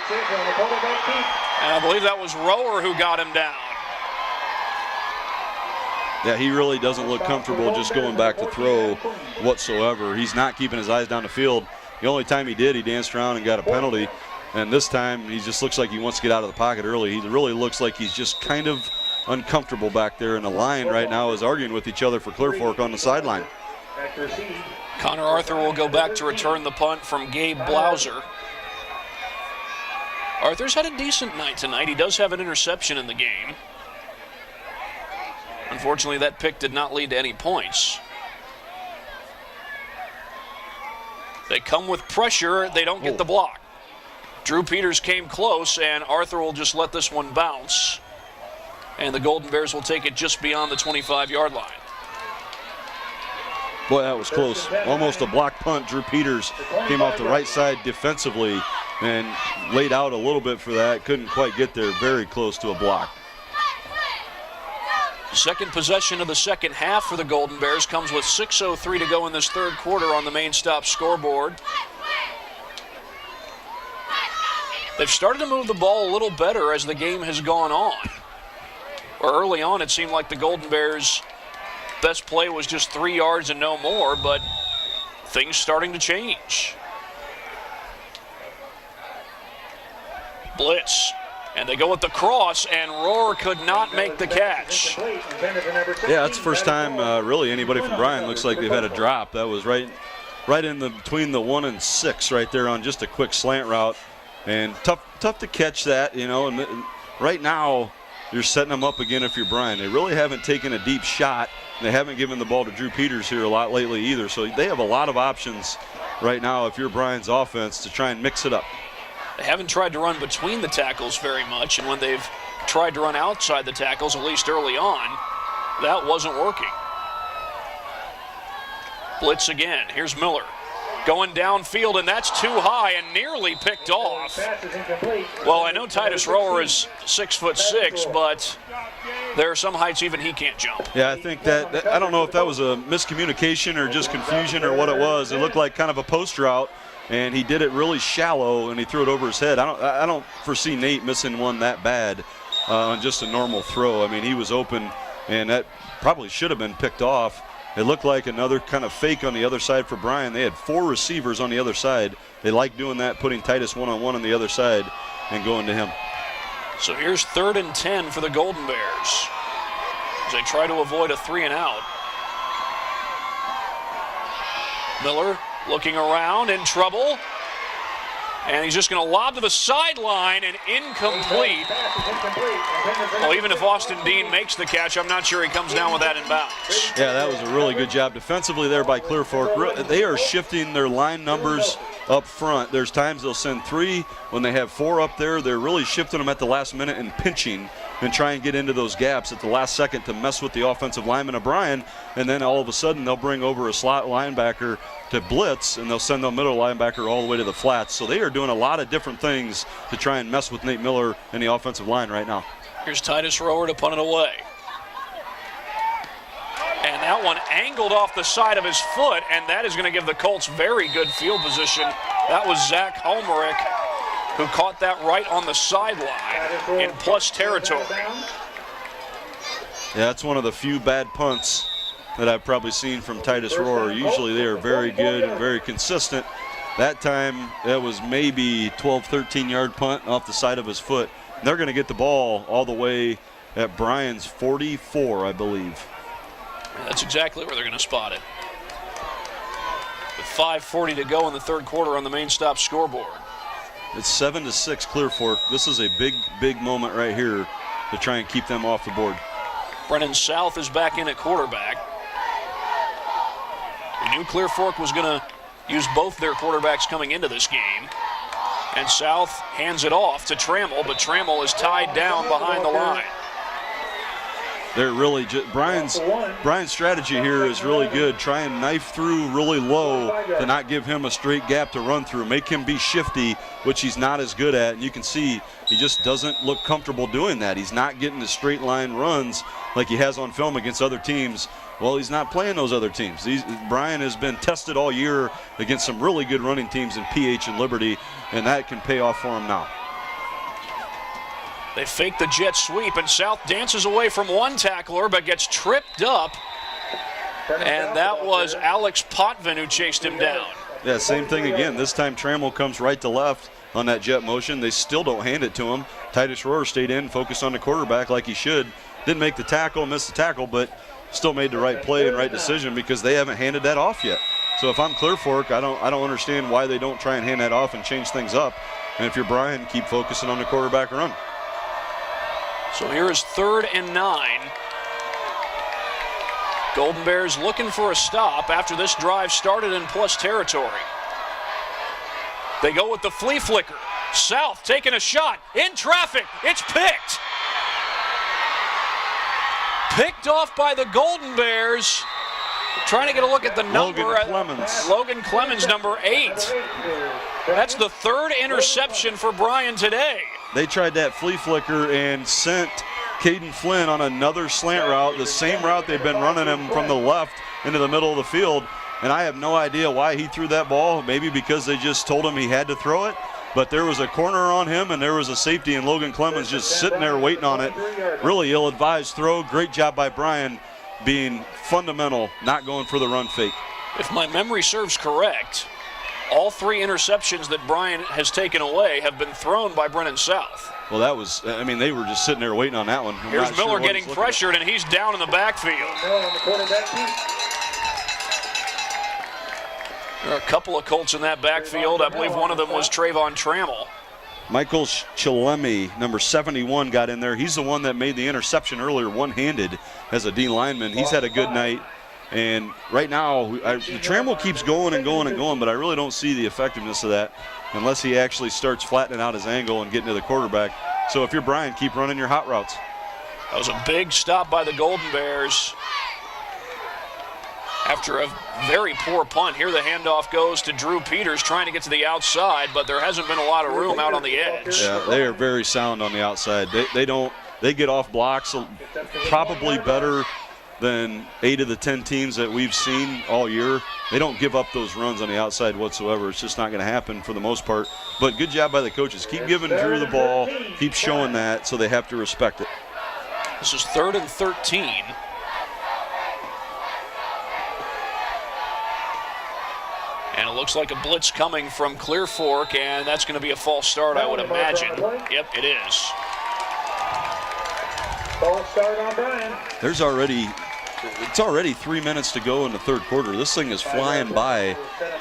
And I believe that was Rower who got him down. Yeah, he really doesn't look comfortable just going back to throw whatsoever. He's not keeping his eyes down the field. The only time he did, he danced around and got a penalty. And this time, he just looks like he wants to get out of the pocket early. He really looks like he's just kind of uncomfortable back there. And the line right now is arguing with each other for Clear Fork on the sideline. Connor Arthur will go back to return the punt from Gabe Blauser. Arthur's had a decent night tonight. He does have an interception in the game. Unfortunately, that pick did not lead to any points. They come with pressure. They don't get the block. Drew Peters came close, and Arthur will just let this one bounce. And the Golden Bears will take it just beyond the 25-yard line. Boy, that was close. Almost a block punt. Drew Peters came off the right side defensively and laid out a little bit for that. Couldn't quite get there. Very close to a block. Second possession of the second half for the Golden Bears comes with 6:03 to go in this third quarter on the main stop scoreboard. They've started to move the ball a little better as the game has gone on. Where early on it seemed like the Golden Bears' best play was just 3 yards and no more, but things starting to change. Blitz. And they go with the cross, and Rohr could not make the catch. Yeah, that's the first time really anybody from Bryan looks like they've had a drop. That was right in between the 1 and 6 right there on just a quick slant route. And tough to catch that, you know. And right now you're setting them up again if you're Bryan. They really haven't taken a deep shot. They haven't given the ball to Drew Peters here a lot lately either. So they have a lot of options right now if you're Bryan's offense to try and mix it up. They haven't tried to run between the tackles very much, and when they've tried to run outside the tackles, at least early on, that wasn't working. Blitz again. Here's Miller going downfield, and that's too high and nearly picked off. Well, I know Titus Rohr is 6'6", but there are some heights even he can't jump. Yeah, I think that I don't know if that was a miscommunication or just confusion or what it was. It looked like kind of a post route. And he did it really shallow, and he threw it over his head. I don't foresee Nate missing one that bad on just a normal throw. I mean, he was open, and that probably should have been picked off. It looked like another kind of fake on the other side for Bryan. They had 4 receivers on the other side. They like doing that, putting Titus one-on-one on the other side and going to him. So here's 3rd and 10 for the Golden Bears as they try to avoid a 3-and-out. Miller looking around, in trouble, and he's just going to lob to the sideline and incomplete. Well, even if Austin Dean makes the catch, I'm not sure he comes down with that in bounds. Yeah, that was a really good job defensively there by Clear Fork. They are shifting their line numbers up front. There's times they'll send 3. When they have 4 up there, they're really shifting them at the last minute and pinching and try and get into those gaps at the last second to mess with the offensive lineman of Bryan, and then all of a sudden they'll bring over a slot linebacker to blitz, and they'll send the middle linebacker all the way to the flats. So they are doing a lot of different things to try and mess with Nate Miller and the offensive line right now. Here's Titus Rohr to punt it away. And that one angled off the side of his foot, and that is going to give the Colts very good field position. That was Zach Holmerick who caught that right on the sideline in plus territory. Yeah, that's one of the few bad punts that I've probably seen from Titus Rohr. Usually they are very good and very consistent. That time it was maybe 12, 13-yard punt off the side of his foot. And they're going to get the ball all the way at Bryan's 44, I believe. That's exactly where they're going to spot it. With 5:40 to go in the third quarter on the main stop scoreboard. It's 7-6 Clear Fork. This is a big moment right here to try and keep them off the board. Brennan South is back in at quarterback. We knew Clear Fork was going to use both their quarterbacks coming into this game. And South hands it off to Trammell, but Trammell is tied down behind the line. They're really Bryan's strategy here is really good. Try and knife through really low to not give him a straight gap to run through. Make him be shifty, which he's not as good at. And you can see he just doesn't look comfortable doing that. He's not getting the straight line runs like he has on film against other teams. Well, he's not playing those other teams. Bryan has been tested all year against some really good running teams in PH and Liberty, and that can pay off for him now. They fake the jet sweep, and South dances away from one tackler but gets tripped up. And that was Alex Potvin who chased him down. Yeah, same thing again. This time Trammell comes right to left on that jet motion. They still don't hand it to him. Titus Rohr stayed in, focused on the quarterback like he should. Didn't make the tackle, missed the tackle, but still made the right play and right decision because they haven't handed that off yet. So if I'm Clear Fork, I don't understand why they don't try and hand that off and change things up. And if you're Bryan, keep focusing on the quarterback run. So here is 3rd and 9. Golden Bears looking for a stop after this drive started in plus territory. They go with the flea flicker. South taking a shot in traffic. It's picked. Picked off by the Golden Bears. Trying to get a look at the number. Logan Clemens, number 8. That's the 3rd interception for Bryan today. They tried that flea flicker and sent Caden Flynn on another slant route, the same route they've been running him from the left into the middle of the field. And I have no idea why he threw that ball, maybe because they just told him he had to throw it. But there was a corner on him, and there was a safety, and Logan Clemens just sitting there waiting on it. Really ill-advised throw. Great job by Bryan being fundamental, not going for the run fake. If my memory serves correct, all 3 interceptions that Bryan has taken away have been thrown by Brennan South. Well, that was, I mean, they were just sitting there waiting on that one. Here's Miller getting pressured, and he's down in the backfield. There are a couple of Colts in that backfield. I believe one of them was Trayvon Trammell. Michael Chilemi, number 71, got in there. He's the one that made the interception earlier, one-handed as a D lineman. He's had a good night. And right now, Trammell keeps going and going and going, but I really don't see the effectiveness of that unless he actually starts flattening out his angle and getting to the quarterback. So if you're Bryan, keep running your hot routes. That was a big stop by the Golden Bears. After a very poor punt, here the handoff goes to Drew Peters trying to get to the outside, but there hasn't been a lot of room out on the edge. Yeah, they are very sound on the outside. They get off blocks probably better than 8 of the 10 teams that we've seen all year. They don't give up those runs on the outside whatsoever. It's just not going to happen for the most part. But good job by the coaches. Keep giving Drew the ball, keep showing that, so they have to respect it. This is 3rd and 13. And it looks like a blitz coming from Clear Fork, and that's going to be a false start, I would imagine. Yep, it is. False start on Bryan. It's already 3 minutes to go in the third quarter. This thing is flying by,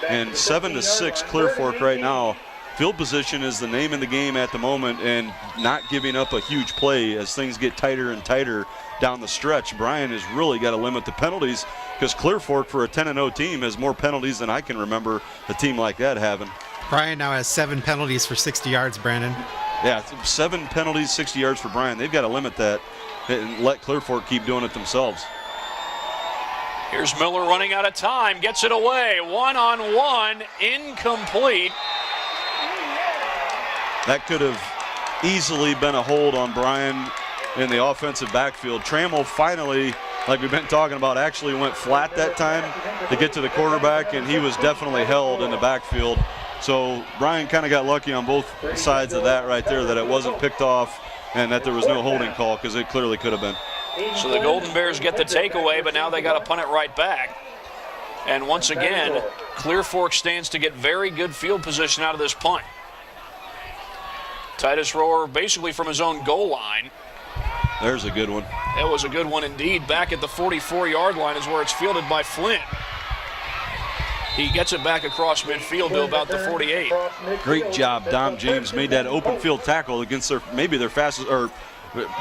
and 7-6 Clear Fork right now. Field position is the name in the game at the moment, and not giving up a huge play as things get tighter and tighter down the stretch. Bryan has really got to limit the penalties because Clear Fork, for a 10-0 team, has more penalties than I can remember a team like that having. Bryan now has 7 penalties for 60 yards, Brandon. Yeah, 7 penalties, 60 yards for Bryan. They've got to limit that and let Clear Fork keep doing it themselves. Here's Miller running out of time, gets it away, one-on-one, incomplete. That could have easily been a hold on Bryan in the offensive backfield. Trammell finally, like we've been talking about, actually went flat that time to get to the quarterback, and he was definitely held in the backfield. So Bryan kind of got lucky on both sides of that right there, that it wasn't picked off and that there was no holding call, because it clearly could have been. So the Golden Bears get the takeaway, but now they got to punt it right back. And once again, Clear Fork stands to get very good field position out of this punt. Titus Rohr basically from his own goal line. There's a good one. That was a good one indeed. Back at the 44-yard line is where it's fielded by Flynn. He gets it back across midfield to about the 48. Great job. Dom James made that open field tackle against their fastest or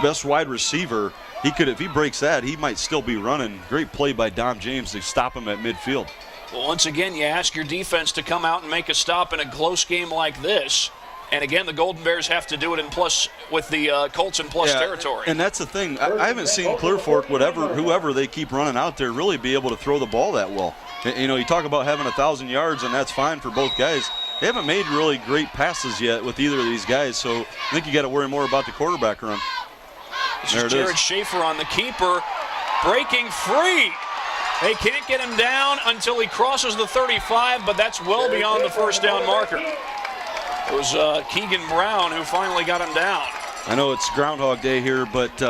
best wide receiver. He could, if he breaks that, he might still be running. Great play by Dom James to stop him at midfield. Well, once again, you ask your defense to come out and make a stop in a close game like this. And again, the Golden Bears have to do it in plus with the Colts in plus territory. And that's the thing. I haven't seen Clear Fork, whoever they keep running out there, really be able to throw the ball that well. You know, you talk about having 1,000 yards, and that's fine for both guys. They haven't made really great passes yet with either of these guys, so I think you got to worry more about the quarterback run. This is Jared Schaefer on the keeper, breaking free. They can't get him down until he crosses the 35, but that's well beyond the first down marker. It was Keegan Brown who finally got him down. I know it's Groundhog Day here, but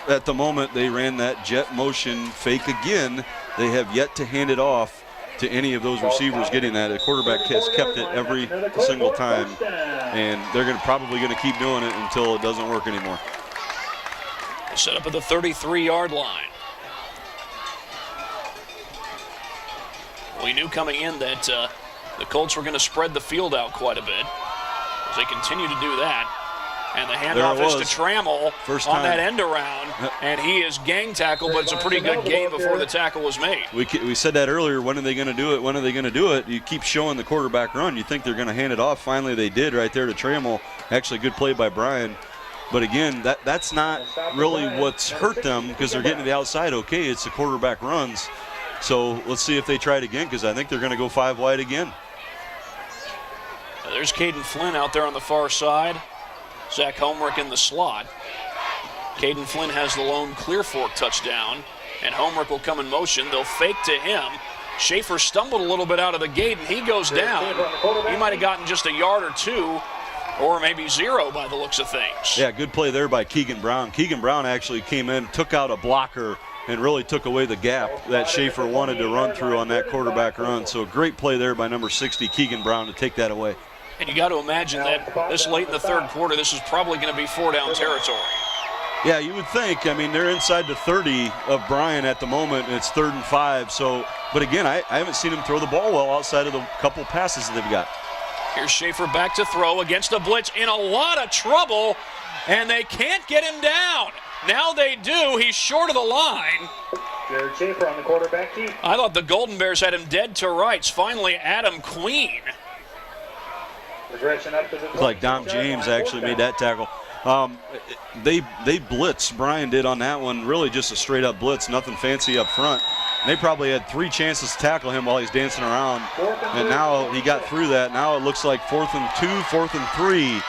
at the moment they ran that jet motion fake again. They have yet to hand it off to any of those receivers getting that. The quarterback has kept it every single time, and they're probably going to keep doing it until it doesn't work anymore. Set up at the 33-yard line. We knew coming in that the Colts were going to spread the field out quite a bit as they continue to do that. And the handoff is to Trammell on that end around, and he is gang tackled, but it's a pretty good game before the tackle was made. We said that earlier. When are they going to do it? When are they going to do it? You keep showing the quarterback run. You think they're going to hand it off. Finally, they did right there to Trammell. Actually, good play by Bryan. But again, that's not really what's hurt them because they're getting to the outside. Okay, it's the quarterback runs. So let's see if they try it again, because I think they're going to go 5 wide again. There's Caden Flynn out there on the far side. Zach Homerick in the slot. Caden Flynn has the lone Clear Fork touchdown, and Homerick will come in motion. They'll fake to him. Schaefer stumbled a little bit out of the gate, and he goes down. He might have gotten just a yard or two, or maybe zero by the looks of things. Yeah, good play there by Keegan Brown. Keegan Brown actually came in, took out a blocker, and really took away the gap that Schaefer wanted to run through on that quarterback run. So great play there by number 60, Keegan Brown, to take that away. And you got to imagine that this late in the third quarter, this is probably going to be 4-down territory. Yeah, you would think. I mean, they're inside the 30 of Bryan at the moment, and it's 3rd and 5. So, but again, I haven't seen him throw the ball well outside of the couple passes that they've got. Here's Schaefer back to throw against a blitz, in a lot of trouble, and they can't get him down. Now they do. He's short of the line. Jared Schaefer on the quarterback keep. I thought the Golden Bears had him dead to rights. Finally, Adam Queen. Progression up to the Looked like Dom James actually made that tackle. They blitzed, Bryan did on that one, really just a straight up blitz, nothing fancy up front. And they probably had 3 chances to tackle him while he's dancing around. And now he got through that. Now it looks like 4th and 2, 4th and 3,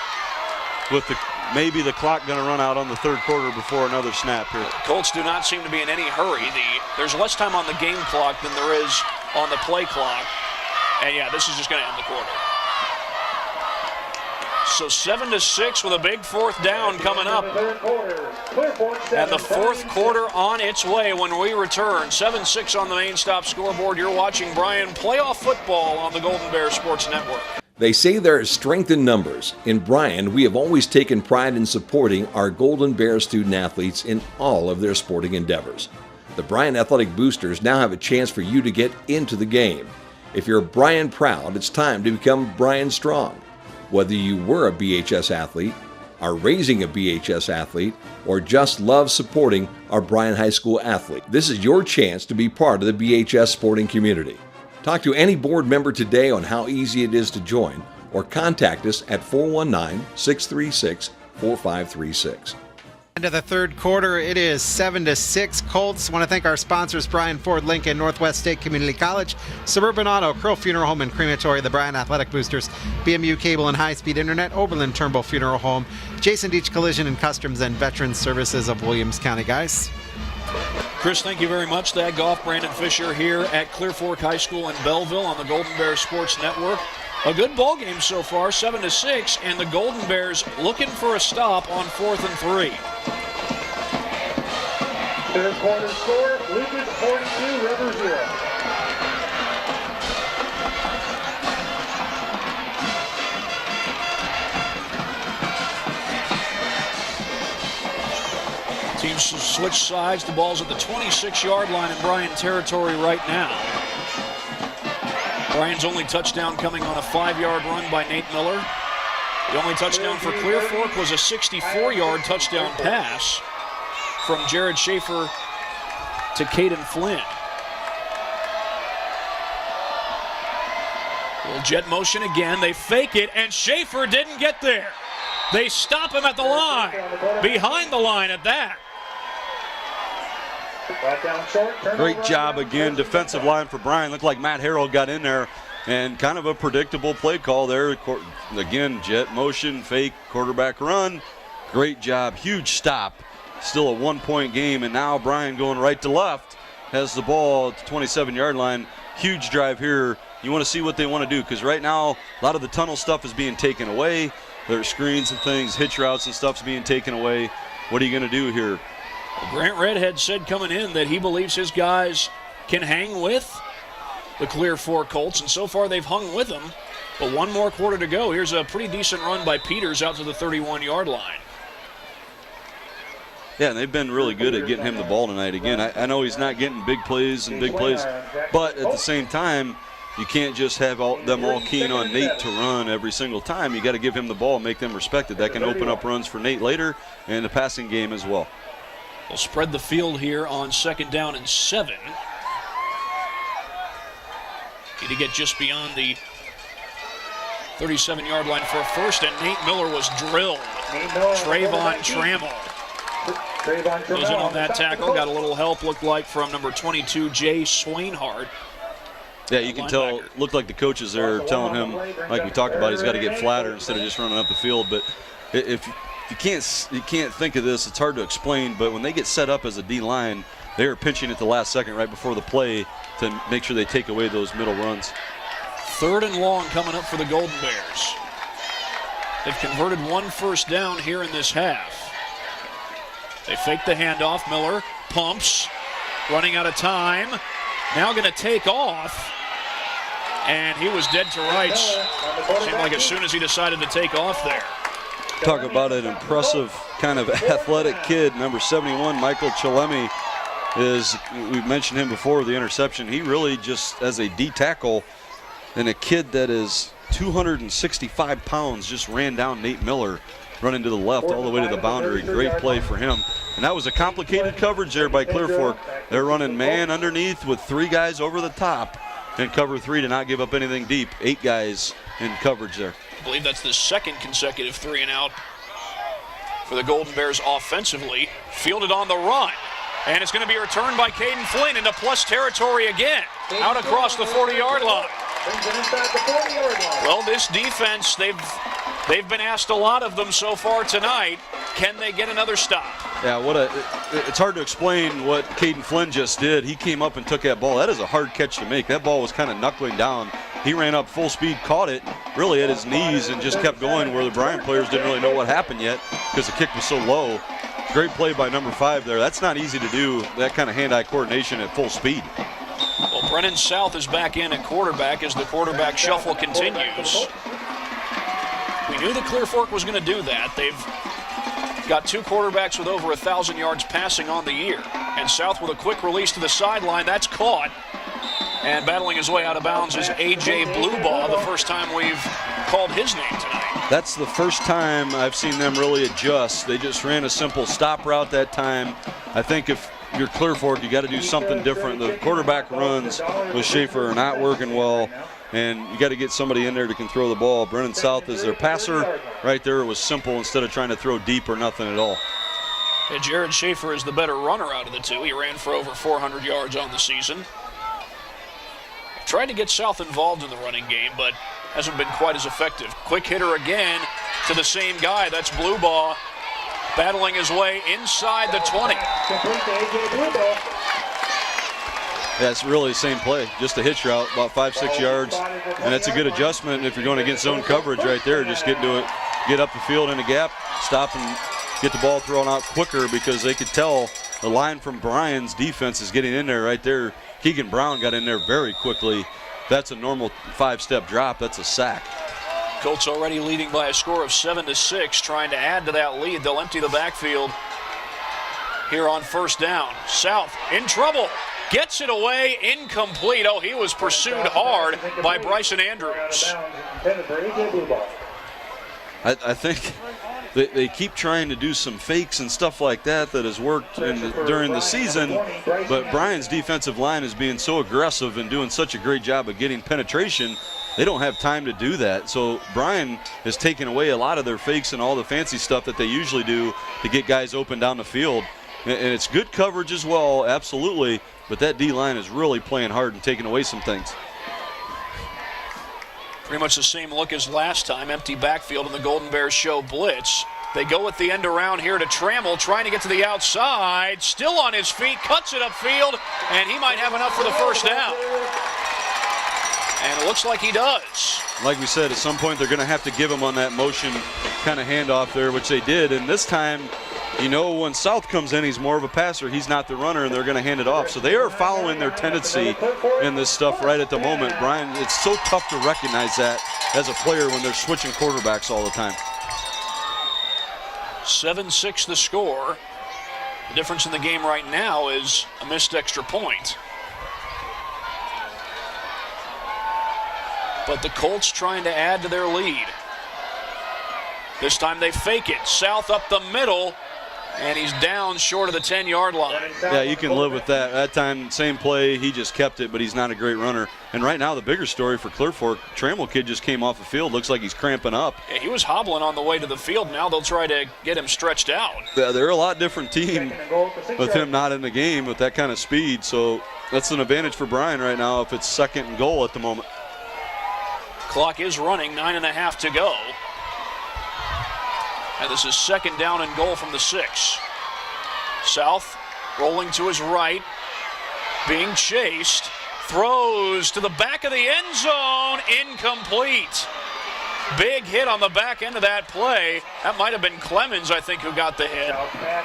with maybe the clock going to run out on the third quarter before another snap here. The Colts do not seem to be in any hurry. There's less time on the game clock than there is on the play clock. And yeah, this is just going to end the quarter. So 7-6 with a big 4th down coming up. And the 4th quarter on its way when we return. 7-6 on the main stop scoreboard. You're watching Bryan playoff football on the Golden Bear Sports Network. They say there is strength in numbers. In Bryan, we have always taken pride in supporting our Golden Bear student athletes in all of their sporting endeavors. The Bryan Athletic Boosters now have a chance for you to get into the game. If you're Bryan proud, it's time to become Bryan strong. Whether you were a BHS athlete, are raising a BHS athlete, or just love supporting our Bryan High School athlete, this is your chance to be part of the BHS sporting community. Talk to any board member today on how easy it is to join, or contact us at 419-636-4536. Into the third quarter, it is 7-6 Colts. Want to thank our sponsors, Bryan Ford Lincoln, Northwest State Community College, Suburban Auto, Curl Funeral Home and Crematory, the Bryan Athletic Boosters, BMU Cable and High Speed Internet, Oberlin Turnbull Funeral Home, Jason Deach Collision and Customs, and Veterans Services of Williams County, guys. Chris, thank you very much. That golf, Brandon Fisher here at Clear Fork High School in Belleville on the Golden Bear Sports Network. A good ball game so far, 7-6, and the Golden Bears looking for a stop on 4th and 3. Third quarter score, Lucas 42, River 0. Teams switch sides. The ball's at the 26-yard line in Bryan territory right now. Bryan's only touchdown coming on a 5-yard run by Nate Miller. The only touchdown for Clear Fork was a 64-yard touchdown pass from Jared Schaefer to Caden Flynn. Little jet motion again. They fake it, and Schaefer didn't get there. They stop him at the line, behind the line at that. Great job again, defensive line for Bryan. Looked like Matt Harrell got in there, and kind of a predictable play call there. Again, jet motion, fake, quarterback run. Great job, huge stop. Still a 1-point game, and now Bryan going right to left has the ball at the 27-yard line. Huge drive here. You want to see what they want to do, because right now a lot of the tunnel stuff is being taken away. Their screens and things, hitch routes and stuff's being taken away. What are you going to do here? Grant Redhead said coming in that he believes his guys can hang with the Clear Fork Colts, and so far they've hung with them. But one more quarter to go. Here's a pretty decent run by Peters out to the 31-yard line. Yeah, and they've been really good at getting him the ball tonight. Again, I know he's not getting big plays, but at the same time, you can't just have them all keen on Nate to run every single time. You got to give him the ball and make them respect it. That can open up runs for Nate later and the passing game as well. They'll spread the field here on 2nd down and 7. Need to get just beyond the 37-yard line for a first, and Nate Miller was drilled. Trayvon Trammell goes in on that tackle. Got a little help, looked like, from number 22, Jay Swainhart. Yeah, you can tell, looked like the coaches there telling him, like we talked about, he's got to get flatter instead of just running up the field. But if you can't think of this. It's hard to explain, but when they get set up as a D line, they are pinching at the last second right before the play to make sure they take away those middle runs. 3rd and long coming up for the Golden Bears. They've converted 1 first down here in this half. They fake the handoff. Miller pumps, running out of time. Now going to take off. And he was dead to rights. Seemed like as soon as he decided to take off there. Talk about an impressive kind of athletic kid. Number 71, Michael Chalemi, we've mentioned him before, the interception. He really just, as a D tackle, and a kid that is 265 pounds, just ran down Nate Miller, running to the left all the way to the boundary. Great play for him. And that was a complicated coverage there by Clear Fork. They're running man underneath with 3 guys over the top in cover 3 to not give up anything deep. 8 guys in coverage there. I believe that's the 2nd consecutive 3 and out for the Golden Bears offensively. Fielded on the run. And it's going to be returned by Caden Flynn into plus territory again. Out across the 40-yard line. Well, this defense, they've been asked a lot of them so far tonight. Can they get another stop? Yeah, it's hard to explain what Caden Flynn just did. He came up and took that ball. That is a hard catch to make. That ball was kind of knuckling down. He ran up full speed, caught it really at his knees, and just kept going where the Bryan players didn't really know what happened yet because the kick was so low. Great play by number 5 there. That's not easy to do, that kind of hand-eye coordination at full speed. Well, Brennan South is back in at quarterback as the quarterback shuffle continues. We knew that Clear Fork was going to do that. They've got 2 quarterbacks with over 1,000 yards passing on the year. And South with a quick release to the sideline. That's caught. And battling his way out of bounds is A.J. Bluebaugh, the first time we've called his name tonight. That's the first time I've seen them really adjust. They just ran a simple stop route that time. I think if you're Clear Fork, you got to do something different. The quarterback runs with Schaefer are not working well, and you got to get somebody in there that can throw the ball. Brennan South is their passer. Right there, it was simple instead of trying to throw deep or nothing at all. And Jared Schaefer is the better runner out of the 2. He ran for over 400 yards on the season. Tried to get South involved in the running game, but hasn't been quite as effective. Quick hitter again to the same guy. That's Bluebaugh battling his way inside the 20. Yeah, it's really the same play. Just a hitch route, about 5-6 yards. And that's a good adjustment if you're going against zone coverage right there. Just get up the field in a gap, stop and get the ball thrown out quicker because they could tell the line from Bryan's defense is getting in there right there. Keegan Brown got in there very quickly. That's a normal 5-step drop. That's a sack. Colts already leading by a score of 7-6, trying to add to that lead. They'll empty the backfield here on first down. South in trouble. Gets it away, incomplete. Oh, he was pursued hard by Bryson Andrews. I think they keep trying to do some fakes and stuff like that has worked during the season, but Bryan's defensive line is being so aggressive and doing such a great job of getting penetration, they don't have time to do that. So Bryan is taking away a lot of their fakes and all the fancy stuff that they usually do to get guys open down the field. And it's good coverage as well, absolutely, but that D-line is really playing hard and taking away some things. Pretty much the same look as last time. Empty backfield and the Golden Bears show blitz. They go with the end around here to Trammell, trying to get to the outside. Still on his feet, cuts it upfield, and he might have enough for the first down. And it looks like he does. Like we said, at some point they're going to have to give him on that motion kind of handoff there, which they did. And this time, you know, when South comes in, he's more of a passer. He's not the runner, and they're going to hand it off. So they are following their tendency in this stuff right at the moment. Bryan, it's so tough to recognize that as a player when they're switching quarterbacks all the time. 7-6 the score. The difference in the game right now is a missed extra point. But the Colts trying to add to their lead. This time they fake it. South up the middle. And he's down short of the 10-yard line. Yeah, you can live with that. That time, same play, he just kept it, but he's not a great runner. And right now, the bigger story for Clear Fork, Trammell kid just came off the field. Looks like he's cramping up. Yeah, he was hobbling on the way to the field. Now they'll try to get him stretched out. Yeah, they're a lot different team with him not in the game with that kind of speed. So that's an advantage for Bryan right now if it's 2nd and goal at the moment. Clock is running, 9.5 to go. And this is 2nd down and goal from the 6. South rolling to his right, being chased, throws to the back of the end zone, incomplete. Big hit on the back end of that play. That might have been Clemens, I think, who got the hit.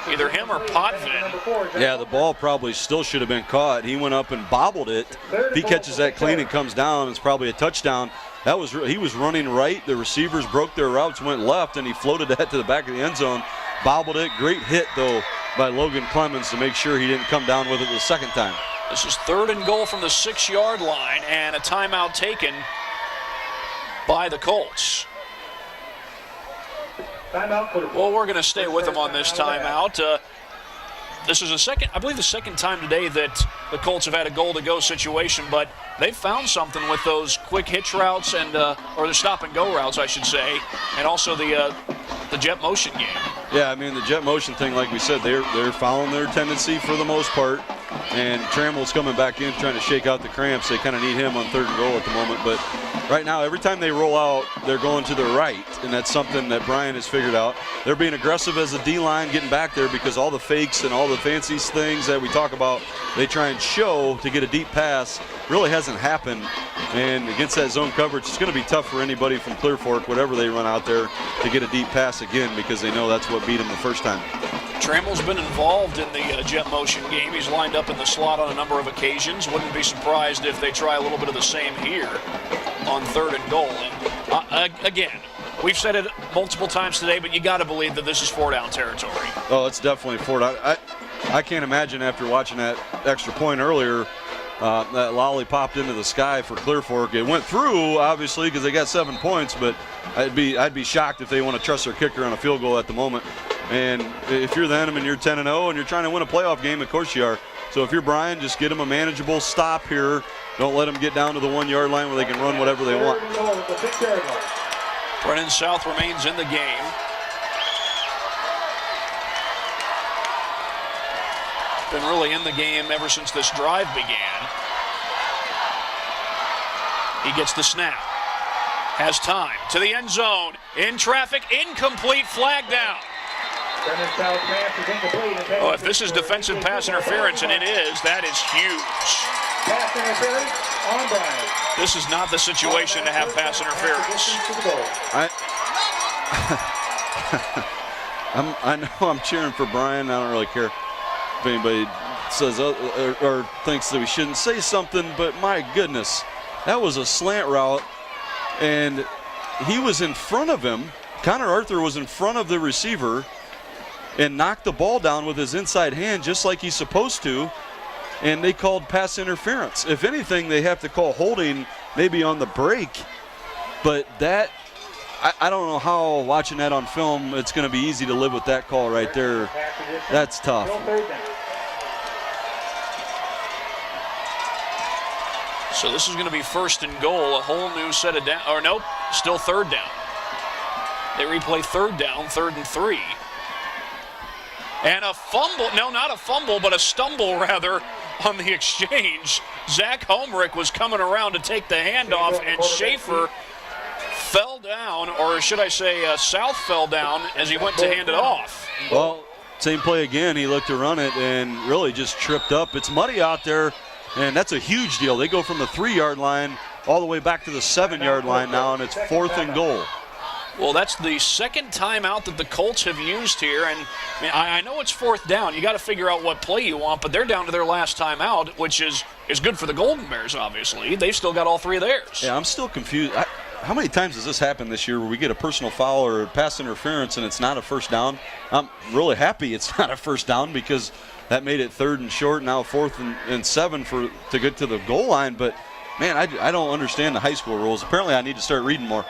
Either him or Potvin. Yeah, the ball probably still should have been caught. He went up and bobbled it. If he catches that clean and comes down, it's probably a touchdown. He was running right. The receivers broke their routes, went left, and he floated that to the back of the end zone, bobbled it. Great hit, though, by Logan Clemens to make sure he didn't come down with it the second time. This is 3rd and goal from the 6-yard line, and a timeout taken by the Colts. Well, we're going to stay with them on this timeout. This is I believe the second time today that the Colts have had a goal-to-go situation, but they've found something with those quick hitch routes and or the stop-and-go routes, I should say, and also the jet motion game. Yeah, I mean, the jet motion thing, like we said, they're following their tendency for the most part. And Trammell's coming back in trying to shake out the cramps. They kind of need him on 3rd and goal at the moment. But right now, every time they roll out, they're going to the right. And that's something that Bryan has figured out. They're being aggressive as a D-line getting back there because all the fakes and all the fancy things that we talk about, they try and show to get a deep pass. Really hasn't happened. And against that zone coverage, it's going to be tough for anybody from Clear Fork, whatever they run out there, to get a deep pass again because they know that's what beat them the first time. Trammell's been involved in the jet motion game. He's lined up in the slot on a number of occasions. Wouldn't be surprised if they try a little bit of the same here on 3rd and goal. And again, we've said it multiple times today, but you got to believe that this is 4-down territory. Oh, it's definitely 4-down. I can't imagine after watching that extra point earlier, that lollipop popped into the sky for Clear Fork. It went through, obviously, because they got 7 points, but I'd be shocked if they want to trust their kicker on a field goal at the moment. And if you're them and you're 10-0 and you're trying to win a playoff game, of course you are. So if you're Bryan, just get them a manageable stop here. Don't let them get down to the 1-yard line where they can run whatever they want. Brennan South remains in the game. Been really in the game ever since this drive began. He gets the snap. Has time. To the end zone. In traffic. Incomplete. Flag down. Oh, if this is defensive pass interference, and it is, that is huge. Pass interference on Bryan. This is not the situation to have pass interference. I know I'm cheering for Bryan. I don't really care if anybody says or thinks that we shouldn't say something, but my goodness, that was a slant route, and he was in front of him. Connor Arthur was in front of the receiver and knocked the ball down with his inside hand just like he's supposed to, and they called pass interference. If anything, they have to call holding maybe on the break, but that, I don't know how, watching that on film, it's going to be easy to live with that call right there. That's tough. So this is going to be 1st and goal, a whole new set of down, or nope, still 3rd down. They replay 3rd down, 3rd and 3. And a fumble, no, not a fumble, but a stumble rather on the exchange. Zach Homerick was coming around to take the handoff, and Schaefer fell down, or should I say South fell down as he went to hand it off. Well, same play again. He looked to run it and really just tripped up. It's muddy out there, and that's a huge deal. They go from the 3-yard line all the way back to the 7-yard line now, and it's 4th and goal. Well, that's the second timeout that the Colts have used here, and I know it's 4th down. You got to figure out what play you want, but they're down to their last timeout, which is good for the Golden Bears, obviously. They've still got all 3 of theirs. Yeah, I'm still confused. How many times has this happened this year where we get a personal foul or a pass interference and it's not a 1st down? I'm really happy it's not a 1st down because that made it 3rd and short, now 4th and 7 to get to the goal line. But, man, I don't understand the high school rules. Apparently I need to start reading more.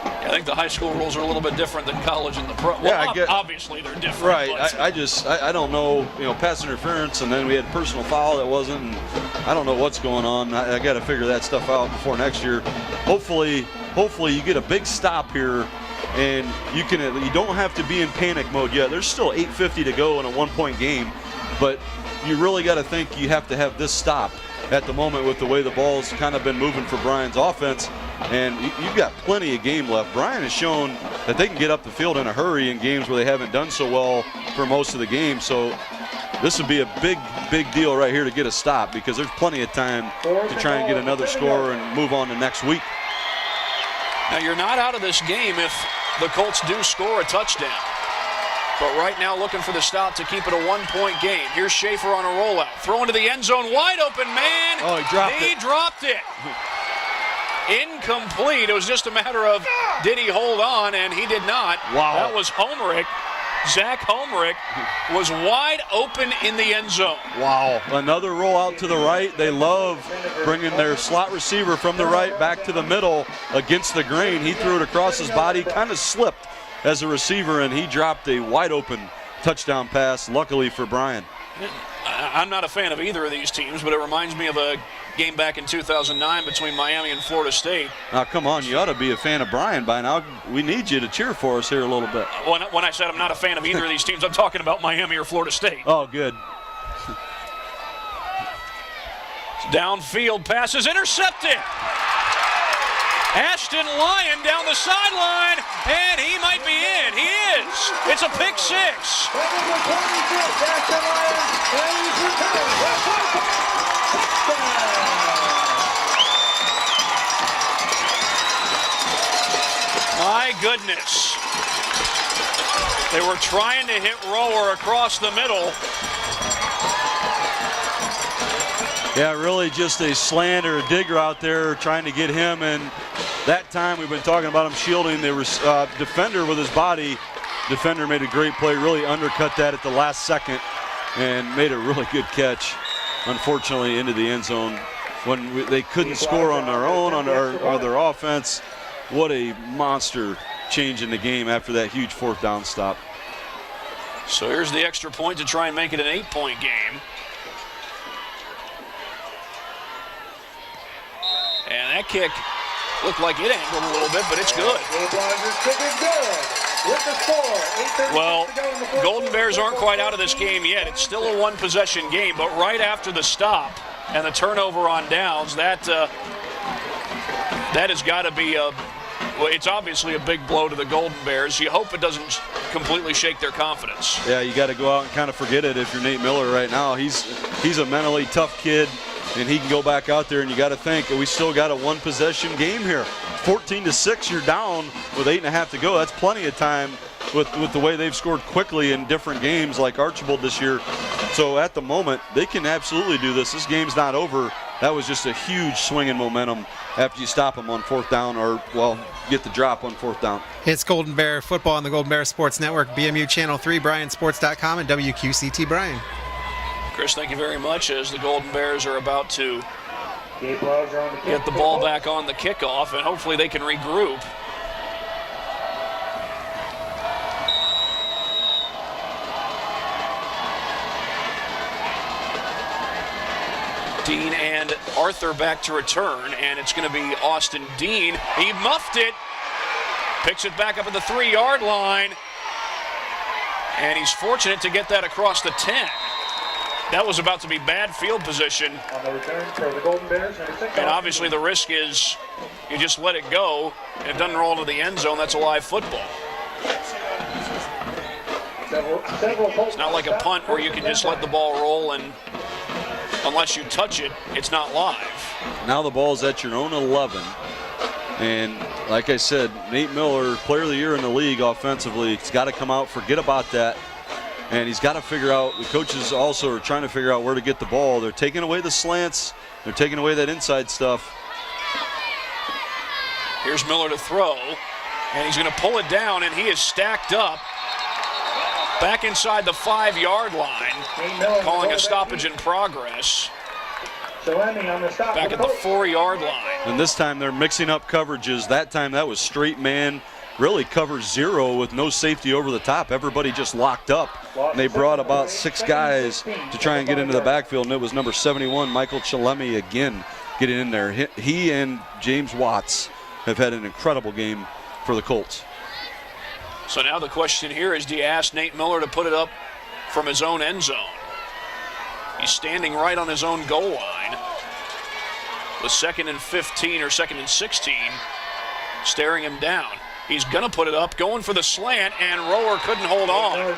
I think the high school rules are a little bit different than college and the pro. Well, yeah, I get, obviously they're different. Right. I don't know, pass interference, and then we had personal foul that wasn't, and I don't know what's going on. I got to figure that stuff out before next year. Hopefully you get a big stop here, and you don't have to be in panic mode yet. There's still 8:50 to go in a 1-point game, but you really got to think you have to have this stop at the moment with the way the ball's kind of been moving for Bryan's offense. and you've got plenty of game left. Bryan has shown that they can get up the field in a hurry in games where they haven't done so well for most of the game. So this would be a big deal right here to get a stop, because there's plenty of time to try and get another score and move on to next week. Now, you're not out of this game if the Colts do score a touchdown. But right now looking for the stop to keep it a one-point game. Here's Schaefer on a rollout. Throw into the end zone, wide open man. Oh, he dropped it. Incomplete. It was just a matter of did he hold on, and he did not. Wow. That was Homerick. Zach Homerick was wide open in the end zone. Wow. Another rollout to the right. They love bringing their slot receiver from the right back to the middle against the grain. He threw it across his body, kind of slipped as a receiver, and he dropped a wide open touchdown pass, luckily for Bryan. I'm not a fan of either of these teams, but it reminds me of a game back in 2009 between Miami and Florida State. Now, come on, you ought to be a fan of Bryan by now. We need you to cheer for us here a little bit. When I said I'm not a fan of either of these teams, I'm talking about Miami or Florida State. Oh, good. Downfield pass is intercepted. Ashton Lyon down the sideline, and he might be in. He is. It's a pick six. My goodness. They were trying to hit Rower across the middle. Yeah, really just a slant or a dig route there, trying to get him. And that time we've been talking about him shielding the defender with his body. Defender made a great play, really undercut that at the last second and made a really good catch, unfortunately, into the end zone. When they couldn't score on their own, on their offense, what a monster change in the game after that huge fourth down stop. So here's the extra point to try and make it an 8-point game. And that kick looked like it angled a little bit, but it's good. Well, Golden Bears aren't quite out of this game yet. It's still a one-possession game, but right after the stop and the turnover on downs, that has got to be it's obviously a big blow to the Golden Bears. You hope it doesn't completely shake their confidence. Yeah, you got to go out and kind of forget it if you're Nate Miller right now. He's a mentally tough kid, and he can go back out there, and you got to think we still got a one-possession game here. 14-6, you're down with 8.5 to go. That's plenty of time with the way they've scored quickly in different games like Archibald this year. So at the moment, they can absolutely do this. This game's not over. That was just a huge swing in momentum after you stop them on fourth down or, well, get the drop on fourth down. It's Golden Bear football on the Golden Bear Sports Network, BMU Channel 3, BryanSports.com, and WQCT Bryan. Chris, thank you very much. As the Golden Bears are about to get the ball back on the kickoff, and hopefully they can regroup. Dean and Arthur back to return, and it's going to be Austin Dean. He muffed it, picks it back up at the 3-yard line, and he's fortunate to get that across the 10. That was about to be bad field position. On the return for the Golden Bears. And obviously the risk is you just let it go, and it doesn't roll into the end zone. That's a live football. It's not like a punt where you can just let the ball roll, and unless you touch it, it's not live. Now the ball's at your own 11. And like I said, Nate Miller, player of the year in the league offensively, he's got to come out, forget about that. And he's got to figure out, the coaches also are trying to figure out where to get the ball. They're taking away the slants. They're taking away that inside stuff. Here's Miller to throw, and he's going to pull it down, and he is stacked up back inside the 5-yard line, calling a stoppage in progress. Back at the 4-yard line. And this time they're mixing up coverages. That time that was straight man. Really cover 0 with no safety over the top. Everybody just locked up. And they brought about 6 guys to try and get into the backfield, and it was number 71, Michael Chalemi, again getting in there. He and James Watts have had an incredible game for the Colts. So now the question here is, do you ask Nate Miller to put it up from his own end zone? He's standing right on his own goal line. with 2nd and 15 or 2nd and 16, staring him down. He's going to put it up, going for the slant, and Rower couldn't hold on.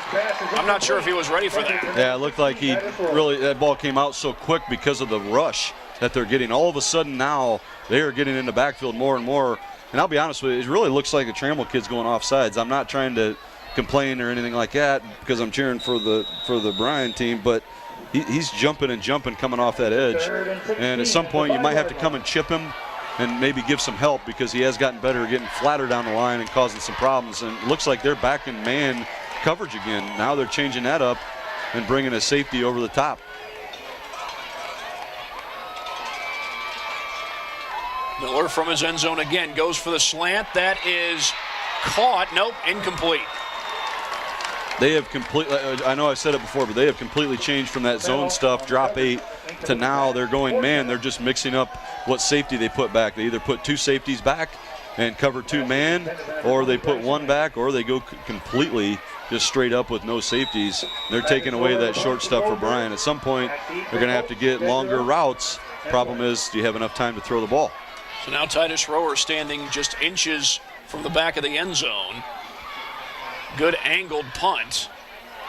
I'm not sure if he was ready for that. Yeah, it looked like that ball came out so quick because of the rush that they're getting. All of a sudden now, they are getting in the backfield more and more. And I'll be honest with you, it really looks like the Trammell kid's going offsides. I'm not trying to complain or anything like that because I'm cheering for the Bryan team, but he's jumping and jumping coming off that edge. And at some point, you might have to come and chip him and maybe give some help because he has gotten better getting flatter down the line and causing some problems. And it looks like they're back in man coverage again. Now they're changing that up and bringing a safety over the top. Miller from his end zone again goes for the slant. That is caught. Nope, incomplete. They have completely, I know I said it before, but they have completely changed from that zone stuff, drop 8, to now they're going man. They're just mixing up what safety they put back. They either put 2 safeties back and cover 2 man, or they put 1 back, or they go completely just straight up with no safeties. They're taking away that short stuff for Bryan. At some point, they're going to have to get longer routes. Problem is, do you have enough time to throw the ball? So now Titus Rower standing just inches from the back of the end zone. Good angled punt,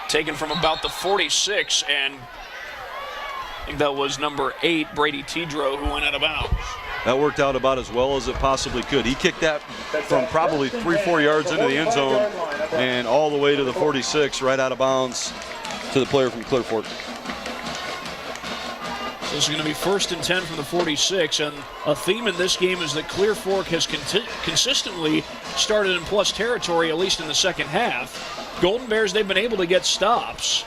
taken from about the 46, and I think that was number 8, Brady Tidrow, who went out of bounds. That worked out about as well as it possibly could. He kicked that from probably 3-4 yards into the end zone and all the way to the 46, right out of bounds to the player from Clear Fork. So this is going to be 1st and 10 from the 46, and a theme in this game is that Clear Fork has consistently started in plus territory, at least in the second half. Golden Bears, they've been able to get stops.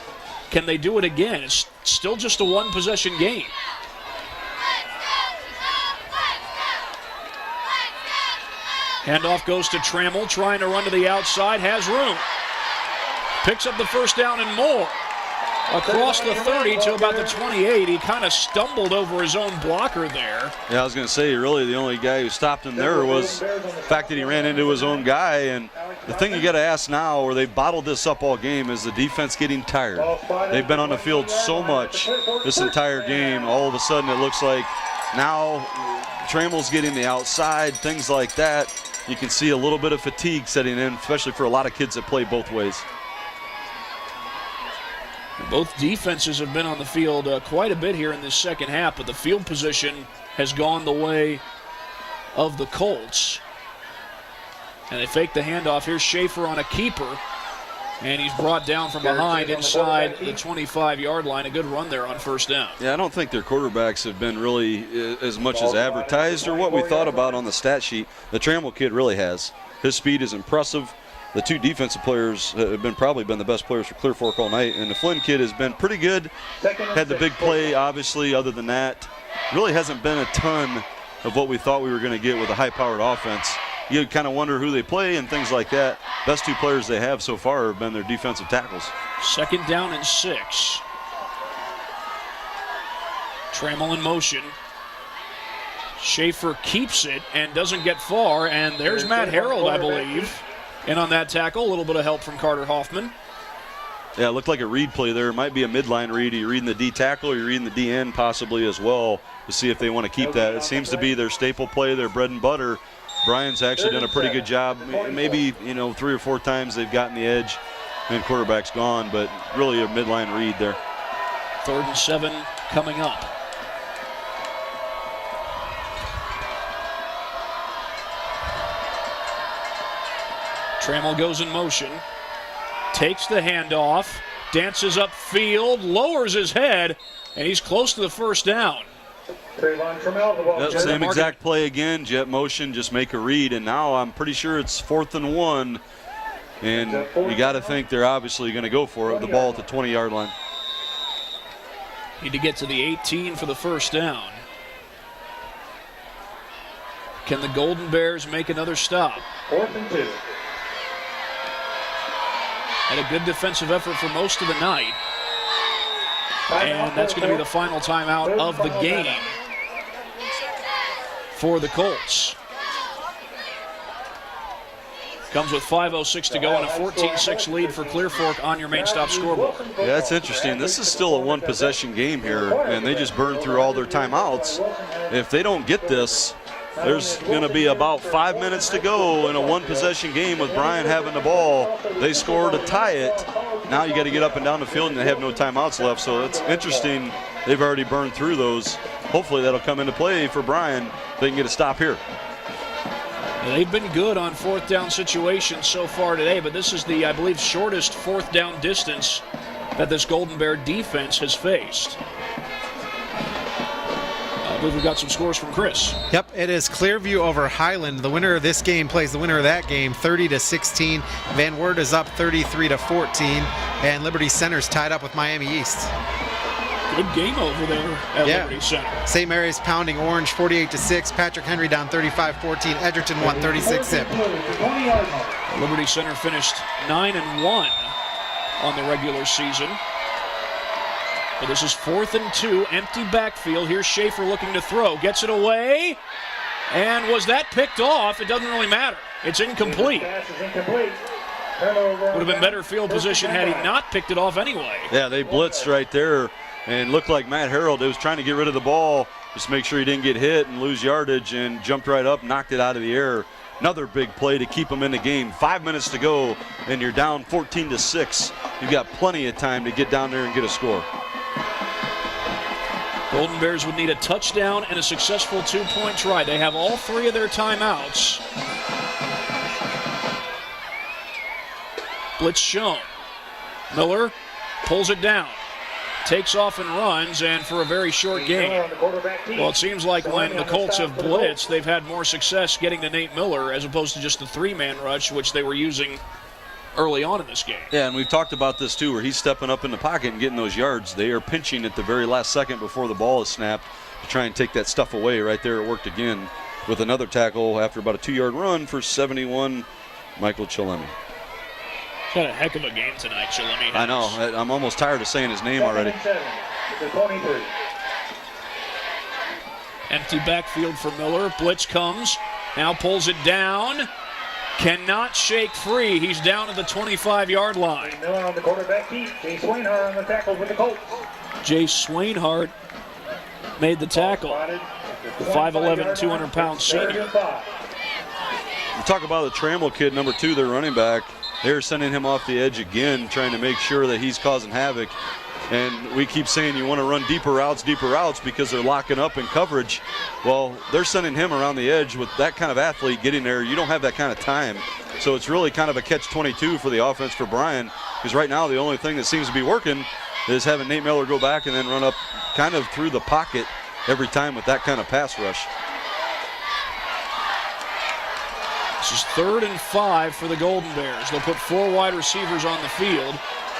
Can they do it again? It's still just a 1-possession game. Handoff goes to Trammell, trying to run to the outside, has room. Picks up the first down and more. Across the 30 to about the 28. He kind of stumbled over his own blocker there. Yeah, I was going to say, really, the only guy who stopped him there was the fact that he ran into his own guy. And the thing you got to ask now, or they've bottled this up all game, is the defense getting tired. They've been on the field so much this entire game. All of a sudden, it looks like now Trammell's getting the outside, things like that. You can see a little bit of fatigue setting in, especially for a lot of kids that play both ways. Both defenses have been on the field quite a bit here in this second half, but the field position has gone the way of the Colts. And they fake the handoff. Here's Schaefer on a keeper, and he's brought down from behind inside the 25-yard line. A good run there on first down. Yeah, I don't think their quarterbacks have been really as much as advertised or what we thought about on the stat sheet. The Trammell kid really has. His speed is impressive. The 2 defensive players have probably been the best players for Clear Fork all night. And the Flynn kid has been pretty good. Had the big play, obviously. Other than that, really hasn't been a ton of what we thought we were going to get with a high-powered offense. You kind of wonder who they play and things like that. Best 2 players they have so far have been their defensive tackles. 2nd down and 6. Trammell in motion. Schaefer keeps it and doesn't get far. And there's Matt Harold, I believe. And on that tackle, a little bit of help from Carter Hoffman. Yeah, it looked like a read play there. It might be a midline read. Are you reading the D tackle or are you reading the D end possibly as well to see if they want to keep that? It seems to be their staple play, their bread and butter. Bryan's actually done a pretty good job. Maybe, 3 or 4 times they've gotten the edge and quarterback's gone, but really a midline read there. 3rd and 7 coming up. Trammell goes in motion, takes the handoff, dances upfield, lowers his head, and he's close to the first down. Yep, same exact play again, jet motion, just make a read, and now I'm pretty sure it's 4th and 1, and you got to think they're obviously going to go for it, the ball at the 20-yard line. Need to get to the 18 for the first down. Can the Golden Bears make another stop? 4th and 2. Had a good defensive effort for most of the night. And that's going to be the final timeout of the game for the Colts. Comes with 5:06 to go and a 14-6 lead for Clear Fork on your main stop scoreboard. Yeah, that's interesting. This is still a one-possession game here, and they just burned through all their timeouts. If they don't get this, there's going to be about 5 minutes to go in a one-possession game with Bryan having the ball. They score to tie it. Now you got to get up and down the field, and they have no timeouts left. So it's interesting. They've already burned through those. Hopefully that'll come into play for Bryan if they can get a stop here. They've been good on fourth down situations so far today, but this is the, I believe, shortest fourth down distance that this Golden Bear defense has faced. I believe we've got some scores from Chris. Yep, it is Clearview over Highland. The winner of this game plays the winner of that game, 30-16. Van Wert is up 33-14, and Liberty Center's tied up with Miami East. Good game over there at Liberty Center. St. Mary's pounding Orange 48-6. Patrick Henry down 35-14. Edgerton won 36-zip. Liberty Center finished 9-1 on the regular season. But this is 4th and 2, empty backfield. Here's Schaefer looking to throw. Gets it away. And was that picked off? It doesn't really matter. It's incomplete. Would have been better field position had he not picked it off anyway. Yeah, they blitzed right there and looked like Matt Harold was trying to get rid of the ball, just make sure he didn't get hit and lose yardage, and jumped right up, knocked it out of the air. Another big play to keep them in the game. 5 minutes to go, and you're down 14-6. You've got plenty of time to get down there and get a score. Golden Bears would need a touchdown and a successful two-point try. They have all three of their timeouts. Blitz shown. Miller pulls it down, takes off and runs, and for a very short game. Well, it seems like when the Colts have blitzed, they've had more success getting to Nate Miller as opposed to just the three-man rush, which they were using early on in this game. Yeah, and we've talked about this too, where he's stepping up in the pocket and getting those yards. They are pinching at the very last second before the ball is snapped to try and take that stuff away. Right there, it worked again with another tackle after about a 2-yard run for 71, Michael Chalemi. He's had a heck of a game tonight, Chalemi. I know. I'm almost tired of saying his name already. Empty backfield for Miller. Blitz comes. Now pulls it down. Cannot shake free. He's down at the 25-yard line. Miller on the quarterback keep. Jay Swainhart on the tackle for the Colts. Jay Swainhart made the tackle. The 5'11", 200-pound senior. You talk about the Trammell kid, number 2, their running back. They're sending him off the edge again, trying to make sure that he's causing havoc. And we keep saying you want to run deeper routes because they're locking up in coverage. Well, they're sending him around the edge with that kind of athlete getting there. You don't have that kind of time. So it's really kind of a catch-22 for the offense for Bryan, because right now the only thing that seems to be working is having Nate Miller go back and then run up kind of through the pocket every time with that kind of pass rush. This is 3rd and 5 for the Golden Bears. They'll put 4 wide receivers on the field.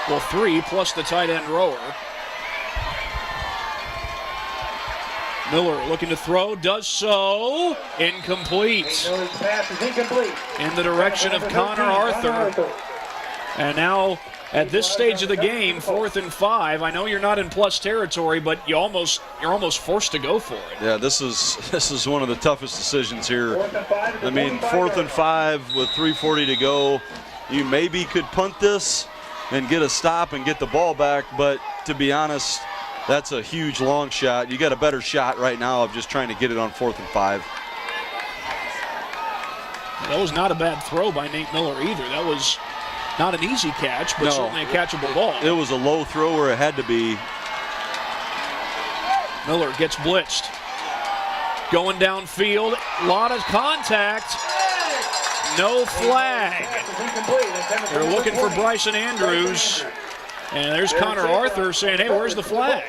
Well, 3 plus the tight end rower. Miller looking to throw, does so. Incomplete. Miller's pass is incomplete. In the direction of Connor Arthur. And now, at this stage of the game, 4th and 5. I know you're not in plus territory, but you're almost forced to go for it. Yeah, this is one of the toughest decisions here. I mean, 4th and 5 with 3:40 to go. You maybe could punt this and get a stop and get the ball back, but to be honest, that's a huge long shot. You got a better shot right now of just trying to get it on 4th and 5. That was not a bad throw by Nate Miller either. That was not an easy catch, but certainly a catchable ball. It was a low throw where it had to be. Miller gets blitzed. Going downfield, a lot of contact. No flag. They're looking for Bryson Andrews. And there's Connor Arthur saying, hey, where's the flag?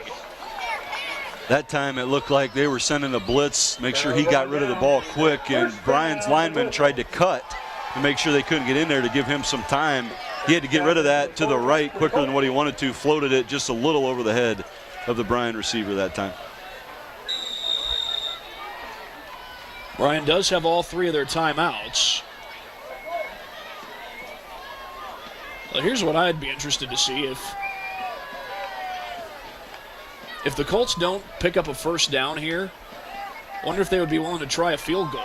That time it looked like they were sending a blitz, make sure he got rid of the ball quick, and Bryan's lineman tried to cut to make sure they couldn't get in there to give him some time. He had to get rid of that to the right quicker than what he wanted to, floated it just a little over the head of the Bryan receiver that time. Bryan does have all 3 of their timeouts. Well, here's what I'd be interested to see. If the Colts don't pick up a first down here, I wonder if they would be willing to try a field goal.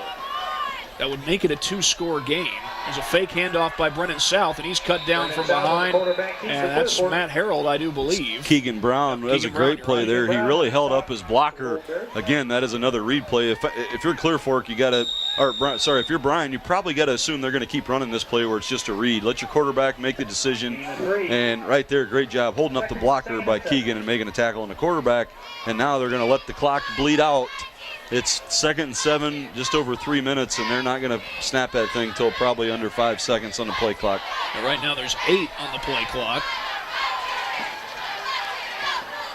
that would make it a 2-score game. There's a fake handoff by Brennan South, and he's cut down from behind, and that's Matt Harold, I do believe. Keegan Brown, that's a great play there. He really held up his blocker. Again, that is another read play. If you're Clear Fork, you got to, if you're Bryan, you probably got to assume they're going to keep running this play where it's just a read. Let your quarterback make the decision, and right there, great job holding up the blocker by Keegan and making a tackle on the quarterback, and now they're going to let the clock bleed out. It's 2nd and 7, just over 3 minutes, and they're not going to snap that thing until probably under 5 seconds on the play clock. And right now there's 8 on the play clock.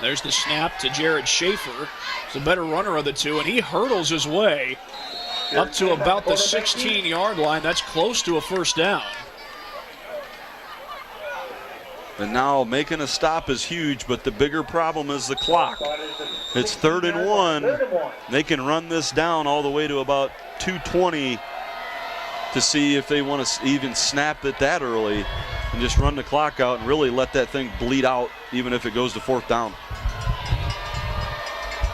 There's the snap to Jared Schaefer. He's a better runner of the two, and he hurdles his way up to about the 16-yard line. That's close to a first down. And now making a stop is huge, but the bigger problem is the clock. It's 3rd and 1. They can run this down all the way to about 2:20 to see if they want to even snap it that early and just run the clock out and really let that thing bleed out even if it goes to 4th down.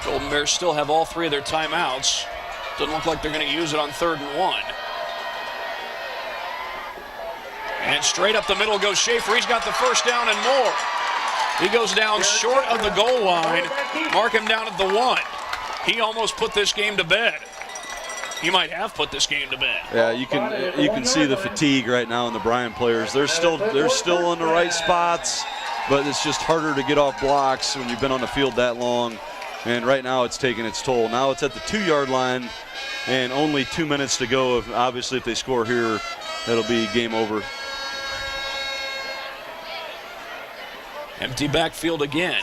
Golden Bears still have all 3 of their timeouts. Doesn't look like they're going to use it on 3rd and 1. And straight up the middle goes Schaefer. He's got the first down and more. He goes down short of the goal line. Mark him down at the 1. He almost put this game to bed. He might have put this game to bed. Yeah, you can see the fatigue right now in the Bryan players. They're still in the right spots, but it's just harder to get off blocks when you've been on the field that long. And right now it's taking its toll. Now it's at the 2-yard line and only 2 minutes to go. Obviously, if they score here, it'll be game over. Empty backfield again.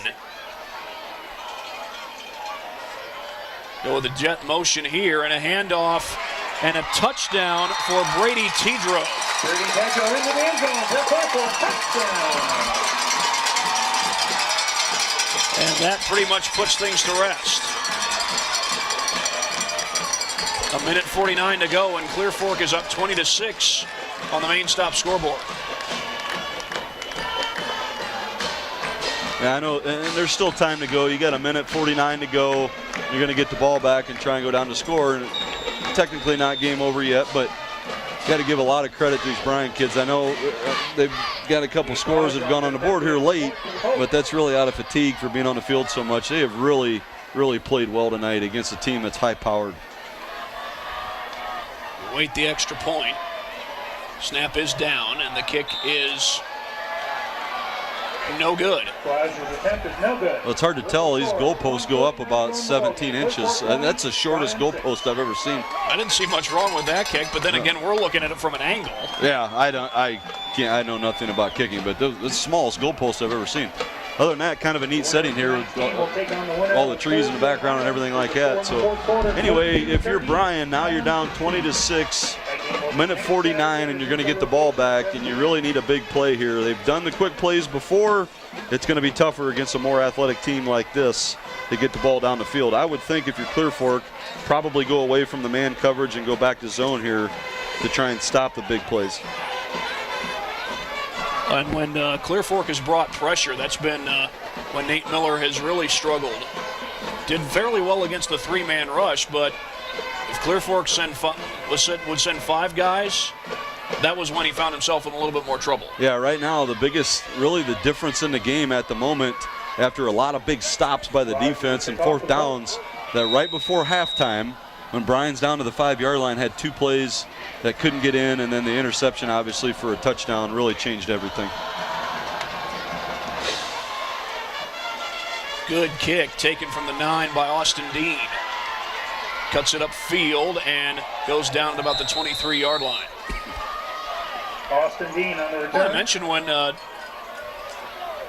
Go with a jet motion here and a handoff and a touchdown for Brady Tidrow. Brady Tidrow into the end zone. Touchdown. And that pretty much puts things to rest. 1:49 to go, and Clear Fork is up 20-6 on the main stop scoreboard. Yeah, I know, and there's still time to go. You got 1:49 to go. You're going to get the ball back and try and go down to score. And technically not game over yet, but got to give a lot of credit to these Bryan kids. I know they've got a couple scores that have gone on the board here late, but that's really out of fatigue for being on the field so much. They have really, really played well tonight against a team that's high-powered. Wait the extra point. Snap is down, and the kick is no good. Well, it's hard to tell. These goalposts go up about 17 inches. And that's the shortest goalpost I've ever seen. I didn't see much wrong with that kick, but then again, we're looking at it from an angle. Yeah, I know nothing about kicking, but that's the smallest goalpost I've ever seen. Other than that, kind of a neat setting here with all the trees in the background and everything like that. So anyway, if you're Bryan, now you're down 20-6, 1:49, and you're going to get the ball back, and you really need a big play here. They've done the quick plays before. It's going to be tougher against a more athletic team like this to get the ball down the field. I would think if you're Clear Fork, probably go away from the man coverage and go back to zone here to try and stop the big plays. And when Clear Fork has brought pressure, that's been when Nate Miller has really struggled. Did fairly well against the 3-man rush, but if Clear Fork would send 5 guys, that was when he found himself in a little bit more trouble. Yeah, right now the difference in the game at the moment, after a lot of big stops by the defense and 4th downs, that right before halftime, when Bryan's down to the 5-yard line, had 2 plays that couldn't get in, and then the interception, obviously, for a touchdown really changed everything. Good kick taken from the 9 by Austin Dean. Cuts it upfield and goes down at about the 23-yard line. Austin Dean on the return. I mentioned when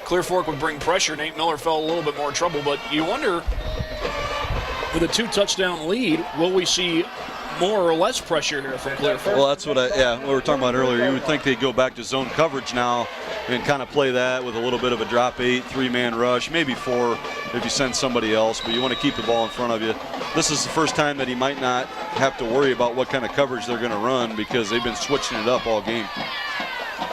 Clear Fork would bring pressure, Nate Miller fell a little bit more trouble, but you wonder, with a 2-touchdown lead, will we see more or less pressure here from Clear Fork? Well, that's what we were talking about earlier. You would think they'd go back to zone coverage now and kind of play that with a little bit of a drop 8, 3-man rush, maybe 4 if you send somebody else, but you want to keep the ball in front of you. This is the first time that he might not have to worry about what kind of coverage they're going to run because they've been switching it up all game.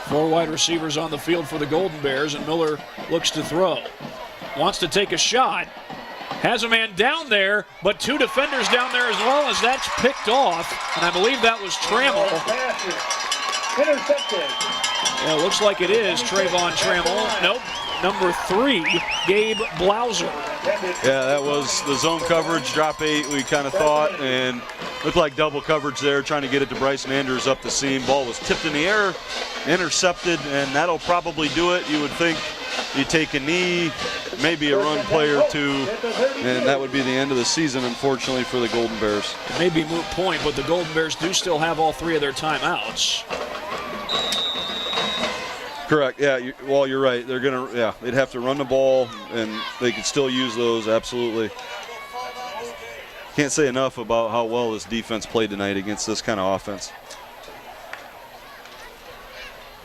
4 wide receivers on the field for the Golden Bears, and Miller looks to throw. Wants to take a shot, Has a man down there, but two defenders down there as well, as that's picked off. And I believe that was Trammell. Intercepted. Yeah, it looks like it is Trayvon Trammell. Nope. Number 3, Gabe Blauser. Yeah, that was the zone coverage, drop 8, we kind of thought, and looked like double coverage there, trying to get it to Bryson Andrews up the seam. Ball was tipped in the air, intercepted, and that'll probably do it. You would think you take a knee, maybe a run play or two, and that would be the end of the season, unfortunately, for the Golden Bears. It may be moot point, but the Golden Bears do still have all 3 of their timeouts. Correct. Yeah. You're right. They're gonna. Yeah. They'd have to run the ball, and they could still use those. Absolutely. Can't say enough about how well this defense played tonight against this kind of offense.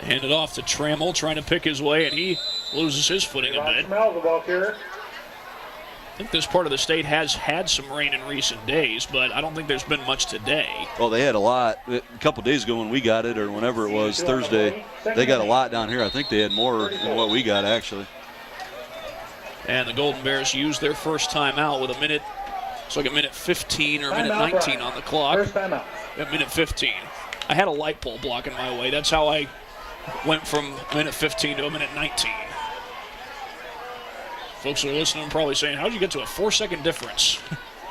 Hand it off to Trammell, trying to pick his way, and he loses his footing a bit. The ball carrier. I think this part of the state has had some rain in recent days, but I don't think there's been much today. Well, they had a lot. A couple days ago when we got it, or whenever it was, Thursday, they got a lot down here. I think they had more than what we got, actually. And the Golden Bears used their first timeout with a minute. It's like a minute 15 or a minute 19 on the clock. First timeout. A minute 15. I had a light pole blocking my way. That's how I went from a minute 15 to a minute 19. Folks who are listening are probably saying, how did you get to a 4-second difference?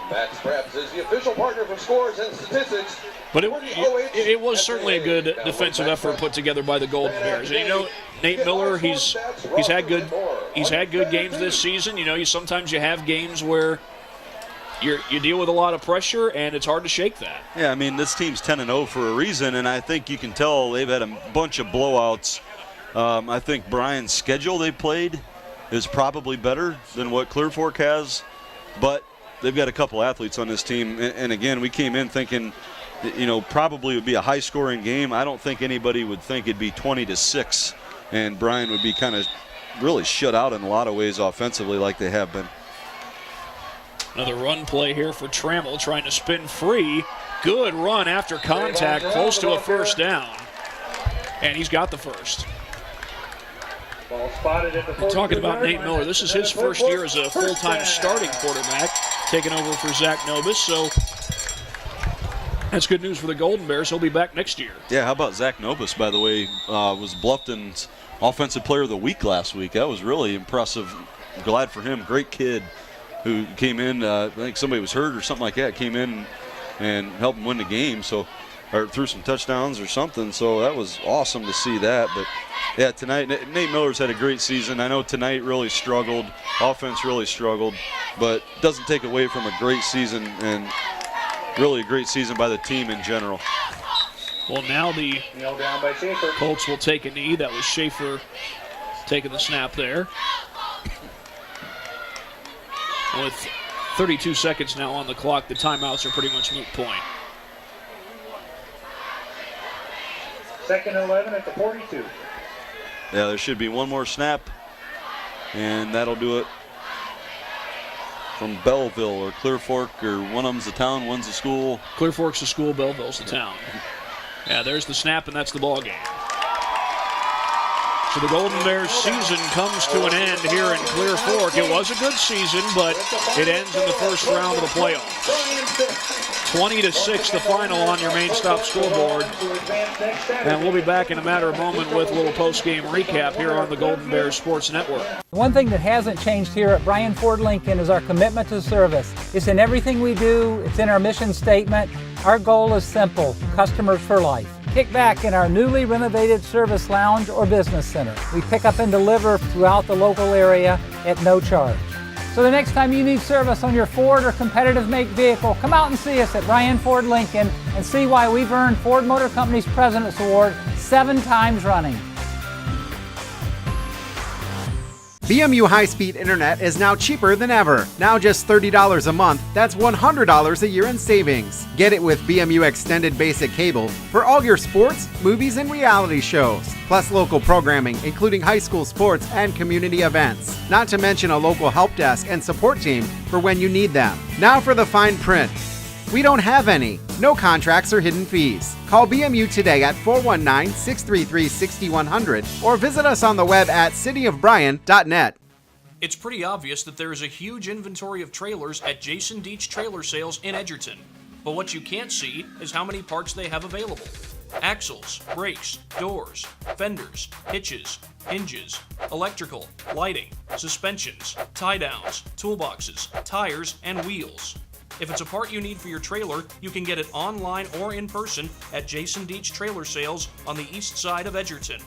Max Krabs is the official partner for scores and statistics. But it was certainly a good defensive effort put together by the Golden Bears. And you know, Nate Miller, he's had good games this season. You know, sometimes you have games where you deal with a lot of pressure, and it's hard to shake that. Yeah, I mean, this team's 10-0 for a reason, and I think you can tell they've had a bunch of blowouts. I think Bryan's schedule they played is probably better than what Clear Fork has, but they've got a couple athletes on this team. And again, we came in thinking, you know, probably would be a high-scoring game. I don't think anybody would think it'd be 20-6, and Bryan would be kind of really shut out in a lot of ways offensively like they have been. Another run play here for Trammell, trying to spin free. Good run after contact, close to a first down. And he's got the first. We're talking about Nate Miller. This is his first year as a full-time starting quarterback, taking over for Zach Nobis. So that's good news for the Golden Bears. He'll be back next year. Yeah, how about Zach Nobis, by the way, was Bluffton's Offensive Player of the Week last week. That was really impressive. Glad for him. Great kid who came in. I think somebody was hurt or something like that, came in and helped him win the game. So, or threw some touchdowns or something. So that was awesome to see that. But yeah, tonight, Nate Miller's had a great season. I know tonight really struggled. Offense really struggled, but doesn't take away from a great season and really a great season by the team in general. Well, now the Colts will take a knee. That was Schaefer taking the snap there. With 32 seconds now on the clock, the timeouts are pretty much moot point. Second and 11 at the 42. Yeah, there should be one more snap, and that'll do it from Belleville or Clear Fork, or one of them's the town, one's the school. Clear Fork's the school, Belleville's the town. Yeah, there's the snap, and that's the ball game. So the Golden Bears season comes to an end here in Clear Fork. It was a good season, but it ends in the first round of the playoffs. 20-6 the final on your main stop scoreboard. And we'll be back in a matter of a moment with a little post-game recap here on the Golden Bears Sports Network. One thing that hasn't changed here at Bryan Ford Lincoln is our commitment to service. It's in everything we do. It's in our mission statement. Our goal is simple: customers for life. Kick back in our newly renovated service lounge or business center. We pick up and deliver throughout the local area at no charge. So the next time you need service on your Ford or competitive make vehicle, come out and see us at Bryan Ford Lincoln and see why we've earned Ford Motor Company's President's Award 7 times running. BMU high-speed internet is now cheaper than ever. Now just $30 a month. That's $100 a year in savings. Get it with BMU Extended Basic Cable for all your sports, movies, and reality shows. Plus local programming, including high school sports and community events. Not to mention a local help desk and support team for when you need them. Now for the fine print. We don't have any. No contracts or hidden fees. Call BMU today at 419-633-6100 or visit us on the web at cityofbryan.net. It's pretty obvious that there is a huge inventory of trailers at Jason Deach Trailer Sales in Edgerton. But what you can't see is how many parts they have available. Axles, brakes, doors, fenders, hitches, hinges, electrical, lighting, suspensions, tie-downs, toolboxes, tires, and wheels. If it's a part you need for your trailer, you can get it online or in person at Jason Deach Trailer Sales on the east side of Edgerton.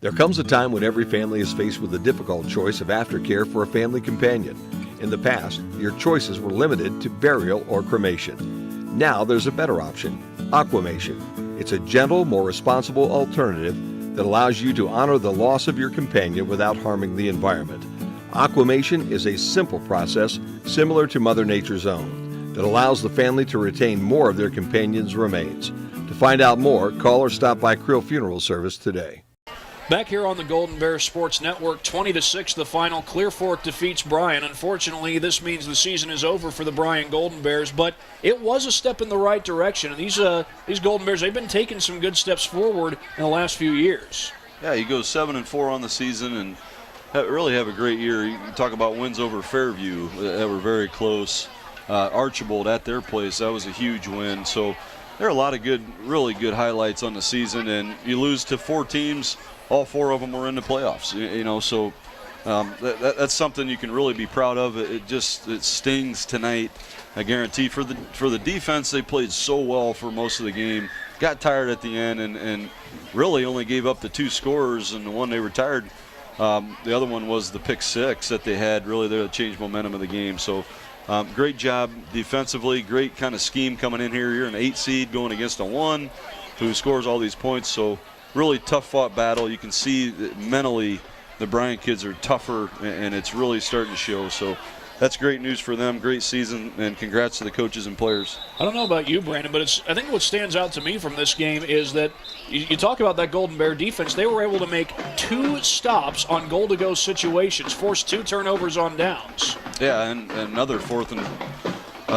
There comes a time when every family is faced with the difficult choice of aftercare for a family companion. In the past, your choices were limited to burial or cremation. Now there's a better option, aquamation. It's a gentle, more responsible alternative that allows you to honor the loss of your companion without harming the environment. Aquamation is a simple process similar to Mother Nature's own that allows the family to retain more of their companion's remains. To find out more, call or stop by Creel Funeral Service today. Back here on the Golden Bears Sports Network, 20-6 the final. Clear Fork defeats Bryan. Unfortunately, this means the season is over for the Bryan Golden Bears, but it was a step in the right direction. And these Golden Bears, they've been taking some good steps forward in the last few years. Yeah, you go 7-4 on the season and really have a great year. You talk about wins over Fairview that were very close. Archibald at their place, that was a huge win. So there are a lot of really good highlights on the season, and you lose to 4 teams. All 4 of them were in the playoffs, so that's something you can really be proud of. It stings tonight, I guarantee. For the defense, they played so well for most of the game. Got tired at the end and really only gave up the 2 scorers, and the one they retired. The other one was the pick 6 that they had. Really, they changed momentum of the game. So great job defensively, great kind of scheme coming in here. You're an 8 seed going against a 1 who scores all these points. So really tough fought battle. You can see that mentally the Bryan kids are tougher, and it's really starting to show. So that's great news for them. Great season, and congrats to the coaches and players. I don't know about you, Brandon, but I think what stands out to me from this game is that you talk about that Golden Bear defense. They were able to make 2 stops on goal-to-go situations, forced 2 turnovers on downs. Yeah, and another 4th and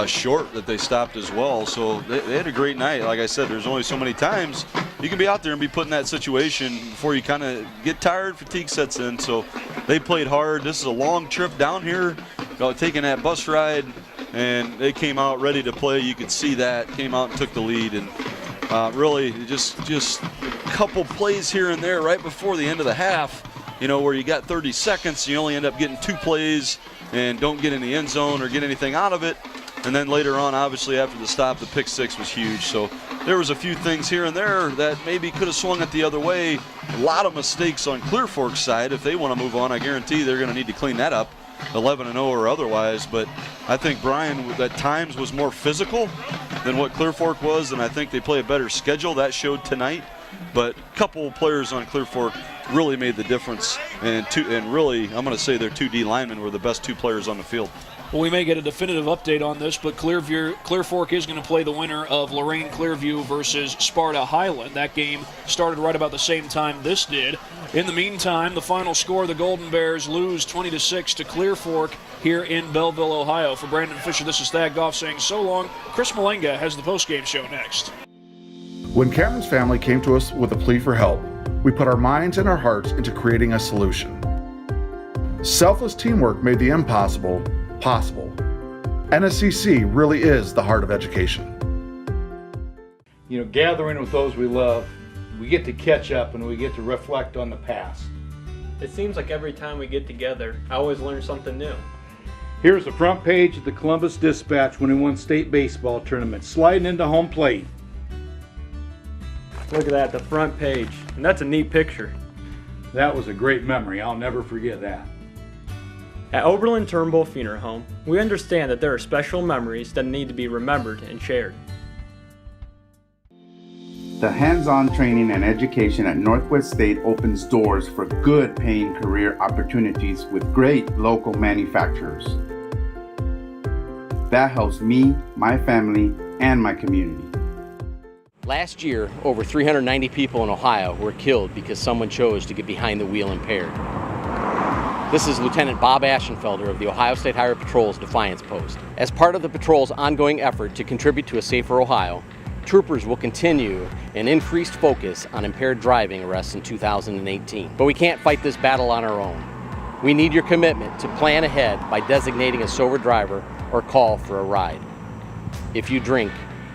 short that they stopped as well. So they had a great night. Like I said, there's only so many times you can be out there and be put in that situation before you kind of get tired, fatigue sets in. So they played hard. This is a long trip down here, taking that bus ride, and they came out ready to play. You could see that. Came out and took the lead, and really just a couple plays here and there right before the end of the half, where you got 30 seconds, you only end up getting 2 plays and don't get in the end zone or get anything out of it. And then later on, obviously, after the stop, the pick 6 was huge. So there was a few things here and there that maybe could have swung it the other way. A lot of mistakes on Clear Fork's side. If they want to move on, I guarantee they're going to need to clean that up, 11-0 or otherwise. But I think Bryan at times was more physical than what Clear Fork was, and I think they play a better schedule. That showed tonight. But a couple of players on Clear Fork really made the difference. And really, I'm going to say their 2 D linemen were the best 2 players on the field. Well, we may get a definitive update on this, but Clear Fork is going to play the winner of Lorraine Clearview versus Sparta Highland. That game started right about the same time this did. In the meantime, the final score, the Golden Bears lose 20-6 to Clear Fork here in Belleville, Ohio. For Brandon Fisher, this is Thad Goff saying so long. Chris Malenga has the postgame show next. When Cameron's family came to us with a plea for help, we put our minds and our hearts into creating a solution. Selfless teamwork made the impossible possible. NSCC really is the heart of education. Gathering with those we love, we get to catch up and we get to reflect on the past. It seems like every time we get together, I always learn something new. Here's the front page of the Columbus Dispatch when he won state baseball tournament, sliding into home plate. Look at that, the front page. And that's a neat picture. That was a great memory. I'll never forget that. At Oberlin Turnbull Funeral Home, we understand that there are special memories that need to be remembered and shared. The hands-on training and education at Northwest State opens doors for good paying career opportunities with great local manufacturers. That helps me, my family, and my community. Last year, over 390 people in Ohio were killed because someone chose to get behind the wheel impaired. This is Lieutenant Bob Ashenfelder of the Ohio State Highway Patrol's Defiance Post. As part of the patrol's ongoing effort to contribute to a safer Ohio, Troopers will continue an increased focus on impaired driving arrests in 2018. But we can't fight this battle on our own. We need your commitment to plan ahead by designating a sober driver or call for a ride. If you drink,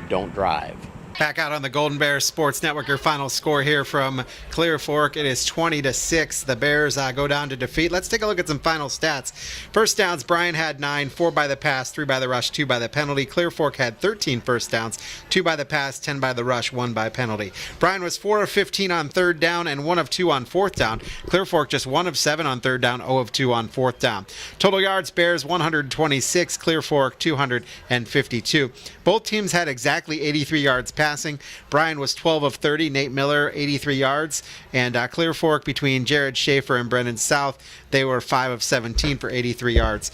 don't drive. Back out on the Golden Bears Sports Network, your final score here from Clear Fork. It is 20-6. The Bears go down to defeat. Let's take a look at some final stats. First downs, Bryan had 9, 4 by the pass, 3 by the rush, 2 by the penalty. Clear Fork had 13 first downs, 2 by the pass, 10 by the rush, 1 by penalty. Bryan was 4 of 15 on third down and 1 of 2 on fourth down. Clear Fork just 1 of 7 on third down, 0 of 2 on fourth down. Total yards, Bears 126, Clear Fork 252. Both teams had exactly 83 yards passing. Bryan was 12 of 30, Nate Miller 83 yards, and Clear Fork between Jared Schaefer and Brennan South, they were 5 of 17 for 83 yards.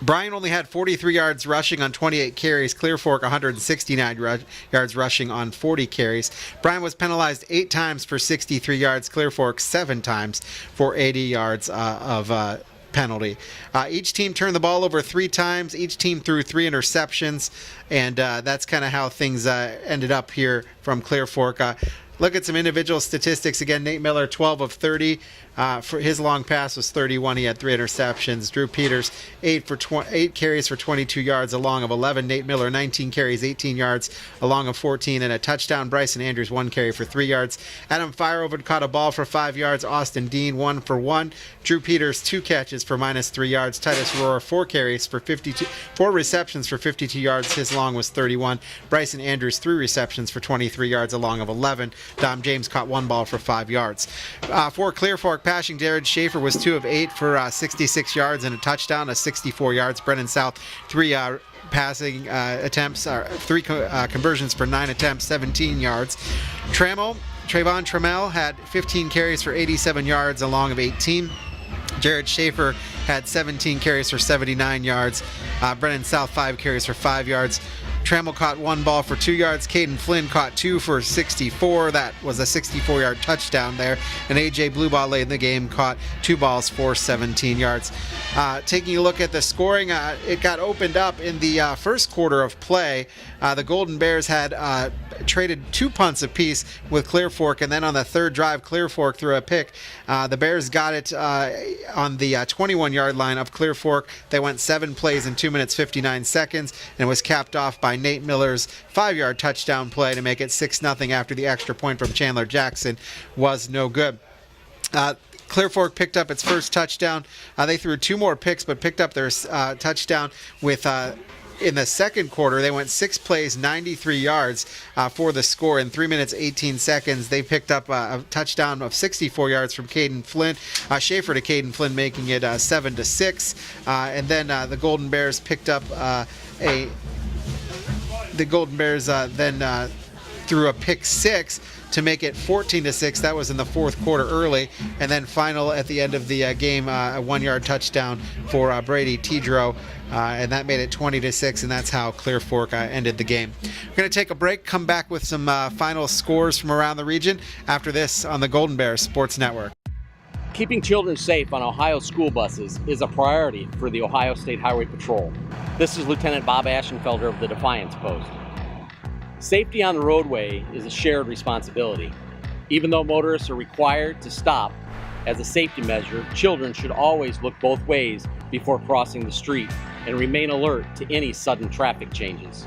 Bryan only had 43 yards rushing on 28 carries. Clear Fork 169 yards rushing on 40 carries. Bryan was penalized 8 times for 63 yards. Clear Fork 7 times for 80 yards of penalty. Each team turned the ball over 3 times. Each team threw 3 interceptions, and that's kind of how things ended up here from Clear Fork. Look at some individual statistics. Again, Nate Miller, 12 of 30. For his long pass was 31. He had 3 interceptions. Drew Peters, 8 carries for 22 yards, a long of 11. Nate Miller, 19 carries, 18 yards, a long of 14, and a touchdown. Bryson Andrews, 1 carry for 3 yards. Adam Fireover caught a ball for 5 yards. Austin Dean, 1 for 1. Drew Peters, 2 catches for -3 yards. Titus Rohr, 4 carries for 4 receptions for 52 yards. His long was 31. Bryson Andrews, 3 receptions for 23 yards, a long of 11. Dom James caught 1 ball for 5 yards. For Clear Fork passing, Jared Schaefer was 2 of 8 for 66 yards and a touchdown, 64 yards. Brennan South, 3 passing attempts, 3 conversions for 9 attempts, 17 yards. Trayvon Trammell had 15 carries for 87 yards, a long of 18. Jared Schaefer had 17 carries for 79 yards. Brennan South, 5 carries for 5 yards. Trammell caught 1 ball for 2 yards. Caden Flynn caught 2 for 64. That was a 64-yard touchdown there. And A.J. Blueball late in the game caught 2 balls for 17 yards. Taking a look at the scoring, it got opened up in the first quarter of play. The Golden Bears had traded 2 punts apiece with Clear Fork, and then on the third drive, Clear Fork threw a pick. The Bears got it on the 21-yard line of Clear Fork. They went 7 plays in 2 minutes 59 seconds, and was capped off by Nate Miller's 5-yard touchdown play to make it 6-0 after the extra point from Chandler Jackson was no good. Clear Fork picked up its first touchdown. They threw 2 more picks, but picked up their touchdown with in the second quarter. They went 6 plays, 93 yards for the score in 3 minutes 18 seconds. They picked up a touchdown of 64 yards from Caden Flynn. Schaefer to Caden Flynn, making it 7-6. And then the Golden Bears picked up the Golden Bears then threw a pick 6 to make it 14-6. That was in the fourth quarter early. And then final at the end of the game, a 1-yard touchdown for Brady Tidrow. And that made it 20-6, and that's how Clear Fork ended the game. We're going to take a break, come back with some final scores from around the region after this on the Golden Bears Sports Network. Keeping children safe on Ohio school buses is a priority for the Ohio State Highway Patrol. This is Lieutenant Bob Aschenfelder of the Defiance Post. Safety on the roadway is a shared responsibility. Even though motorists are required to stop as a safety measure, children should always look both ways before crossing the street and remain alert to any sudden traffic changes.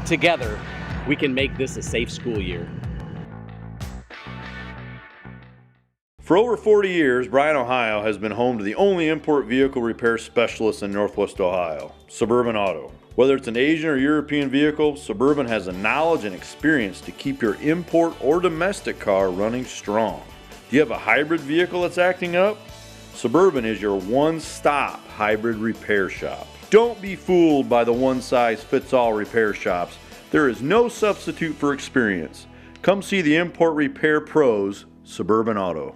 Together, we can make this a safe school year. For over 40 years, Bryan, Ohio has been home to the only import vehicle repair specialist in Northwest Ohio, Suburban Auto. Whether it's an Asian or European vehicle, Suburban has the knowledge and experience to keep your import or domestic car running strong. Do you have a hybrid vehicle that's acting up? Suburban is your one-stop hybrid repair shop. Don't be fooled by the one-size-fits-all repair shops. There is no substitute for experience. Come see the import repair pros, Suburban Auto.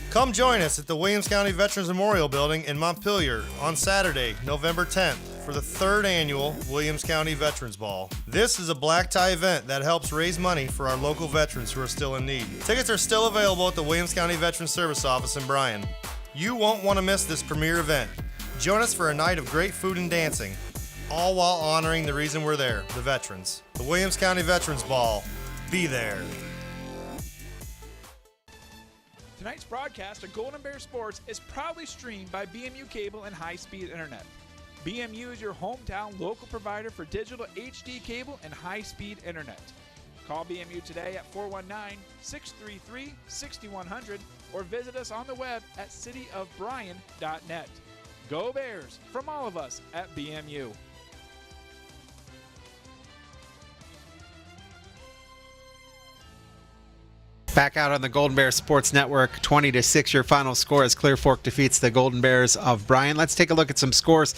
Come join us at the Williams County Veterans Memorial Building in Montpelier on Saturday, November 10th for the 3rd annual Williams County Veterans Ball. This is a black tie event that helps raise money for our local veterans who are still in need. Tickets are still available at the Williams County Veterans Service Office in Bryan. You won't want to miss this premier event. Join us for a night of great food and dancing. all while honoring the reason we're there, the veterans. The Williams County Veterans Ball. Be there. Tonight's broadcast of Golden Bear Sports is proudly streamed by BMU Cable and high-speed internet. BMU is your hometown local provider for digital HD cable and high-speed internet. Call BMU today at 419-633-6100 or visit us on the web at cityofbryan.net. Go Bears from all of us at BMU. Back out on the Golden Bear Sports Network, 20-6 your final score as Clear Fork defeats the Golden Bears of Bryan. Let's take a look at some scores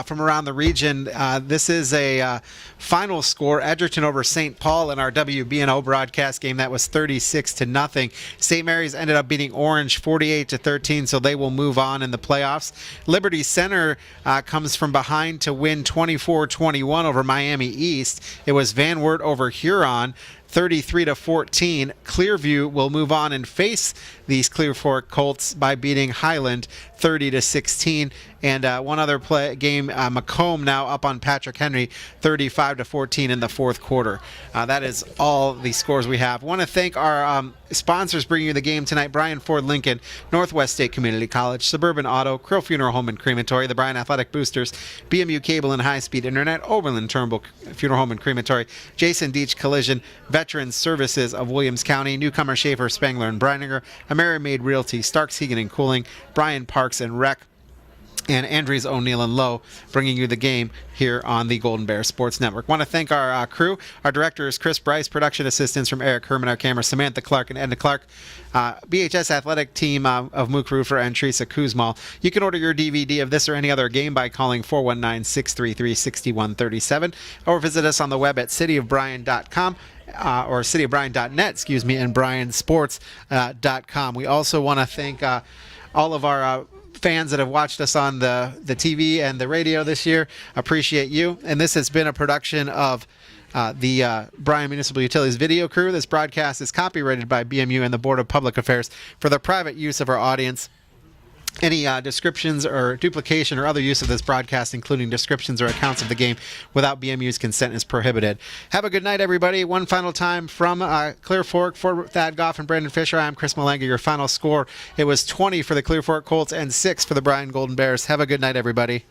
from around the region. This is a final score, Edgerton over St. Paul in our WBNO broadcast game. That was 36-0. St. Mary's ended up beating Orange 48-13, so they will move on in the playoffs. Liberty Center comes from behind to win 24-21 over Miami East. It was Van Wert over Huron, 33-14. Clearview will move on and face these Clear Fork Colts by beating Highland 30-16. And one other game, Macomb now up on Patrick Henry 35-14 in the fourth quarter. That is all the scores we have. Want to thank our sponsors bringing you the game tonight: Bryan Ford Lincoln, Northwest State Community College, Suburban Auto, Krill Funeral Home and Crematory, the Bryan Athletic Boosters, BMU Cable and High Speed Internet, Oberlin Turnbull Funeral Home and Crematory, Jason Deach Collision, Veterans Services of Williams County, Newcomer Schaefer, Spangler and Breininger, Amerimaid Realty, Starks Heating and Cooling, Bryan Parks and Rec, and Andrews O'Neill and Lowe bringing you the game here on the Golden Bear Sports Network. Want to thank our crew. Our director is Chris Bryce, production assistants from Eric Herman, our camera, Samantha Clark and Edna Clark, BHS athletic team of Mook Roofer and Teresa Kuzmal. You can order your DVD of this or any other game by calling 419-633-6137 or visit us on the web at cityofbryan.com. Or cityofbryan.net, and bryansports.com. We also want to thank all of our fans that have watched us on the TV and the radio this year. Appreciate you. And this has been a production of the Bryan Municipal Utilities video crew. This broadcast is copyrighted by BMU and the Board of Public Affairs for the private use of our audience. Any descriptions or duplication or other use of this broadcast, including descriptions or accounts of the game without BMU's consent, is prohibited. Have a good night, everybody. One final time from Clear Fork for Thad Goff and Brandon Fisher. I'm Chris Malanga. Your final score, it was 20 for the Clear Fork Colts and 6 for the Bryan Golden Bears. Have a good night, everybody.